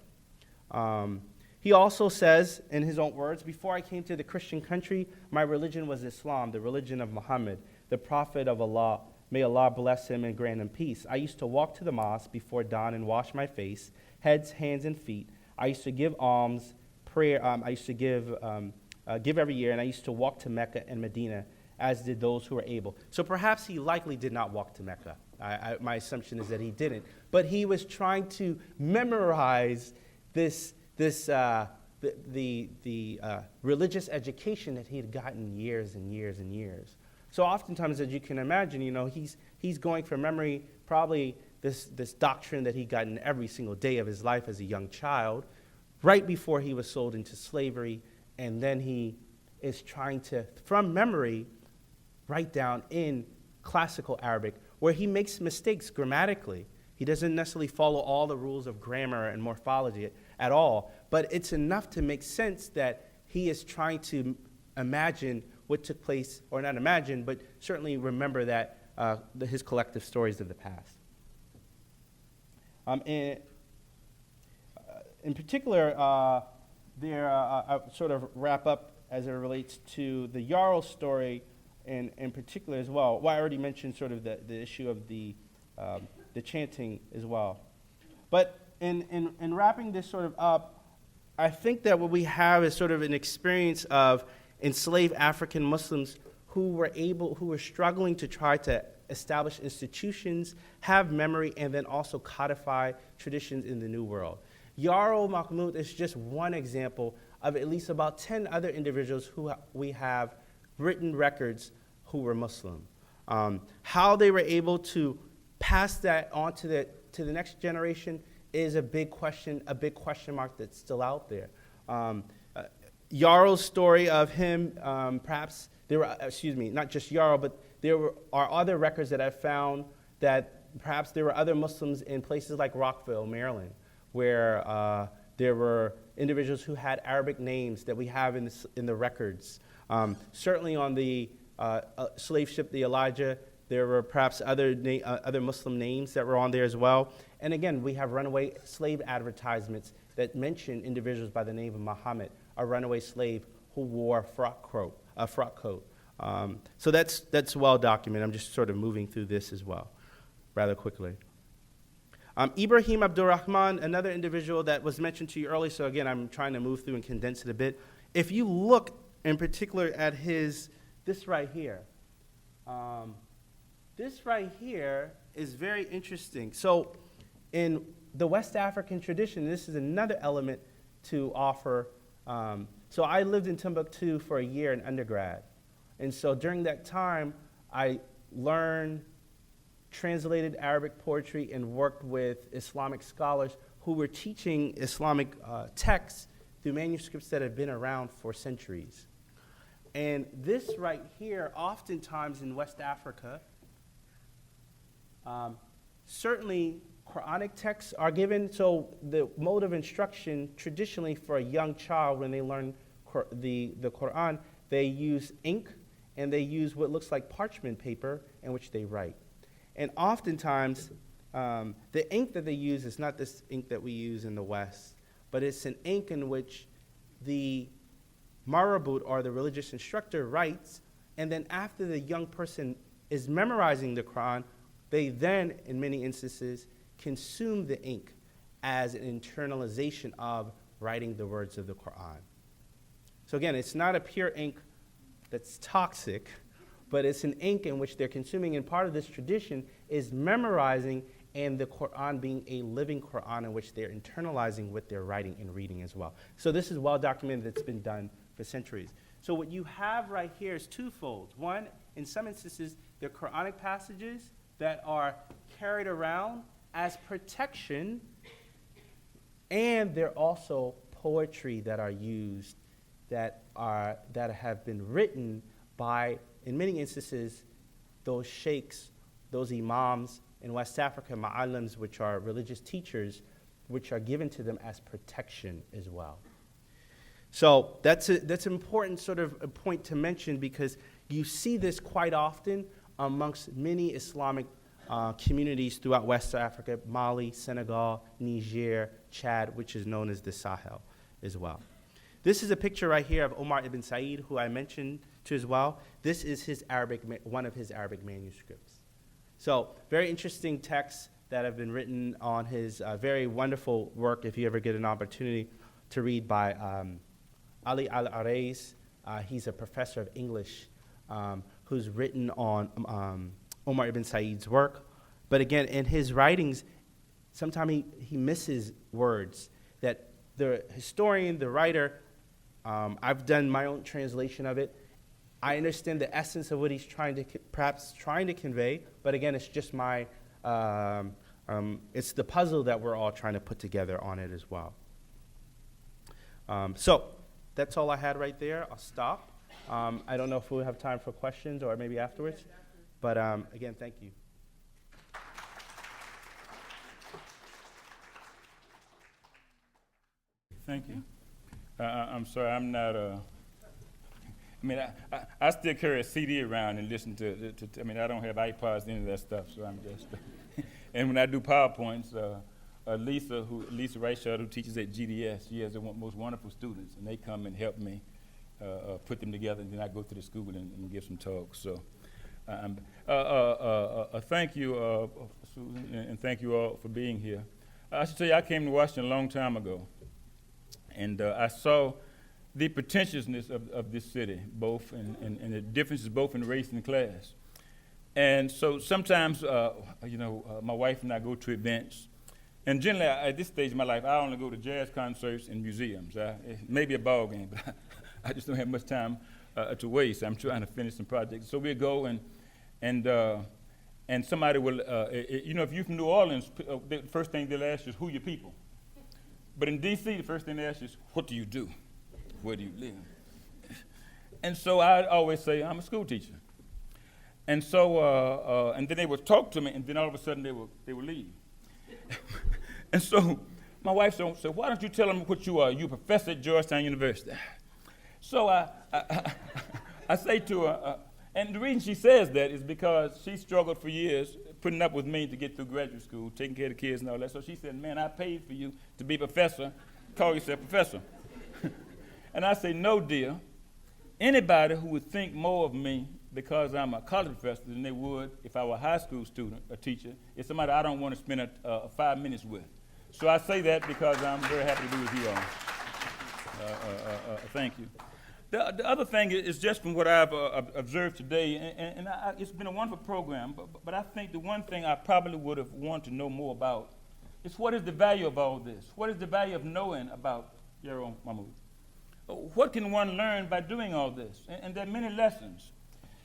He also says, in his own words, before I came to the Christian country, my religion was Islam, the religion of Muhammad, the prophet of Allah. May Allah bless him and grant him peace. I used to walk to the mosque before dawn and wash my face, heads, hands, and feet. I used to give alms, prayer. I used to give every year, and I used to walk to Mecca and Medina, as did those who were able. So perhaps he likely did not walk to Mecca. My assumption is that he didn't. But he was trying to memorize the religious education that he had gotten years and years and years. So oftentimes, as you can imagine, he's going from memory probably this doctrine that he got in every single day of his life as a young child, right before he was sold into slavery, and then he is trying to, from memory, write down in classical Arabic, where he makes mistakes grammatically. He doesn't necessarily follow all the rules of grammar and morphology at all, but it's enough to make sense that he is trying to imagine what took place, or not imagine, but certainly remember that his collective stories of the past. In particular, I sort of wrap up as it relates to the Yarrow story in particular as well. Well, I already mentioned sort of the issue of the chanting as well. But in wrapping this sort of up, I think that what we have is sort of an experience of enslaved African Muslims who were struggling to try to establish institutions, have memory, and then also codify traditions in the New World. Yarrow Mamout is just one example of at least about 10 other individuals who we have written records who were Muslim. How they were able to pass that on to the next generation is a big question mark that's still out there. Yarrow's story of him, perhaps there were, not just Yarrow, but are other records that I've found that perhaps there were other Muslims in places like Rockville, Maryland, where there were individuals who had Arabic names that we have in the records. Certainly on the slave ship, the Elijah, there were perhaps other Muslim names that were on there as well. And again, we have runaway slave advertisements that mention individuals by the name of Muhammad, a runaway slave who wore a frock coat. So that's well documented. I'm just sort of moving through this as well, rather quickly. Ibrahim Abdurrahman, another individual that was mentioned to you earlier, so again, I'm trying to move through and condense it a bit. If you look in particular at this right here, is very interesting. So in the West African tradition, this is another element to offer. So I lived in Timbuktu for a year in undergrad. And so during that time, I learned, translated Arabic poetry, and worked with Islamic scholars who were teaching Islamic texts through manuscripts that have been around for centuries. And this right here, oftentimes in West Africa, certainly Quranic texts are given. So the mode of instruction traditionally for a young child when they learn the Quran, they use ink and they use what looks like parchment paper in which they write. And oftentimes, the ink that they use is not this ink that we use in the West, but it's an ink in which the marabut, or the religious instructor, writes, and then after the young person is memorizing the Quran, they then, in many instances, consume the ink as an internalization of writing the words of the Quran. So again, it's not a pure ink that's toxic, but it's an ink in which they're consuming, and part of this tradition is memorizing and the Quran being a living Quran in which they're internalizing what they're writing and reading as well. So this is well documented. It's been done for centuries. So what you have right here is twofold. One, in some instances, they're Quranic passages that are carried around as protection, and they're also poetry that are used that have been written by, in many instances, those sheikhs, those imams in West Africa, ma'alims, which are religious teachers, which are given to them as protection as well. So that's an important sort of a point to mention, because you see this quite often amongst many Islamic communities throughout West Africa, Mali, Senegal, Niger, Chad, which is known as the Sahel as well. This is a picture right here of Omar ibn Said, who I mentioned to as well. This is one of his Arabic manuscripts. So very interesting texts that have been written on his very wonderful work, if you ever get an opportunity to read, by Ali al-Arais. He's a professor of English who's written on Omar ibn Said's work. But again, in his writings, sometimes he misses words that the historian, the writer, I've done my own translation of it. I understand the essence of what he's perhaps trying to convey, but again, it's just it's the puzzle that we're all trying to put together on it as well. So that's all I had right there. I'll stop. I don't know if we'll have time for questions or maybe afterwards, but again, thank you. Thank you. I'm sorry, I'm not. I still carry a CD around and listen to I don't have iPods, any of that stuff, so I'm just. And when I do PowerPoints, Lisa Reichard, who teaches at GDS, she has the most wonderful students, and they come and help me put them together, and then I go to the school and give some talks. So, thank you, Susan, and thank you all for being here. I should tell you, I came to Washington a long time ago, and I saw the pretentiousness of this city, both and the differences both in race and class. And so sometimes, my wife and I go to events, and generally at this stage of my life, I only go to jazz concerts and museums. Maybe a ball game, but I just don't have much time to waste. I'm trying to finish some projects. So we'll go and And somebody will, if you're from New Orleans, the first thing they'll ask you is, who your people? But in D.C., the first thing they ask you is, what do you do? Where do you live? And so I always say, I'm a school teacher. And so, and then they would talk to me, and then all of a sudden they would leave. And so my wife said, why don't you tell them what you are? You're a professor at Georgetown University. So I say to her, and the reason she says that is because she struggled for years putting up with me to get through graduate school, taking care of the kids and all that. So she said, man, I paid for you to be a professor. Call yourself professor. And I say, no, dear. Anybody who would think more of me because I'm a college professor than they would if I were a high school student, a teacher, is somebody I don't want to spend 5 minutes with. So I say that because I'm very happy to be with you all. Thank you. The other thing is just from what I've observed today, and it's been a wonderful program, but I think the one thing I probably would have wanted to know more about is what is the value of all this? What is the value of knowing about Yarrow Mamout? What can one learn by doing all this? And there are many lessons.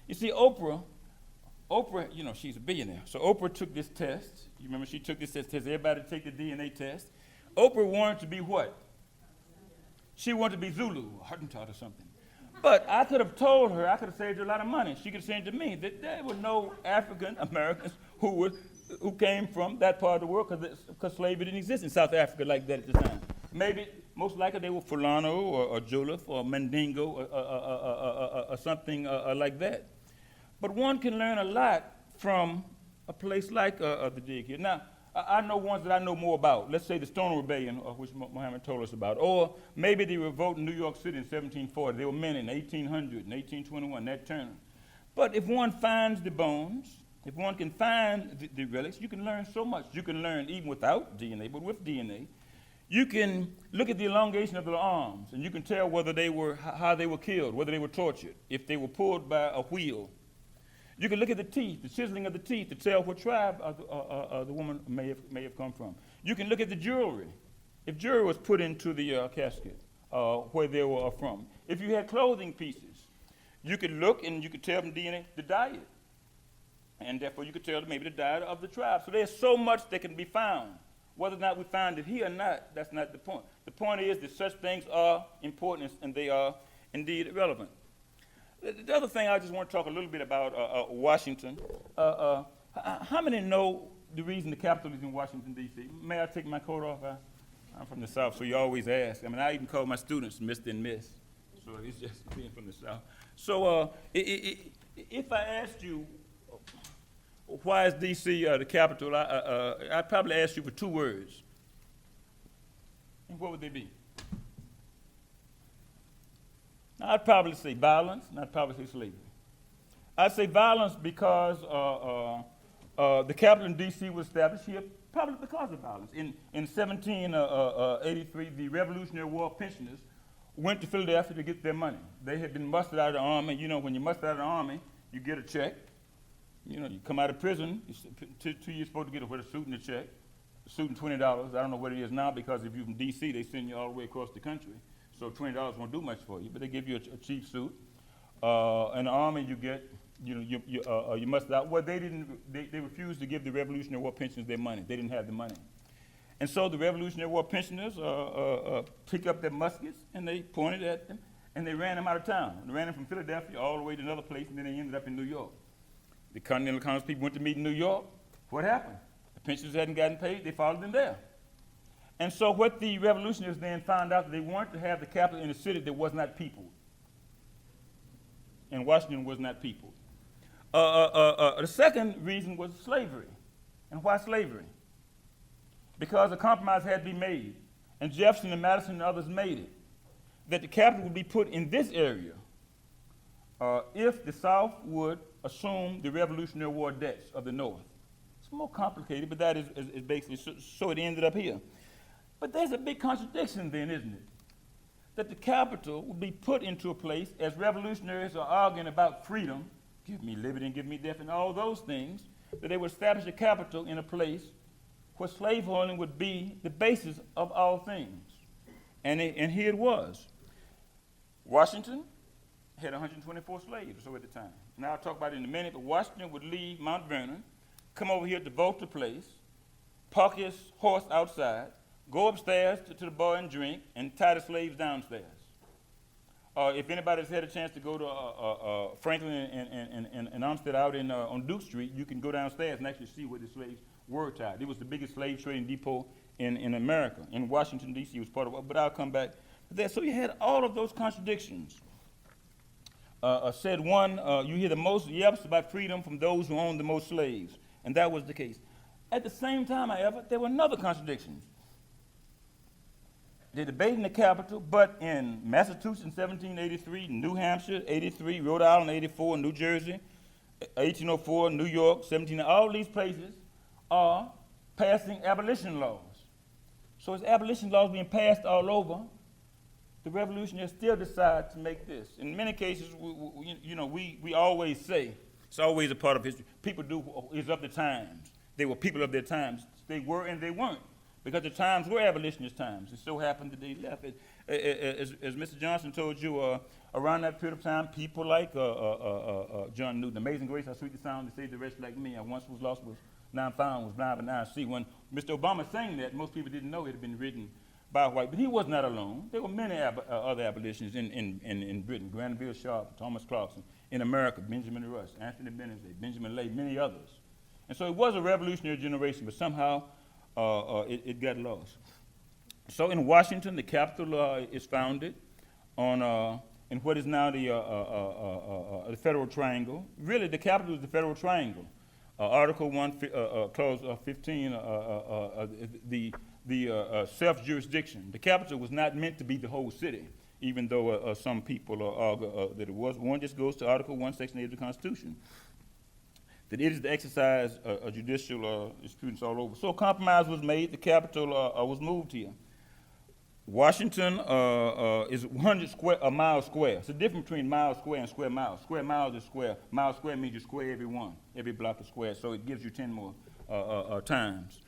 You see, Oprah, she's a billionaire. So Oprah took this test. You remember she took this test, everybody take the DNA test. Oprah wanted to be what? She wanted to be Zulu, or Hottentot or something. But I could have told her, I could have saved her a lot of money. She could have said to me that there were no African Americans who came from that part of the world because slavery didn't exist in South Africa like that at the time. Maybe, most likely, they were Fulano or Jollof or Mandingo or something like that. But one can learn a lot from a place like the dig here. Now, I know ones that I know more about. Let's say the Stone Rebellion, which Muhammad told us about. Or maybe the revolt in New York City in 1740. There were men in 1800 and 1821, that turn. But if one finds the bones, if one can find the relics, you can learn so much. You can learn even without DNA, but with DNA. You can look at the elongation of their arms, and you can tell whether how they were killed, whether they were tortured, if they were pulled by a wheel. You can look at the teeth, the chiseling of the teeth, to tell what tribe the woman may have come from. You can look at the jewelry, if jewelry was put into the casket, where they were from. If you had clothing pieces, you could look and you could tell from DNA the diet, and therefore you could tell maybe the diet of the tribe. So there's so much that can be found. Whether or not we find it here or not, that's not the point. The point is that such things are important and they are indeed relevant. The other thing I just want to talk a little bit about Washington. How many know the reason the Capitol is in Washington, D.C.? May I take my coat off? I'm from the South, so you always ask. I mean, I even call my students Mr. and Miss, so it's just being from the South. So if I asked you, why is D.C. The capital? I'd probably ask you for 2 words. And what would they be? I'd probably say violence, and I'd probably say slavery. I'd say violence because the capital in D.C. was established here probably because of violence. In 1783, the Revolutionary War pensioners went to Philadelphia to get their money. They had been mustered out of the army. You know, when you're mustered out of the army, you get a check. You know, you come out of prison, 2 years supposed to get a suit and a check, a suit and $20. I don't know what it is now because if you're from D.C., they send you all the way across the country. So $20 won't do much for you, but they give you a cheap suit. In the army, you get, you muster out. Well, they refused to give the Revolutionary War pensioners their money. They didn't have the money. And so the Revolutionary War pensioners picked up their muskets and they pointed at them and they ran them out of town. They ran them from Philadelphia all the way to another place and then they ended up in New York. The Continental Congress people went to meet in New York. What happened? The pensioners hadn't gotten paid. They followed them there. And so what the revolutionaries then found out that they wanted to have the capital in a city that was not peopled. And Washington was not peopled. The second reason was slavery. And why slavery? Because a compromise had to be made. And Jefferson and Madison and others made it. That the capital would be put in this area if the South would assume the Revolutionary War debts of the North. It's more complicated, but that is basically, so it ended up here. But there's a big contradiction then, isn't it? That the capital would be put into a place, as revolutionaries are arguing about freedom, give me liberty and give me death and all those things, that they would establish a capital in a place where slaveholding would be the basis of all things. And here it was. Washington had 124 slaves or so at the time. Now I'll talk about it in a minute, but Washington would leave Mount Vernon come over here to Volta Place, park his horse outside, go upstairs to the bar and drink, and tie the slaves downstairs. If anybody's had a chance to go to Franklin and Olmsted out on Duke Street, you can go downstairs and actually see where the slaves were tied. It was the biggest slave trading depot in America. In Washington, D.C. was part of it, but I'll come back to that. So you had all of those contradictions. Said one, you hear the most yeps about freedom from those who own the most slaves, and that was the case. At the same time, however, there were another contradictions. They debate in the Capitol, but in Massachusetts in 1783, New Hampshire 83, Rhode Island 84, New Jersey 1804, New York 17, all these places are passing abolition laws. So as abolition laws being passed all over, the revolutionists still decide to make this. In many cases, we always say, it's always a part of history, people is of the times. They were people of their times. They were and they weren't, because the times were abolitionist times. It so happened that they left. As Mr. Johnson told you, around that period of time, people like John Newton, Amazing Grace, how sweet the sound to save the wretch like me. I once was lost, was now found, was blind, but now I see. When Mr. Obama sang that, most people didn't know it had been written by a white, but he was not alone. There were many other abolitionists in Britain, Granville Sharp, Thomas Clarkson. In America, Benjamin Rush, Anthony Bennett, Benjamin Lay, many others. And so it was a revolutionary generation, but somehow it got lost. So in Washington, the Capitol is founded on in what is now the Federal Triangle. Really, the Capitol is the Federal Triangle. Article 1, Clause 15, the self-jurisdiction. The Capitol was not meant to be the whole city, even though some people argue that it was. One just goes to Article 1, Section 8 of the Constitution, that it is to exercise judicial jurisprudence all over. So a compromise was made. The Capitol was moved here. Washington is 100 miles square. It's the difference between miles square and square miles. Square miles is square. Miles square means you square every one. Every block is square, so it gives you 10 more times.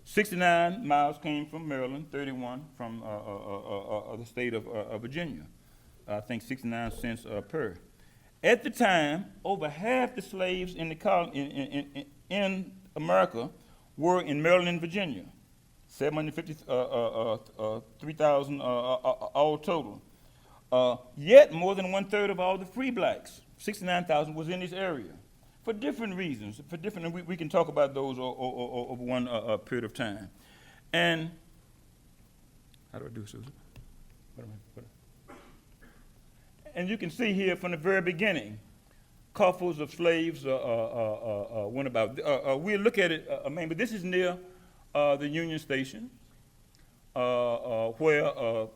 69 miles came from Maryland, 31 from the state of Virginia. I think 69 cents per. At the time, over half the slaves in the in America were in Maryland and Virginia. 3,000 all total. Yet more than 1/3 of all the free blacks, 69,000, was in this area for different reasons. We can talk about those over one period of time. And how do I do, Susan? And you can see here from the very beginning, coffles of slaves went about. We'll look at it, but this is near the Union Station, where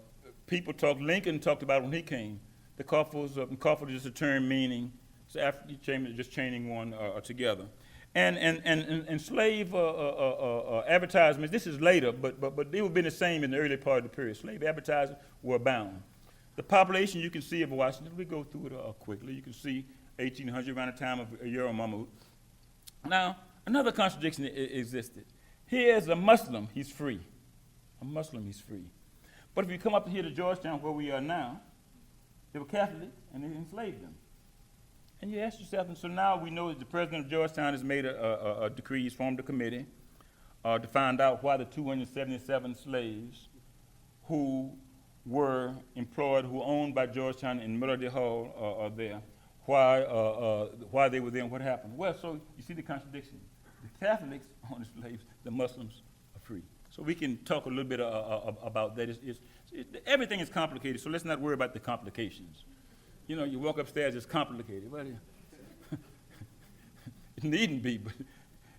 people talked. Lincoln talked about when he came. The coffles is just a term meaning, it's after each chamber just chaining one together. And slave advertisements, this is later, but they would be the same in the early part of the period. Slave advertisements were abound. The population you can see of Washington, we go through it quickly. You can see 1800 around the time of Yarrow Mamout. Now, another contradiction existed. Here's a Muslim, he's free. A Muslim, he's free. But if you come up here to Georgetown, where we are now, they were Catholic and they enslaved them. And you ask yourself, and so now we know that the president of Georgetown has made a decree, he's formed a committee to find out why the 277 slaves who were employed, who were owned by Georgetown in Melody Hall are there, why they were there and what happened. Well, so you see the contradiction. The Catholics own the slaves, the Muslims are free. So we can talk a little bit about that. Everything is complicated, so let's not worry about the complications. You know, you walk upstairs, it's complicated. Well, it needn't be, but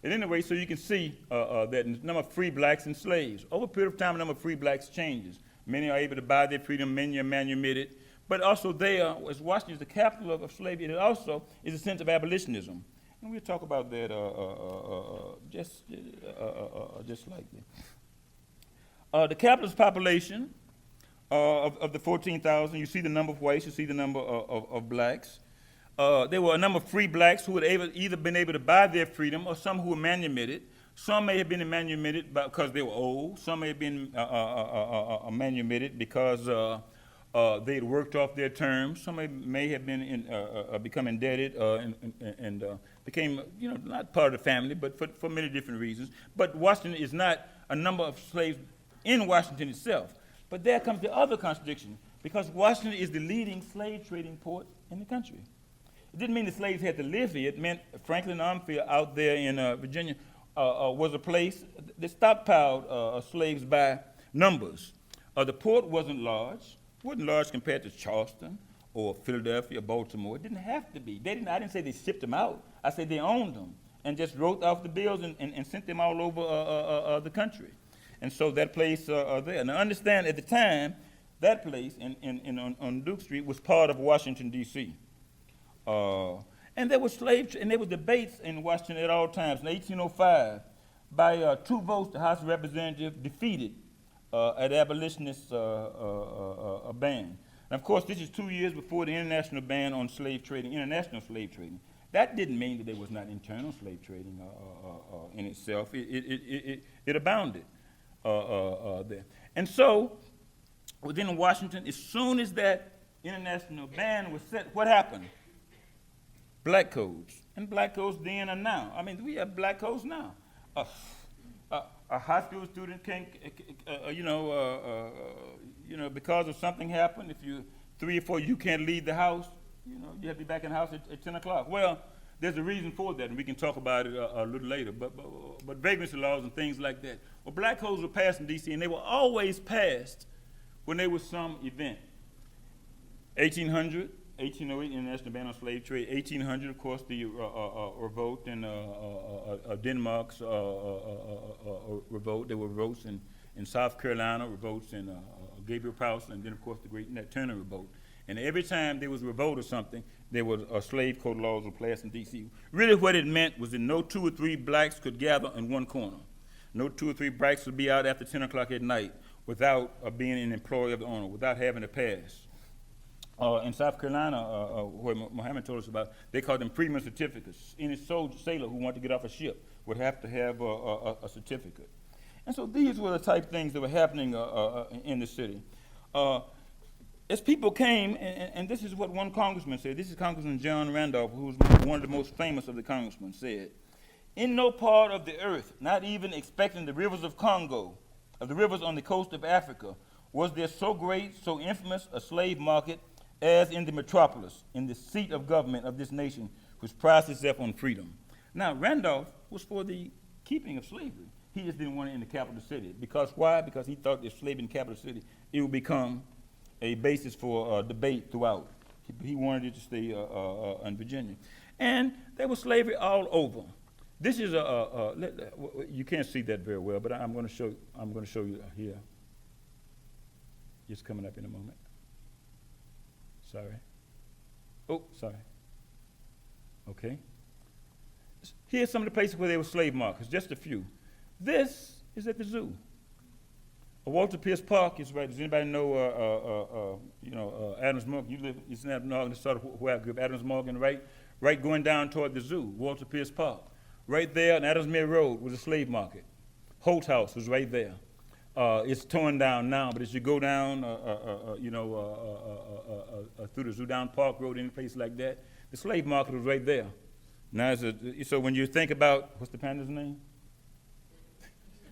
anyway, so you can see that the number of free blacks and slaves. Over a period of time, the number of free blacks changes. Many are able to buy their freedom, many are manumitted, but also they are, as Washington is the capital of slavery, it also is a sense of abolitionism. And we'll talk about that just slightly. The capital's population of the 14,000, you see the number of whites, you see the number of blacks. There were a number of free blacks who had either been able to buy their freedom or some who were manumitted. Some may have been manumitted because they were old. Some may have been manumitted because they had worked off their terms. Some may have been become indebted and became, not part of the family, but for many different reasons. But Washington is not a number of slaves in Washington itself. But there comes the other contradiction, because Washington is the leading slave trading port in the country. It didn't mean the slaves had to live here. It meant Franklin Armfield out there in Virginia was a place that stockpiled slaves by numbers. The port wasn't large compared to Charleston or Philadelphia or Baltimore. It didn't have to be. I didn't say they shipped them out. I said they owned them and just wrote off the bills and sent them all over the country. And so that place there. Now understand, at the time, that place on Duke Street was part of Washington, D.C. And there was and there were debates in Washington at all times. In 1805, by 2 votes, the House of Representatives defeated an abolitionist ban. And of course, this is 2 years before the international ban on slave trading, international slave trading. That didn't mean that there was not internal slave trading in itself. It abounded there. And so, within Washington, as soon as that international ban was set, what happened? Black codes. And black codes then and now. I mean, we have black codes now. A high school student can't, because of something happened, if you're 3 or 4, you can't leave the house, you have to be back in the house at 10 o'clock. Well, there's a reason for that, and we can talk about it a little later, but vagrancy laws and things like that. Well, black codes were passed in D.C., and they were always passed when there was some event. 1800, 1808, international ban on slave trade. 1800, of course, the revolt in Denmark's revolt. There were revolts in South Carolina, revolts in Gabriel Proust, and then, of course, the Great Nat Turner revolt. And every time there was a revolt or something, there was slave code laws were passed in D.C. Really what it meant was that no 2 or 3 blacks could gather in one corner. No 2 or 3 blacks would be out after 10 o'clock at night without being an employee of the owner, without having a pass. In South Carolina, where Muhammad told us about, they called them premium certificates. Any sailor who wanted to get off a ship would have to have a certificate. And so these were the type things that were happening in the city. As people came, and this is what one congressman said, this is Congressman John Randolph, who was one of the most famous of the congressmen, said, "In no part of the earth, not even expecting the rivers of Congo, of the rivers on the coast of Africa, was there so great, so infamous a slave market as in the metropolis, in the seat of government of this nation, which prides itself on freedom." Now, Randolph was for the keeping of slavery. He just didn't want it in the capital city. Because why? Because he thought if slavery in the capital city, it would become a basis for debate throughout. He wanted it to stay in Virginia. And there was slavery all over. This is you can't see that very well, but I'm going to show you here. It's coming up in a moment. Sorry. Oh, sorry. Okay. Here's some of the places where there were slave markets, just a few. This is at the zoo. Walter Pierce Park is right. Does anybody know, Adams Morgan? You live in Adams Morgan, sort of where I grew up. Adams Morgan, right going down toward the zoo, Walter Pierce Park. Right there on Adamsmere Road was a slave market. Holt House was right there. It's torn down now, but as you go down, through the zoo, down Park Road, any place like that, the slave market was right there. Now, so when you think about, what's the panda's name?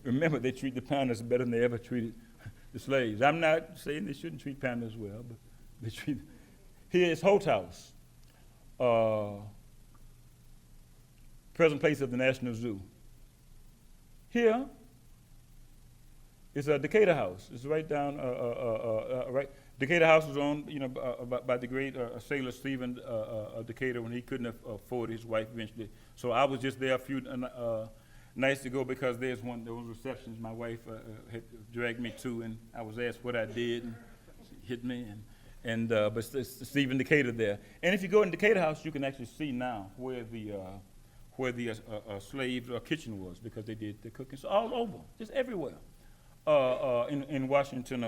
Remember, they treat the pandas better than they ever treated the slaves. I'm not saying they shouldn't treat pandas well, but they treat. Here is Holt House, present place of the National Zoo. Here is a Decatur House. It's right down, right. Decatur House was owned, by the great sailor Stephen Decatur when he couldn't afford his wife eventually. So I was just there a few nights ago because there's one of those receptions my wife had dragged me to, and I was asked what I did, and she hit me, but Stephen Decatur there. And if you go in Decatur House, you can actually see now where the slave kitchen was, because they did the cooking. So all over, just everywhere in Washington,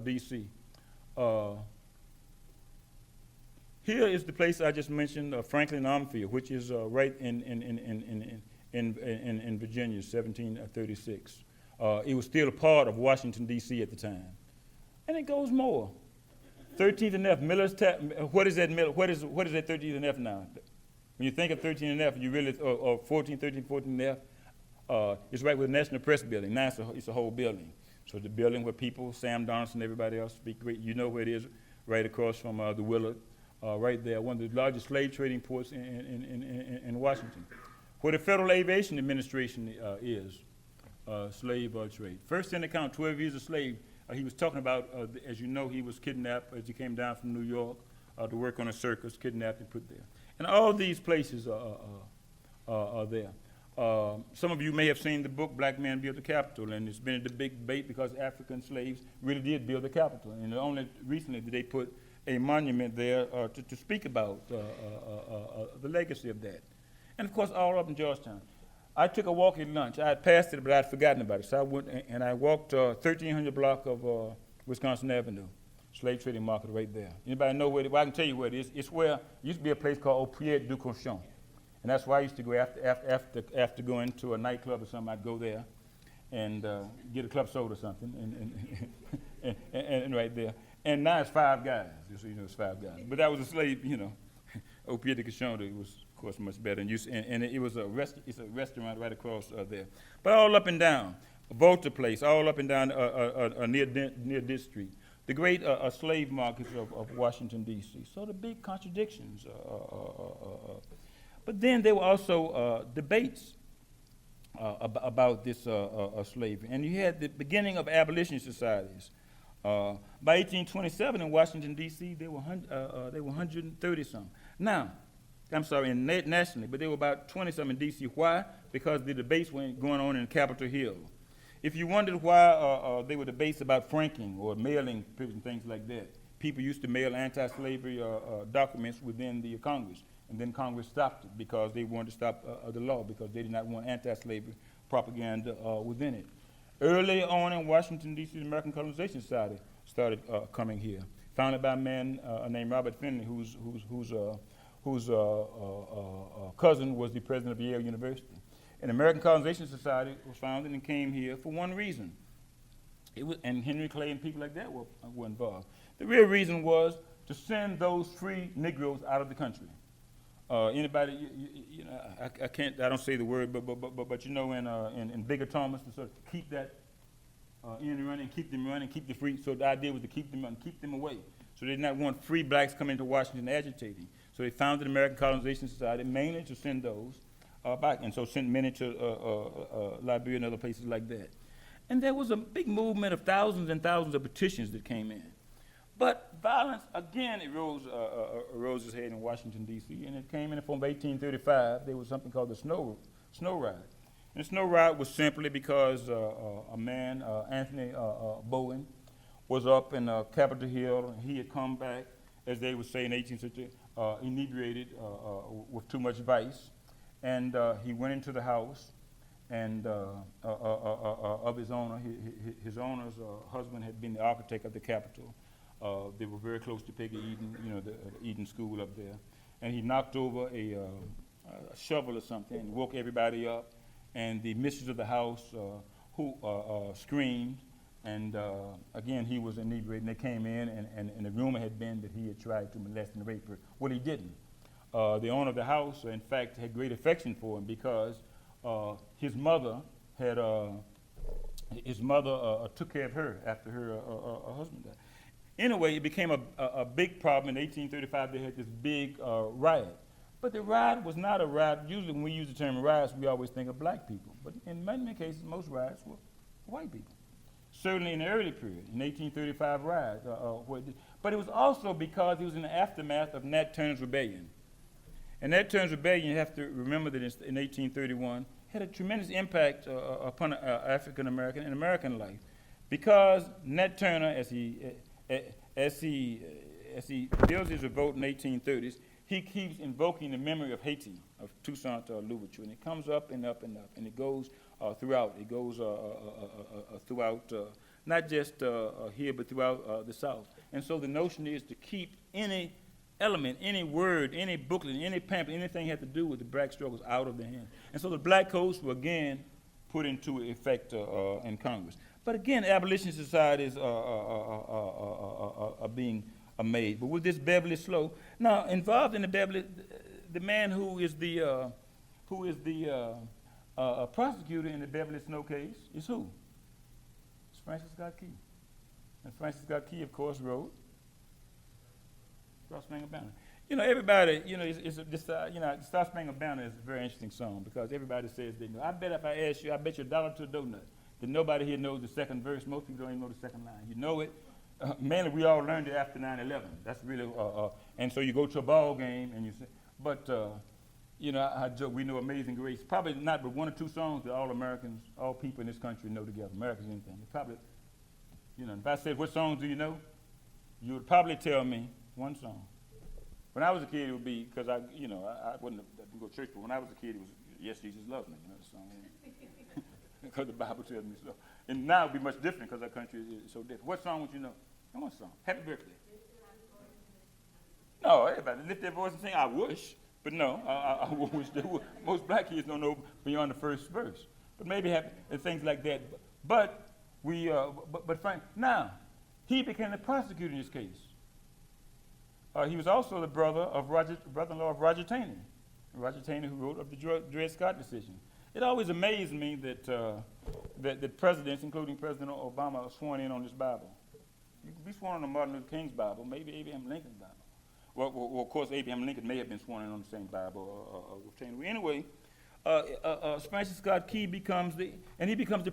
D.C. Here is the place I just mentioned, Franklin Armfield, which is right in Virginia, 1736. It was still a part of Washington, D.C. at the time. And it goes more. 13th and F, Miller's what is that? What is that 13th and F now? When you think of 13 and F, you really, or 14, 13, 14 and F, it's right with the National Press Building. Now it's a whole building. So the building where people, Sam Donaldson, everybody else speak great. You know where it is, right across from the Willard, right there, one of the largest slave trading ports in Washington. Where the Federal Aviation Administration is, slave trade. First in the count, 12 years a slave. He was talking about, as you know, he was kidnapped as he came down from New York to work on a circus, kidnapped and put there. And all these places are there. Some of you may have seen the book, Black Men Built the Capitol, and it's been a big debate because African slaves really did build the Capitol. And only recently did they put a monument there to speak about the legacy of that. And of course, all up in Georgetown. I took a walk at lunch. I had passed it, but I'd forgotten about it. So I went and I walked 1300 block of Wisconsin Avenue, slave trading market right there. Anybody know where it is? Well, I can tell you where it is. It's where it used to be a place called Au Pied du Cochon. And that's why I used to go after going to a nightclub or something. I'd go there and get a club soda or something, and right there. And now it's 5 guys. Just so you know, it's 5 guys. But that was a slave, Au Pied du Cochon. It was, of course, much better. And it was it's a restaurant right across there. But all up and down, Volta Place, all up and down near this street. The great slave markets of Washington, D.C. So the big contradictions. But then there were also debates about this slavery. And you had the beginning of abolition societies. By 1827 in Washington, D.C., they were 130-some. Now, I'm sorry, nationally, but they were about 20-some in D.C. Why? Because the debates were going on in Capitol Hill. If you wondered why they were debates about franking or mailing and things like that, people used to mail anti-slavery documents within the Congress. And then Congress stopped it because they wanted to stop the law because they did not want anti-slavery propaganda within it. Early on in Washington, D.C., the American Colonization Society started coming here, founded by a man named Robert Finley, whose cousin was the president of Yale University. And the American Colonization Society was founded and came here for one reason. And Henry Clay and people like that were involved. The real reason was to send those free Negroes out of the country. Anybody, I don't say the word, but in Bigger Thomas, to sort of keep that in running, keep them running, keep the free. So the idea was to keep them running, keep them away. So they did not want free blacks coming to Washington agitating. So they founded the American Colonization Society mainly to send those back, and so sent many to Liberia and other places like that. And there was a big movement of thousands and thousands of petitions that came in. But violence, again, it rose its head in Washington, D.C., and it came in from 1835. There was something called the Snow Ride. And the Snow Ride was simply because a man, Anthony Bowen, was up in Capitol Hill, and he had come back, as they would say in 18th century, inebriated with too much vice. And he went into the house and of his owner. His owner's husband had been the architect of the Capitol. They were very close to Peggy Eden, the Eden School up there. And he knocked over a shovel or something and woke everybody up. And the mistress of the house who screamed. And again, he was inebriated. And they came in, and the rumor had been that he had tried to molest and rape her. Well, he didn't. The owner of the house, in fact, had great affection for him because his mother took care of her after her husband died. Anyway, it became a big problem. In 1835, they had this big riot. But the riot was not a riot. Usually when we use the term riots, we always think of black people. But in many cases, most riots were white people. Certainly in the early period, in 1835 riot. But it was also because it was in the aftermath of Nat Turner's Rebellion. And Nat Turner's Rebellion, you have to remember that in 1831, had a tremendous impact upon African American and American life. Because Nat Turner, as he builds his revolt in the 1830s, he keeps invoking the memory of Haiti, of Toussaint Louverture, and it comes up and up and up, and it goes throughout. It goes throughout, not just here, but throughout the South. And so the notion is to keep any element, any word, any booklet, any pamphlet, anything had to do with the black struggles out of the hand. And so the black codes were again put into effect in Congress. But again, abolition societies are being made. But with this Beverly Slow, now involved in the the man who is the prosecutor in the Beverly Snow case is who? It's Francis Scott Key. And Francis Scott Key, of course, wrote Star Spangled Banner. You know, everybody, you know, the Star Spangled Banner is a very interesting song because everybody says they know. I bet if I ask you, I bet you $1 to a donut that nobody here knows the second verse. Most people don't even know the second line. You know it. Mainly, we all learned it after 9/11. That's really, and so you go to a ball game and you say, but, you know, I joke, we know Amazing Grace. Probably not but 1 or 2 songs that all Americans, all people in this country know together. Americans, anything. Probably, you know, if I said, what songs do you know? You would probably tell me one song. When I was a kid, it would be, because I didn't go to church, but when I was a kid, it was, Yes, Jesus Loves Me, you know, the song. Because the Bible tells me so. And now it would be much different because our country is so different. What song would you know? One song. Happy Birthday. No, everybody lift their voice and sing, I wish. But no, I wish they would. Most black kids don't know beyond the first verse. But maybe happy, and things like that. But Frank, now, he became the prosecutor in this case. He was also the brother-in-law of Roger Taney. Roger Taney, who wrote of the Dred Scott decision. It always amazed me that presidents, including President Obama, are sworn in on this Bible. You can be sworn on Martin Luther King's Bible, maybe Abraham Lincoln's Bible. Well, of course, Abraham Lincoln may have been sworn in on the same Bible with Taney. Anyway, Francis Scott Key becomes the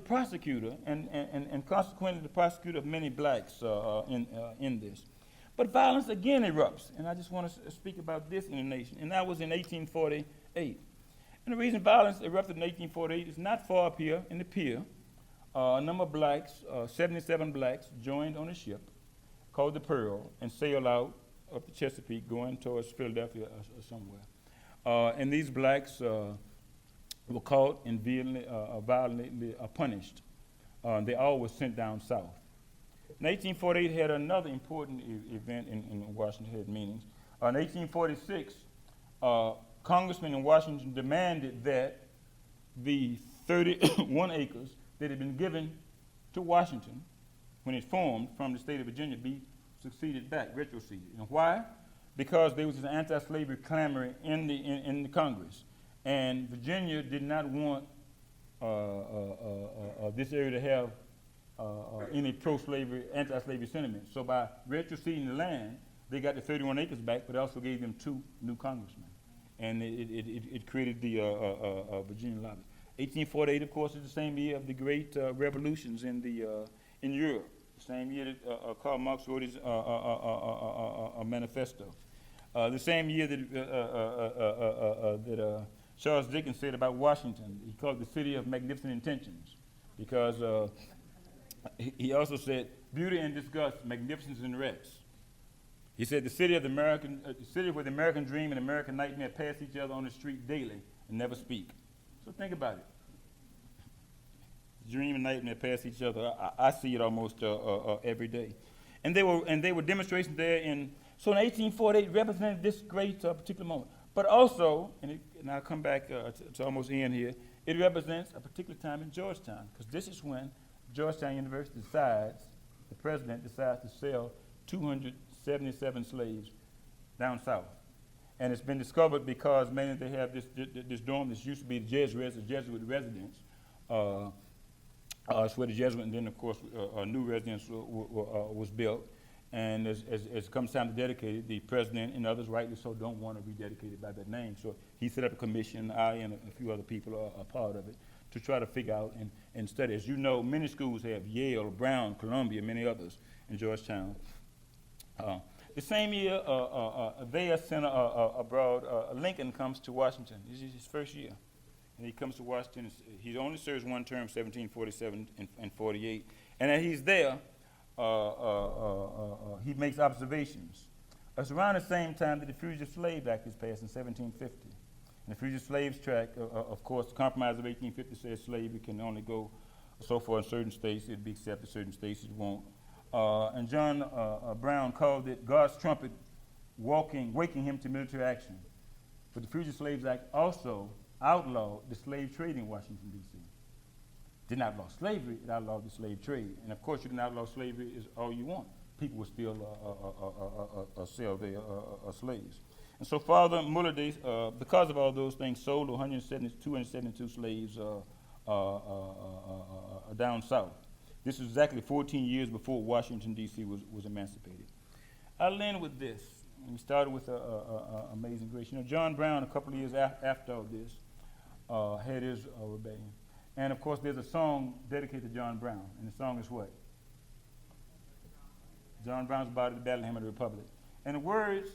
prosecutor, and consequently the prosecutor of many blacks in this. But violence again erupts, and I just want to speak about this in the nation, and that was in 1848. And the reason violence erupted in 1848 is not far up here in the pier. A number of blacks, 77 blacks, joined on a ship called the Pearl and sailed out up the Chesapeake going towards Philadelphia or somewhere. And these blacks were caught and violently punished. They all were sent down south. In 1848 had another important event in Washington, had meetings. In 1846, congressmen in Washington demanded that the 31 acres that had been given to Washington when it formed from the state of Virginia be succeeded back, retroceded. And why? Because there was an anti-slavery clamor in the Congress. And Virginia did not want this area to have any pro-slavery, anti-slavery sentiment. So by retroceding the land, they got the 31 acres back, but also gave them 2 new congressmen. And it created the Virginia lobby. 1848, of course, is the same year of the great revolutions in Europe. The same year that Karl Marx wrote his manifesto. The same year that Charles Dickens said about Washington, he called it the city of magnificent intentions, because he also said, beauty and disgust, magnificence and rest. He said the city where the American dream and American nightmare pass each other on the street daily and never speak. So think about it. Dream and nightmare pass each other. I see it almost every day. And they were demonstrations there so in 1848 represented this great particular moment. But also, and I'll come back to almost end here, it represents a particular time in Georgetown, because this is when Georgetown University the president decides to sell 277 slaves down south. And it's been discovered because mainly they have this dorm. This used to be the Jesuit residence. It's where the Jesuit, and then of course a new residence was built. And as it comes time to dedicate it, the president and others, rightly so, don't want to rededicate it by that name. So he set up a commission. I and a few other people are part of it to try to figure out and study. As you know, many schools have Yale, Brown, Columbia, many others in Georgetown. The same year, they are sent abroad. Lincoln comes to Washington. This is his first year. And he comes to Washington. He only serves one term, 1747 and 48. And as he's there, he makes observations. It's around the same time that the Fugitive Slave Act is passed in 1750. And the Fugitive Slaves Act, of course, the Compromise of 1850 says slavery can only go so far in certain states. It'd be accepted, certain states it won't. And John Brown called it God's trumpet waking him to military action. But the Fugitive Slaves Act also outlawed the slave trade in Washington, D.C. Didn't outlaw slavery, it outlawed the slave trade. And of course, you can outlaw slavery is all you want. People will still sell their slaves. And so Father Mulladay, because of all those things, sold 272 slaves down south. This is exactly 14 years before Washington, D.C. was emancipated. I'll end with this. We started with Amazing Grace. You know, John Brown, a couple of years after all this, had his rebellion. And, of course, there's a song dedicated to John Brown, and the song is what? John Brown's about the Battle Hymn of the Republic. And the words,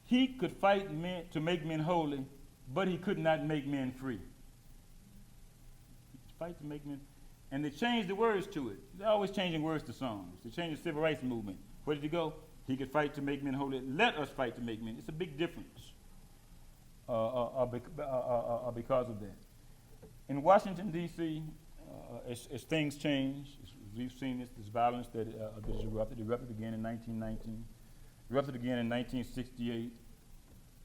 he could fight men to make men holy, but he could not make men free. He could fight to make men, and they changed the words to it. They're always changing words to songs. They changed the civil rights movement. Where did he go? He could fight to make men holy. Let us fight to make men. It's a big difference because of that. In Washington, D.C., as things change, as we've seen this violence that is erupted again in 1919, erupted again in 1968.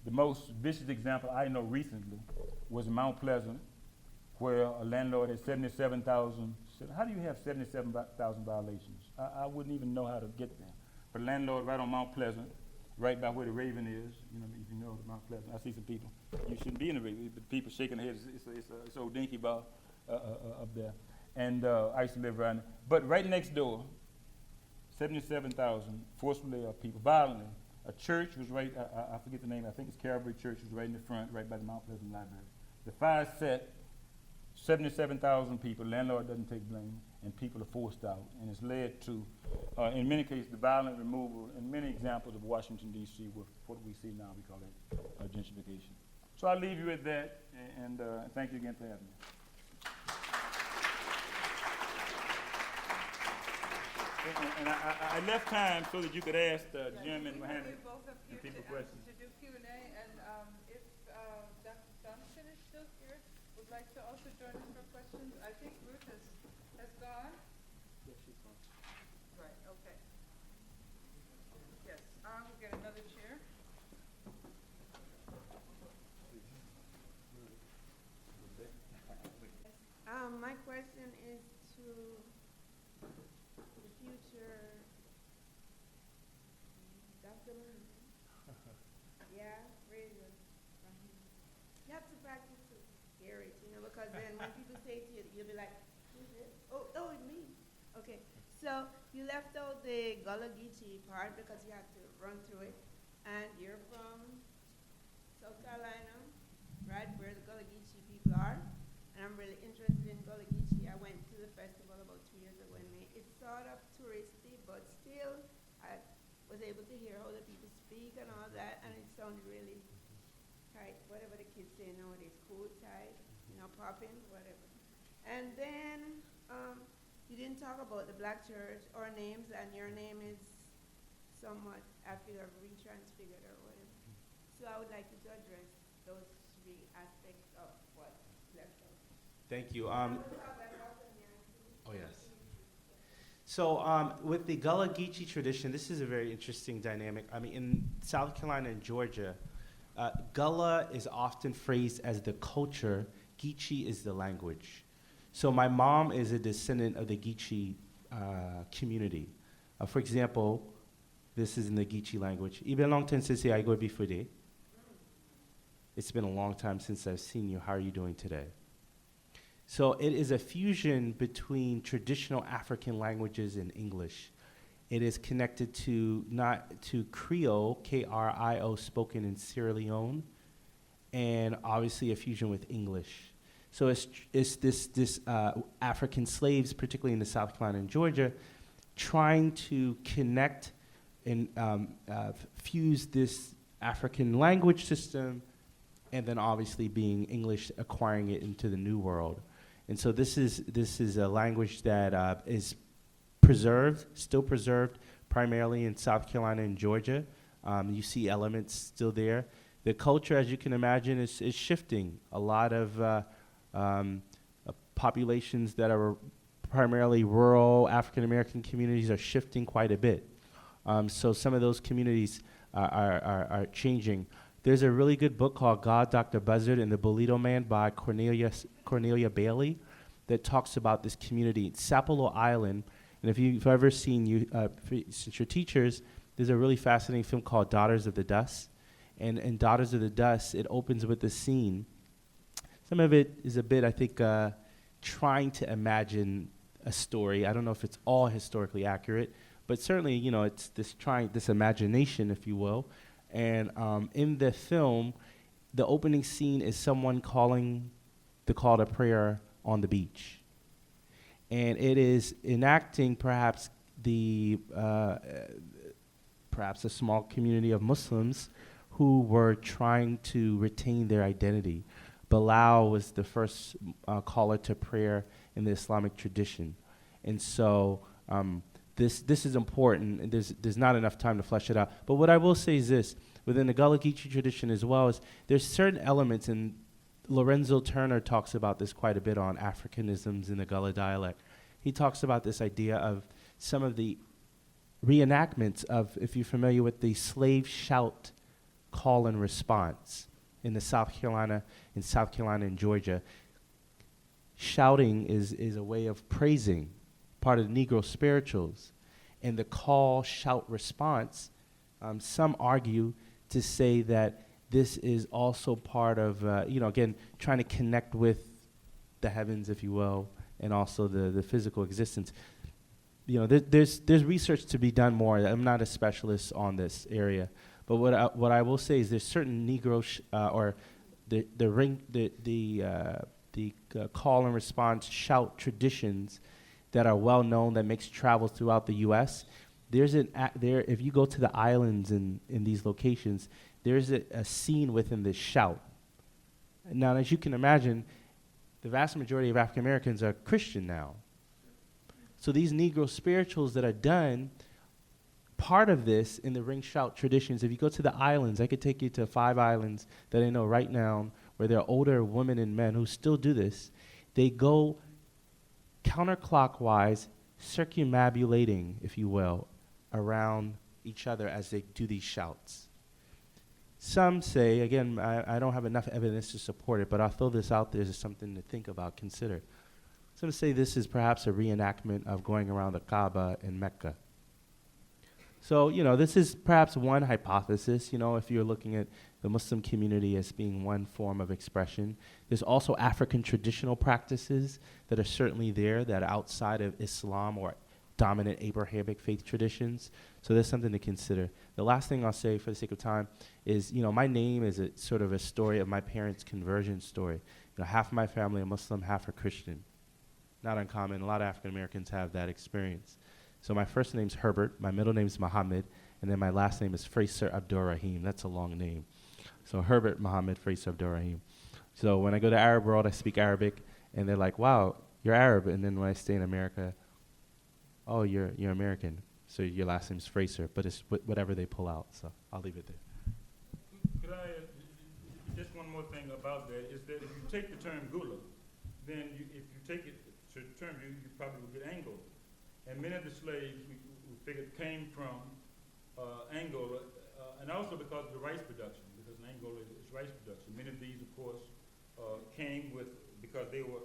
The most vicious example I know recently was in Mount Pleasant, where a landlord had 77,000. How do you have 77,000 violations? I wouldn't even know how to get there. But a landlord right on Mount Pleasant, right by where the Raven is, you know, if you know Mount Pleasant. I see some people. You shouldn't be in the Raven, but people shaking their heads. It's old dinky bar up there. And I used to live around there. But right next door, 77,000 forcibly people, violently. A church was right, I forget the name, I think it's Calvary Church, was right in the front, right by the Mount Pleasant Library. The fire set, 77,000 people, landlord doesn't take blame, and people are forced out. And it's led to, in many cases, the violent removal, and many examples of Washington, D.C. with what we see now, we call it gentrification. So I'll leave you with that, and thank you again for having me. And I left time so that you could ask Jim and Mohammed and people questions. To do Q&A, and if Dr. Thompson is still here, would like to also join us for questions. I think Ruth has gone. Yes, she's gone. Right, okay. Yes, we'll get another chair. My question is to the future Dr. Yeah, radio. You have to practice to hear it, you know, because then when people say it to you, you'll be like, who's it? Oh, it's me. Okay, so you left out the Gullah Geechee part because you had to run through it, and you're from South Carolina, right, where the Gullah Geechee people are. And I'm really interested in Gullah Geechee. I went to the festival about 2 years ago in May. It's sort of touristy, but still I was able to hear how the people speak and all that, and it sounded really tight, whatever the kids say nowadays, cool, tight, you know, popping, whatever. And then you didn't talk about the black church or names, and your name is somewhat, I feel, retransfigured or whatever. So I would like you to address those three aspects of what left out. Thank you. Oh, yes. So with the Gullah Geechee tradition, this is a very interesting dynamic. I mean, in South Carolina and Georgia, Gullah is often phrased as the culture. Geechee is the language. So my mom is a descendant of the Geechee community. For example, this is in the Geechee language. It's been a long time since I've seen you. How are you doing today? So it is a fusion between traditional African languages and English. It is connected to Creole, K-R-I-O, spoken in Sierra Leone, and obviously a fusion with English. So it's this African slaves, particularly in the South Carolina and Georgia, trying to connect and fuse this African language system, and then obviously being English, acquiring it into the New World. And so this is a language that is still preserved, primarily in South Carolina and Georgia. You see elements still there. The culture, as you can imagine, is shifting. A lot of populations that are primarily rural African-American communities are shifting quite a bit. So some of those communities are changing. There's a really good book called God, Dr. Buzzard, and the Bolito Man by Cornelia Bailey that talks about this community. It's Sapelo Island, and if you've ever seen, since you're teachers, there's a really fascinating film called Daughters of the Dust, and Daughters of the Dust, it opens with a scene. Some of it is a bit, I think, trying to imagine a story. I don't know if it's all historically accurate, but certainly, it's this imagination, if you will. And in the film, the opening scene is someone calling the call to prayer on the beach. And it is enacting perhaps perhaps a small community of Muslims who were trying to retain their identity. Bilal was the first caller to prayer in the Islamic tradition. And so this is important, and there's not enough time to flesh it out. But what I will say is this, within the Gullah Geechee tradition as well, is there's certain elements, and Lorenzo Turner talks about this quite a bit on Africanisms in the Gullah dialect. He talks about this idea of some of the reenactments of, if you're familiar with the slave shout call and response in South Carolina and Georgia. Shouting is a way of praising, part of the Negro spirituals. And the call, shout, response, some argue to say that this is also part of, again, trying to connect with the heavens, if you will, and also the physical existence. There's research to be done more. I'm not a specialist on this area, but what I will say is there's certain Negro or the call and response shout traditions that are well known that makes travel throughout the U.S. If you go to the islands in these locations, there's a scene within this shout. Now, as you can imagine, the vast majority of African Americans are Christian now. So these Negro spirituals that are done, part of this in the ring shout traditions, if you go to the islands, I could take you to 5 islands that I know right now where there are older women and men who still do this. They go counterclockwise, circumambulating, if you will, around each other as they do these shouts. Some say, again, I don't have enough evidence to support it, but I'll throw this out there as something to think about, consider. Some say this is perhaps a reenactment of going around the Kaaba in Mecca. So, this is perhaps one hypothesis, if you're looking at the Muslim community as being one form of expression. There's also African traditional practices that are certainly there that are outside of Islam or dominant Abrahamic faith traditions. So there's something to consider. The last thing I'll say for the sake of time is, my name is a sort of a story of my parents' conversion story. Half of my family are Muslim, half are Christian. Not uncommon. A lot of African Americans have that experience. So my first name's Herbert, my middle name's Muhammad, and then my last name is Fraser Abdurrahim. That's a long name. So Herbert Muhammad Fraser Abdurrahim. So when I go to Arab world, I speak Arabic, and they're like, wow, you're Arab. And then when I stay in America, oh, you're American. So your last name's Fraser, but it's whatever they pull out. So I'll leave it there. Could I, just one more thing about that, is that if you take the term Gula, then if you take it to the term, you probably will get Angola. And many of the slaves, we figured, came from Angola, and also because of the rice production, because in Angola is rice production. Many of these, of course, came because they were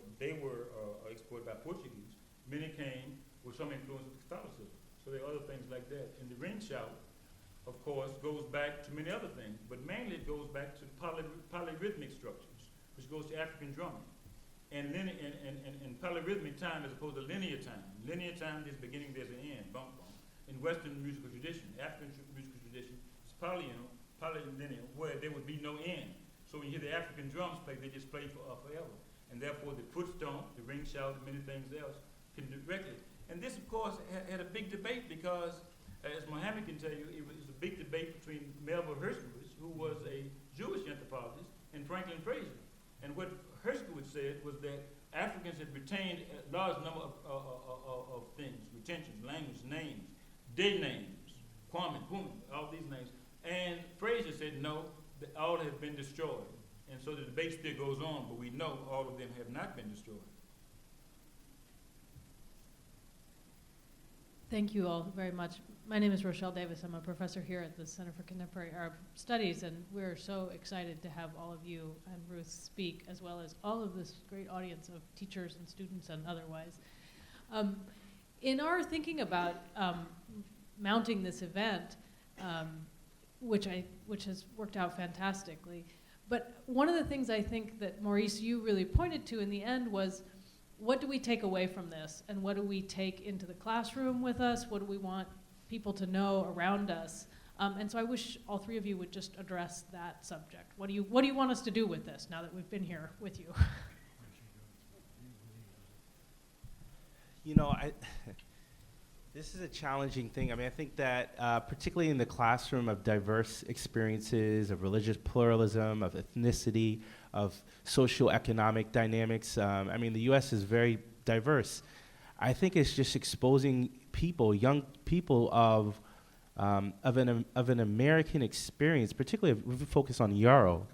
exported by Portuguese. Many came with some influence of Catholicism. So there are other things like that. And the ring shout, of course, goes back to many other things, but mainly it goes back to polyrhythmic structures, which goes to African drumming. And polyrhythmic time as opposed to linear time. Linear time, there's a beginning, there's an end, bump, bump. In Western musical tradition, African musical tradition, it's polylinear, where there would be no end. So when you hear the African drums play, they just play forever. And therefore the foot stomp, the ring shout, and many things else can direct it. And this, of course, had a big debate because, as Mohammed can tell you, it was a big debate between Melville Herskowitz, who was a Jewish anthropologist, and Franklin Fraser. And what Herskowitz said was that Africans had retained a large number of things, retentions, language, names, day names, Kwame, Puma, all these names. And Fraser said, no, all have been destroyed. And so the debate still goes on, but we know all of them have not been destroyed. Thank you all very much. My name is Rochelle Davis. I'm a professor here at the Center for Contemporary Arab Studies, and we're so excited to have all of you and Ruth speak, as well as all of this great audience of teachers and students and otherwise. In our thinking about mounting this event, which has worked out fantastically. But one of the things I think that Maurice, you really pointed to in the end was, what do we take away from this, and what do we take into the classroom with us? What do we want people to know around us? And so I wish all three of you would just address that subject. What do you want us to do with this now that we've been here with you? You know, this is a challenging thing. I mean, I think that particularly in the classroom of diverse experiences, of religious pluralism, of ethnicity, of socioeconomic dynamics, I mean, the U.S. is very diverse. I think it's just exposing people, young people of an American experience, particularly if we focus on Yarrow.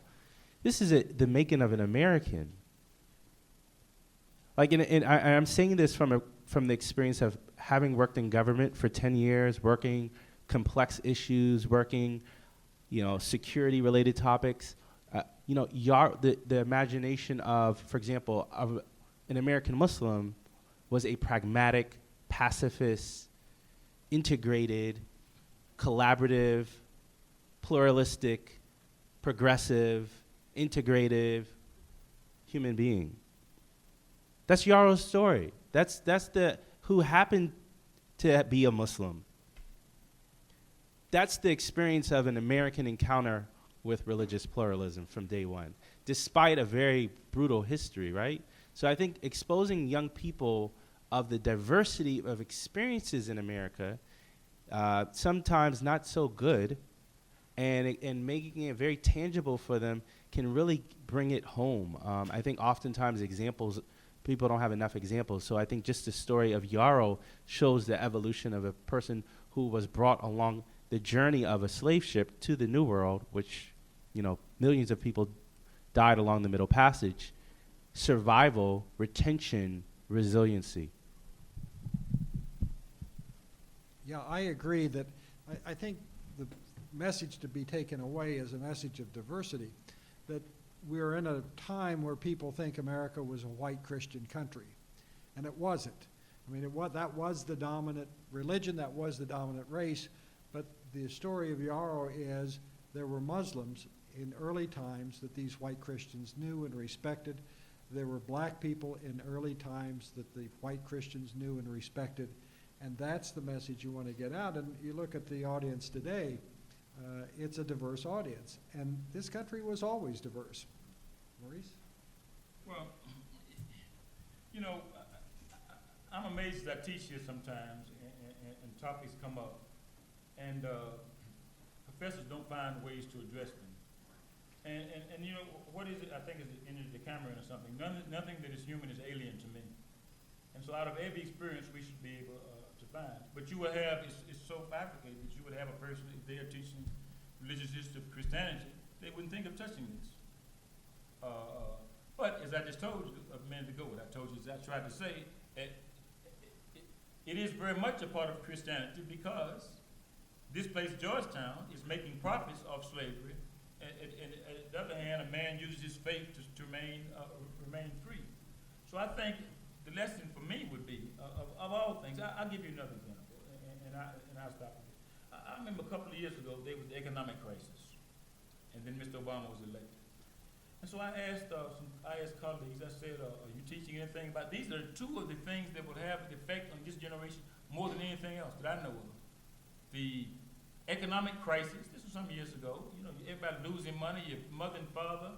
This is the making of an American. Like, I'm saying this from the experience of having worked in government for 10 years, working complex issues, working, security-related topics. The imagination of, for example, of an American Muslim was a pragmatic, pacifist, integrated, collaborative, pluralistic, progressive, integrative human being. That's Yarrow's story. That's who happened to be a Muslim. That's the experience of an American encounter with religious pluralism from day one, despite a very brutal history, right? So I think exposing young people of the diversity of experiences in America, sometimes not so good, and making it very tangible for them can really bring it home. I think oftentimes people don't have enough examples. So I think just the story of Yarrow shows the evolution of a person who was brought along the journey of a slave ship to the New World, which, millions of people died along the Middle Passage. Survival, retention, resiliency. Yeah, I agree that I think the message to be taken away is a message of diversity, that we're in a time where people think America was a white Christian country, and it wasn't. I mean, that was the dominant religion, that was the dominant race, but the story of Yarrow is there were Muslims in early times that these white Christians knew and respected. There were black people in early times that the white Christians knew and respected, and that's the message you want to get out. And you look at the audience today, it's a diverse audience, and this country was always diverse. Maurice? Well, I'm amazed as I teach here sometimes, and topics come up, and professors don't find ways to address them. And what is it? I think it's in the Cameron or something. Nothing that is human is alien to me. And so out of every experience, we should be able to find. But you will have, it's so bifurcated that you would have a person, if they are teaching religious history of Christianity, they wouldn't think of touching this. But as I just told you a minute ago, what I told you is I tried to say, it is very much a part of Christianity because this place, Georgetown, is making profits off slavery. And on the other hand, a man uses his faith to remain free. So I think the lesson for me would be, of all things, I'll give you another example, and I'll stop with it. I remember a couple of years ago, there was the economic crisis, and then Mr. Obama was elected. And so I asked colleagues, I said, are you teaching anything about, these are two of the things that would have an effect on this generation more than anything else that I know of. The economic crisis, this was some years ago, everybody losing money, your mother and father,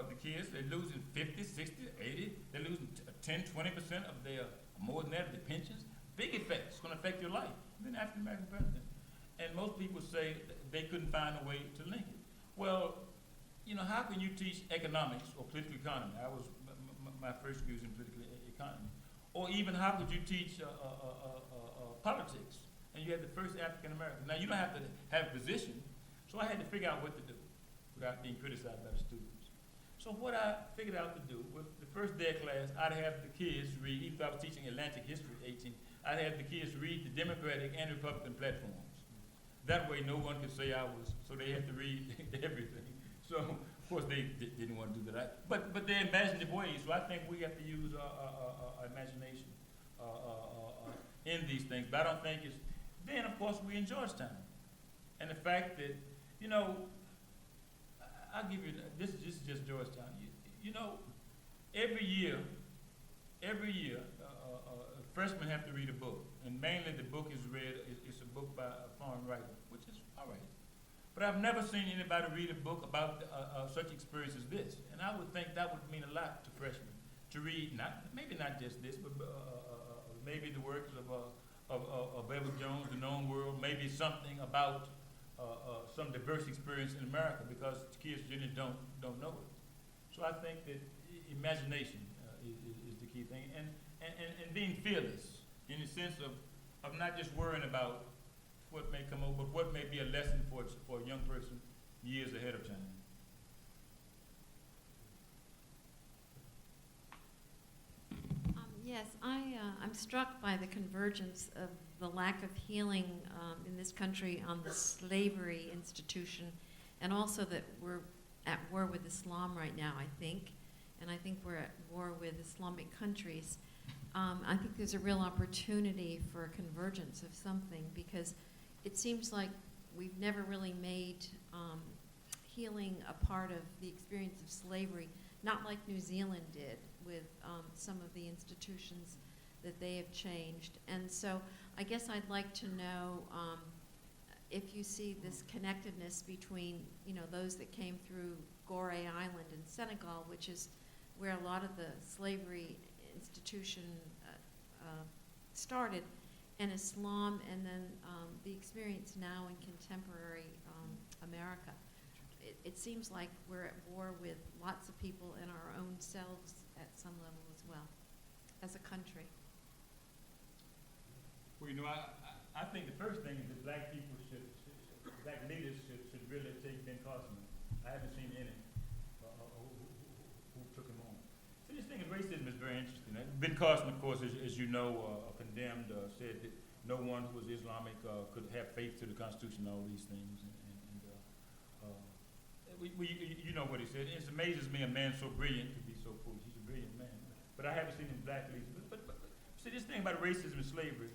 the kids, they're losing 50, 60, 80, they're losing 10, 20% of their, more than that, of their pensions. Big effects, it's gonna affect your life. I've been African-American president. And most people say they couldn't find a way to link it. Well, how can you teach economics or political economy? My first degree was in political economy. Or even how could you teach politics? And you had the first African American. Now you don't have to have a position, so I had to figure out what to do without being criticized by the students. So what I figured out to do was the first day of class, I'd have the kids read, even though I was teaching Atlantic history at 18, I'd have the kids read the Democratic and Republican platforms. That way no one could say so they had to read everything. So, of course, they didn't want to do that. But they're imaginative ways, so I think we have to use our imagination in these things. But I don't think it's... Then, of course, we're in Georgetown. And the fact that You know, I'll give you, this is just Georgetown. You know, every year, freshmen have to read a book, and mainly the book is read, it's a book by a foreign writer, which is all right. But I've never seen anybody read a book about such experience as this, and I would think that would mean a lot to freshmen to read, maybe not just this, but maybe the works of Edward Jones, The Known World, maybe something about some diverse experience in America, because kids generally don't know it. So I think that imagination is the key thing, and being fearless in the sense of not just worrying about what may come over, but what may be a lesson for a young person years ahead of time. Yes, I'm struck by the convergence of the lack of healing in this country on the slavery institution, and also that we're at war with Islam right now, I think, and I think we're at war with Islamic countries. I think there's a real opportunity for a convergence of something, because it seems like we've never really made healing a part of the experience of slavery, not like New Zealand did with some of the institutions that they have changed. And so I guess I'd like to know if you see this connectedness between, you know, those that came through Gorée Island in Senegal, which is where a lot of the slavery institution started, and Islam, and then the experience now in contemporary America. It seems like we're at war with lots of people and our own selves at some level as well, as a country. Well, you know, I think the first thing is that black people black leaders should really take Ben Carson. I haven't seen any who took him on. So this thing of racism is very interesting. Ben Carson, of course, as you know, condemned, said that no one who was Islamic could have faith to the Constitution, all these things. You know what he said. It amazes me a man so brilliant could be so foolish. He's a brilliant man. But I haven't seen him black leaders. But see, this thing about racism and slavery,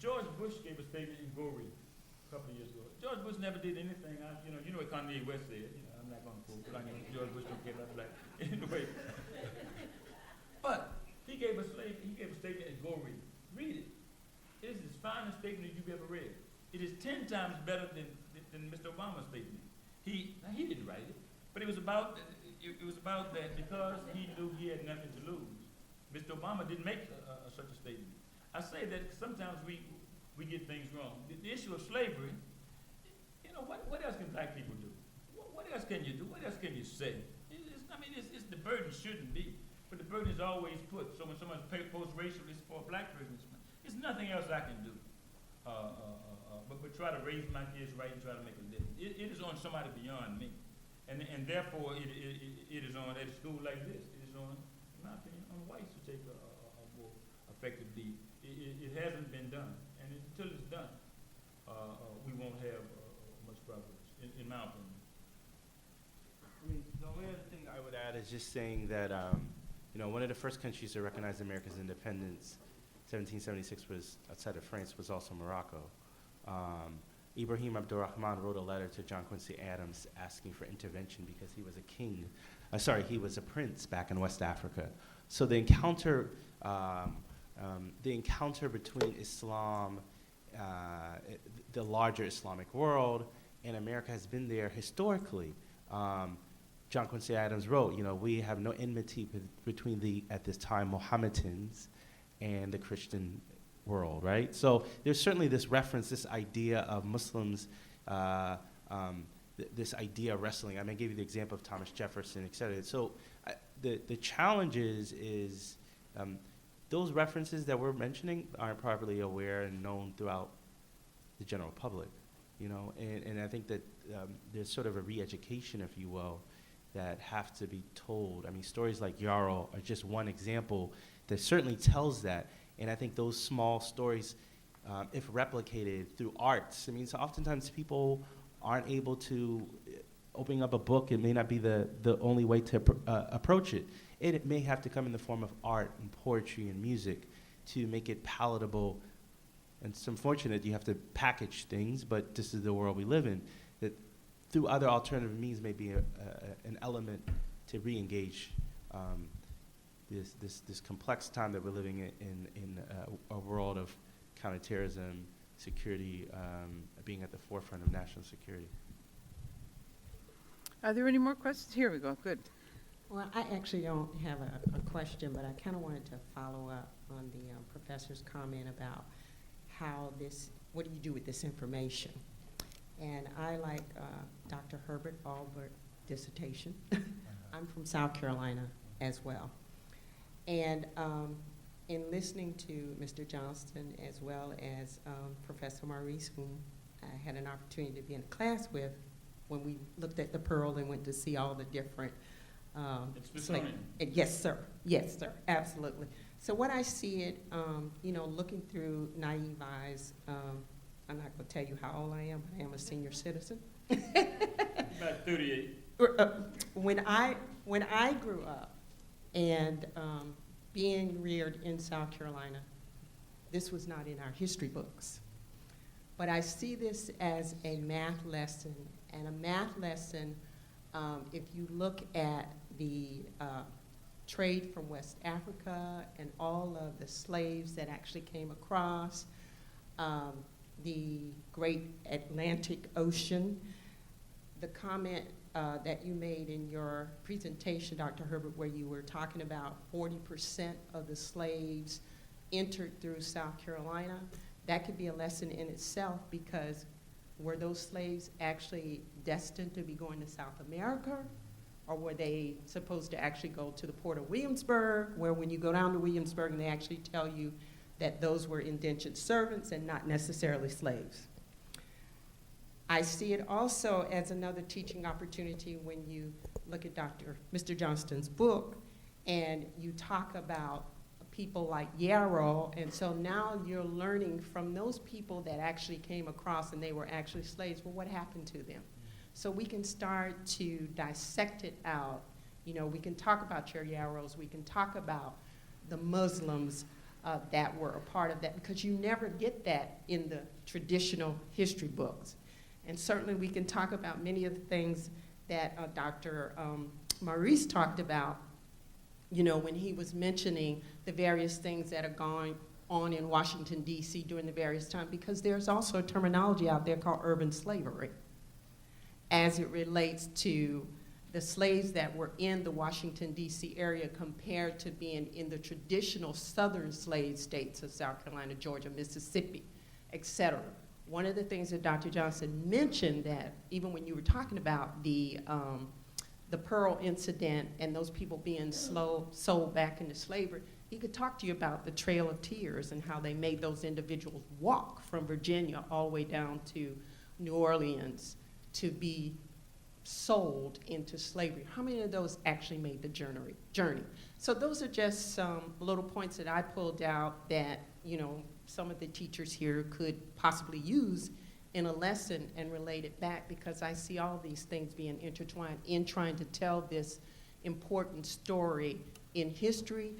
George Bush gave a statement in Gorée a couple of years ago. George Bush never did anything. You know what Kanye West said. You know, I'm not going to quote, but I know George Bush don't care about black. Anyway, but he gave a statement in Gorée. Read it. It is the finest statement you've ever read. It is 10 times better than Mr. Obama's statement. He didn't write it, but it was about that because he knew he had nothing to lose. Mr. Obama didn't make such a statement. I say that sometimes we get things wrong. The issue of slavery, you know, what else can black people do? What else can you do? What else can you say? It's the burden shouldn't be, but the burden is always put. So when someone's post-racial, it's for a black person. There's nothing else I can do. But try to raise my kids right and try to make a living. It is on somebody beyond me. And therefore, it is on, at a school like this, it is on, in my opinion, on whites to take a more effective lead. It hasn't been done. And until it's done, we won't have much progress, in my opinion. I mean, the only other thing I would add is just saying that, you know, one of the first countries to recognize America's independence, 1776, was outside of France, was also Morocco. Ibrahim Abdurrahman wrote a letter to John Quincy Adams asking for intervention because he was a king. He was a prince back in West Africa. So the encounter between Islam, the larger Islamic world, and America has been there historically. John Quincy Adams wrote, you know, we have no enmity between the, at this time, Mohammedans and the Christian world, right? So there's certainly this reference, this idea of Muslims, this idea of wrestling. I mean, I gave you the example of Thomas Jefferson, et cetera. So the challenge is those references that we're mentioning aren't properly aware and known throughout the general public, you know? And I think that there's sort of a re-education, if you will, that have to be told. I mean, stories like Yarrow are just one example that certainly tells that. And I think those small stories, if replicated through arts, I mean, so oftentimes people aren't able to, opening up a book, it may not be the only way to approach it. It may have to come in the form of art and poetry and music to make it palatable and it's unfortunate you have to package things, but this is the world we live in, that through other alternative means may be an element to re-engage this complex time that we're living in a world of counterterrorism, security, being at the forefront of national security. Are there any more questions? Here we go, good. Well, I actually don't have a question, but I kind of wanted to follow up on the professor's comment about how this, what do you do with this information? And I like Dr. Herbert Albert dissertation. I'm from South Carolina as well. And in listening to Mr. Johnston as well as Professor Maurice, whom I had an opportunity to be in a class with when we looked at the Pearl and went to see all the different yes, sir. Yes, sir. Absolutely. So what I see it, you know, looking through naive eyes, I'm not going to tell you how old I am, but I am a senior citizen. About 38. When I grew up and being reared in South Carolina, this was not in our history books. But I see this as a math lesson, and a math lesson, if you look at the trade from West Africa and all of the slaves that actually came across, the great Atlantic Ocean, the comment that you made in your presentation, Dr. Herbert, where you were talking about 40% of the slaves entered through South Carolina, that could be a lesson in itself, because were those slaves actually destined to be going to South America, or were they supposed to actually go to the port of Williamsburg, where when you go down to Williamsburg and they actually tell you that those were indentured servants and not necessarily slaves? I see it also as another teaching opportunity when you look at Mr. Johnston's book and you talk about people like Yarrow, and so now you're learning from those people that actually came across and they were actually slaves. Well, what happened to them? So we can start to dissect it out. You know, we can talk about your Yarrows, we can talk about the Muslims that were a part of that, because you never get that in the traditional history books. And certainly we can talk about many of the things that Dr. Maurice talked about, you know, when he was mentioning the various things that are going on in Washington, D.C. during the various times, because there's also a terminology out there called urban slavery as it relates to the slaves that were in the Washington, D.C. area compared to being in the traditional southern slave states of South Carolina, Georgia, Mississippi, et cetera. One of the things that Dr. Johnson mentioned, that even when you were talking about the Pearl incident and those people being sold back into slavery, he could talk to you about the Trail of Tears and how they made those individuals walk from Virginia all the way down to New Orleans to be sold into slavery. How many of those actually made the journey? So those are just some little points that I pulled out that, you know, some of the teachers here could possibly use in a lesson and relate it back, because I see all these things being intertwined in trying to tell this important story in history,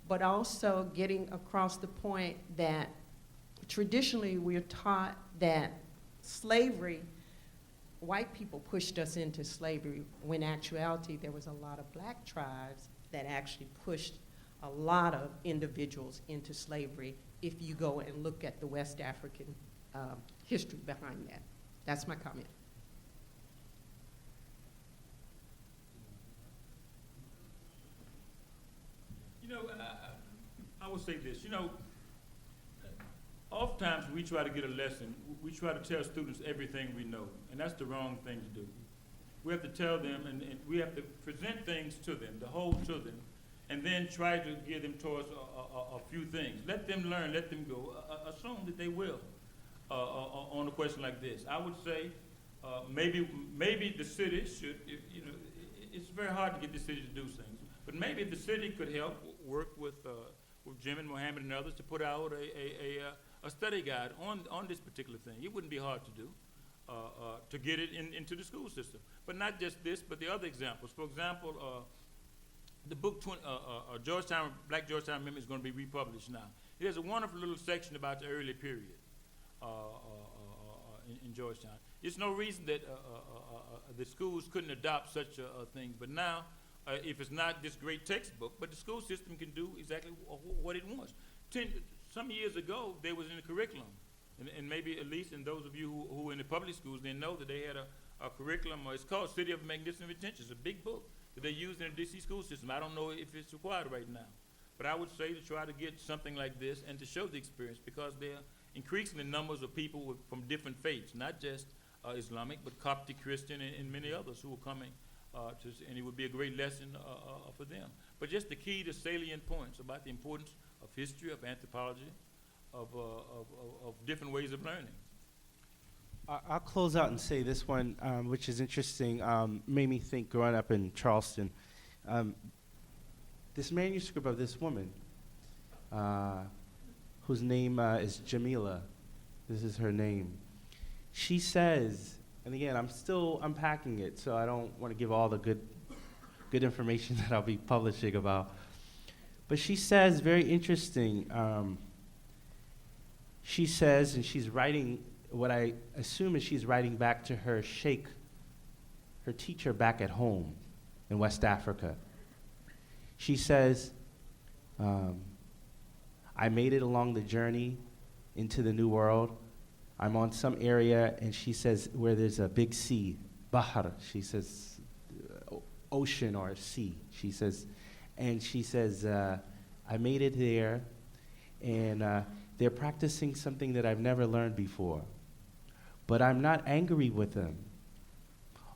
but also getting across the point that traditionally we're taught that slavery, white people pushed us into slavery, when in actuality there was a lot of black tribes that actually pushed a lot of individuals into slavery, if you go and look at the West African history behind that. That's my comment. You know, I would say this, you know, oftentimes we try to get a lesson, we try to tell students everything we know, and that's the wrong thing to do. We have to tell them, and we have to present things to them, the whole to them, and then try to gear them towards a few things. Let them learn, let them go. Assume that they will on a question like this. I would say maybe the city should, you know, it's very hard to get the city to do things, but maybe the city could help work with Jim and Mohammed and others to put out a study guide on this particular thing. It wouldn't be hard to do, to get it into the school system. But not just this, but the other examples. For example, the book Black Georgetown Memory is going to be republished now. It has a wonderful little section about the early period. in Georgetown. There's no reason that the schools couldn't adopt such a thing. But now, if it's not this great textbook, but the school system can do exactly what it wants. Some years ago, they was in the curriculum. And maybe at least in those of you who are in the public schools, they know that they had a curriculum, or it's called City of Magnificent Retention. It's a big book that they use in the DC school system. I don't know if it's required right now. But I would say to try to get something like this and to show the experience, because there are increasing the numbers of people from different faiths, not just Islamic, but Coptic Christian and many others who are coming and it would be a great lesson for them. But just the key to salient points about the importance of history, of anthropology, of different ways of learning. I'll close out and say this one, which is interesting, made me think growing up in Charleston. This manuscript of this woman, whose name is Jamila, this is her name. She says, and again, I'm still unpacking it, so I don't want to give all the good information that I'll be publishing about. But she says, very interesting, she says, and she's writing, what I assume is she's writing back to her sheikh, her teacher back at home in West Africa. She says, I made it along the journey into the New World. I'm on some area, and she says, where there's a big sea, Bahar, she says, ocean or sea, she says. And she says, I made it there, and they're practicing something that I've never learned before. But I'm not angry with them.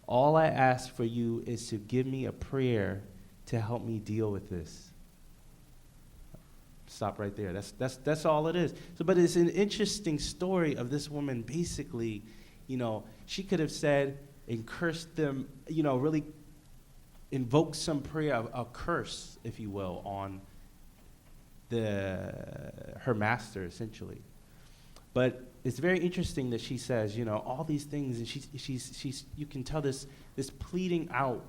All I ask for you is to give me a prayer to help me deal with this. Stop right there. That's all it is. So, but it's an interesting story of this woman. Basically, she could have said and cursed them. Really invoke some prayer, a curse, if you will, on her master, essentially. But it's very interesting that she says, all these things, and she's you can tell this pleading out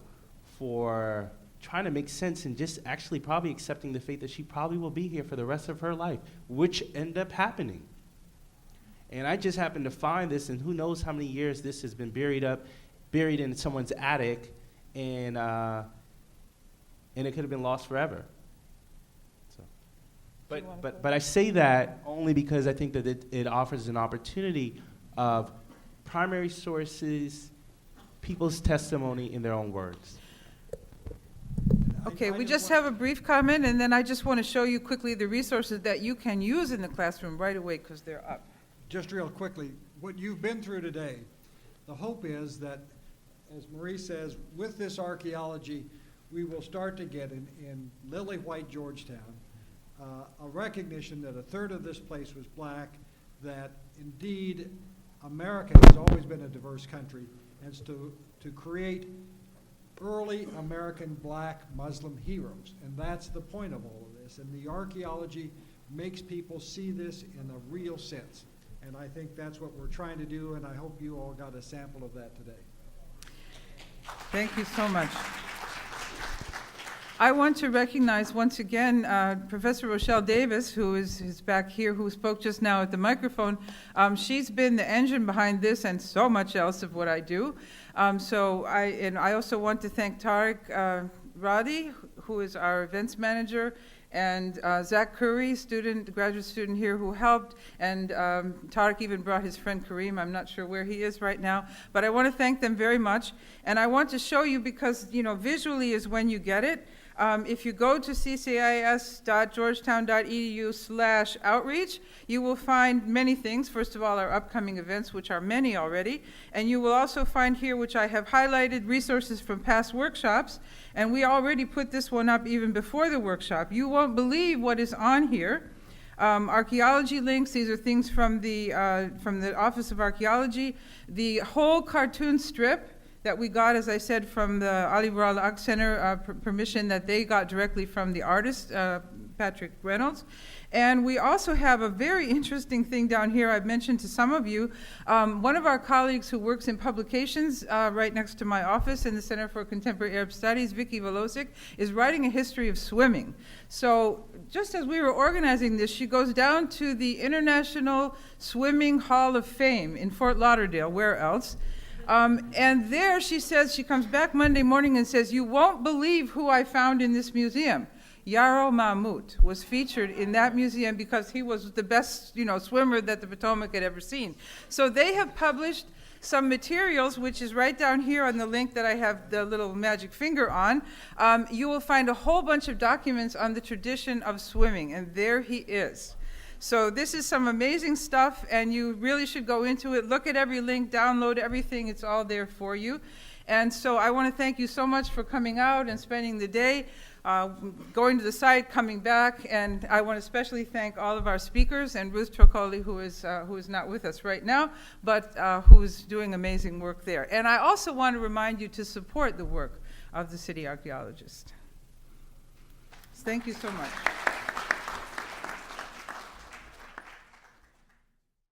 for trying to make sense and just actually probably accepting the faith that she probably will be here for the rest of her life, which ended up happening. And I just happened to find this, and who knows how many years this has been buried in someone's attic, and it could have been lost forever. So, but I say that only because I think that it offers an opportunity of primary sources, people's testimony in their own words. Okay, we just have a brief comment, and then I just want to show you quickly the resources that you can use in the classroom right away, because they're up. Just real quickly, what you've been through today, the hope is that, as Marie says, with this archaeology, we will start to get in lily white Georgetown a recognition that a third of this place was black, that indeed America has always been a diverse country, and to create early American black Muslim heroes. And that's the point of all of this. And the archaeology makes people see this in a real sense. And I think that's what we're trying to do, and I hope you all got a sample of that today. Thank you so much. I want to recognize once again Professor Rochelle Davis, who is back here, who spoke just now at the microphone. She's been the engine behind this and so much else of what I do. I also want to thank Tariq Radi, who is our events manager, and Zach Curry, graduate student here, who helped, and Tariq even brought his friend Kareem. I'm not sure where he is right now, but I want to thank them very much. And I want to show you, because visually is when you get it. If you go to ccis.georgetown.edu/outreach, you will find many things. First of all, our upcoming events, which are many already. And you will also find here, which I have highlighted, resources from past workshops. And we already put this one up even before the workshop. You won't believe what is on here. Archaeology links, these are things from the Office of Archaeology. The whole cartoon strip that we got, as I said, from the Ali Bural Art Center, permission that they got directly from the artist, Patrick Reynolds. And we also have a very interesting thing down here I've mentioned to some of you. One of our colleagues who works in publications right next to my office in the Center for Contemporary Arab Studies, Vicky Velosic, is writing a history of swimming. So just as we were organizing this, she goes down to the International Swimming Hall of Fame in Fort Lauderdale, where else? And there she says, she comes back Monday morning and says, "You won't believe who I found in this museum." Yarrow Mamout was featured in that museum because he was the best, swimmer that the Potomac had ever seen. So they have published some materials, which is right down here on the link that I have the little magic finger on. You will find a whole bunch of documents on the tradition of swimming, and there he is. So this is some amazing stuff, and you really should go into it. Look at every link, download everything. It's all there for you. And so I want to thank you so much for coming out and spending the day, going to the site, coming back. And I want to especially thank all of our speakers and Ruth Trocoli, who is not with us right now, but who is doing amazing work there. And I also want to remind you to support the work of the city archaeologist. Thank you so much.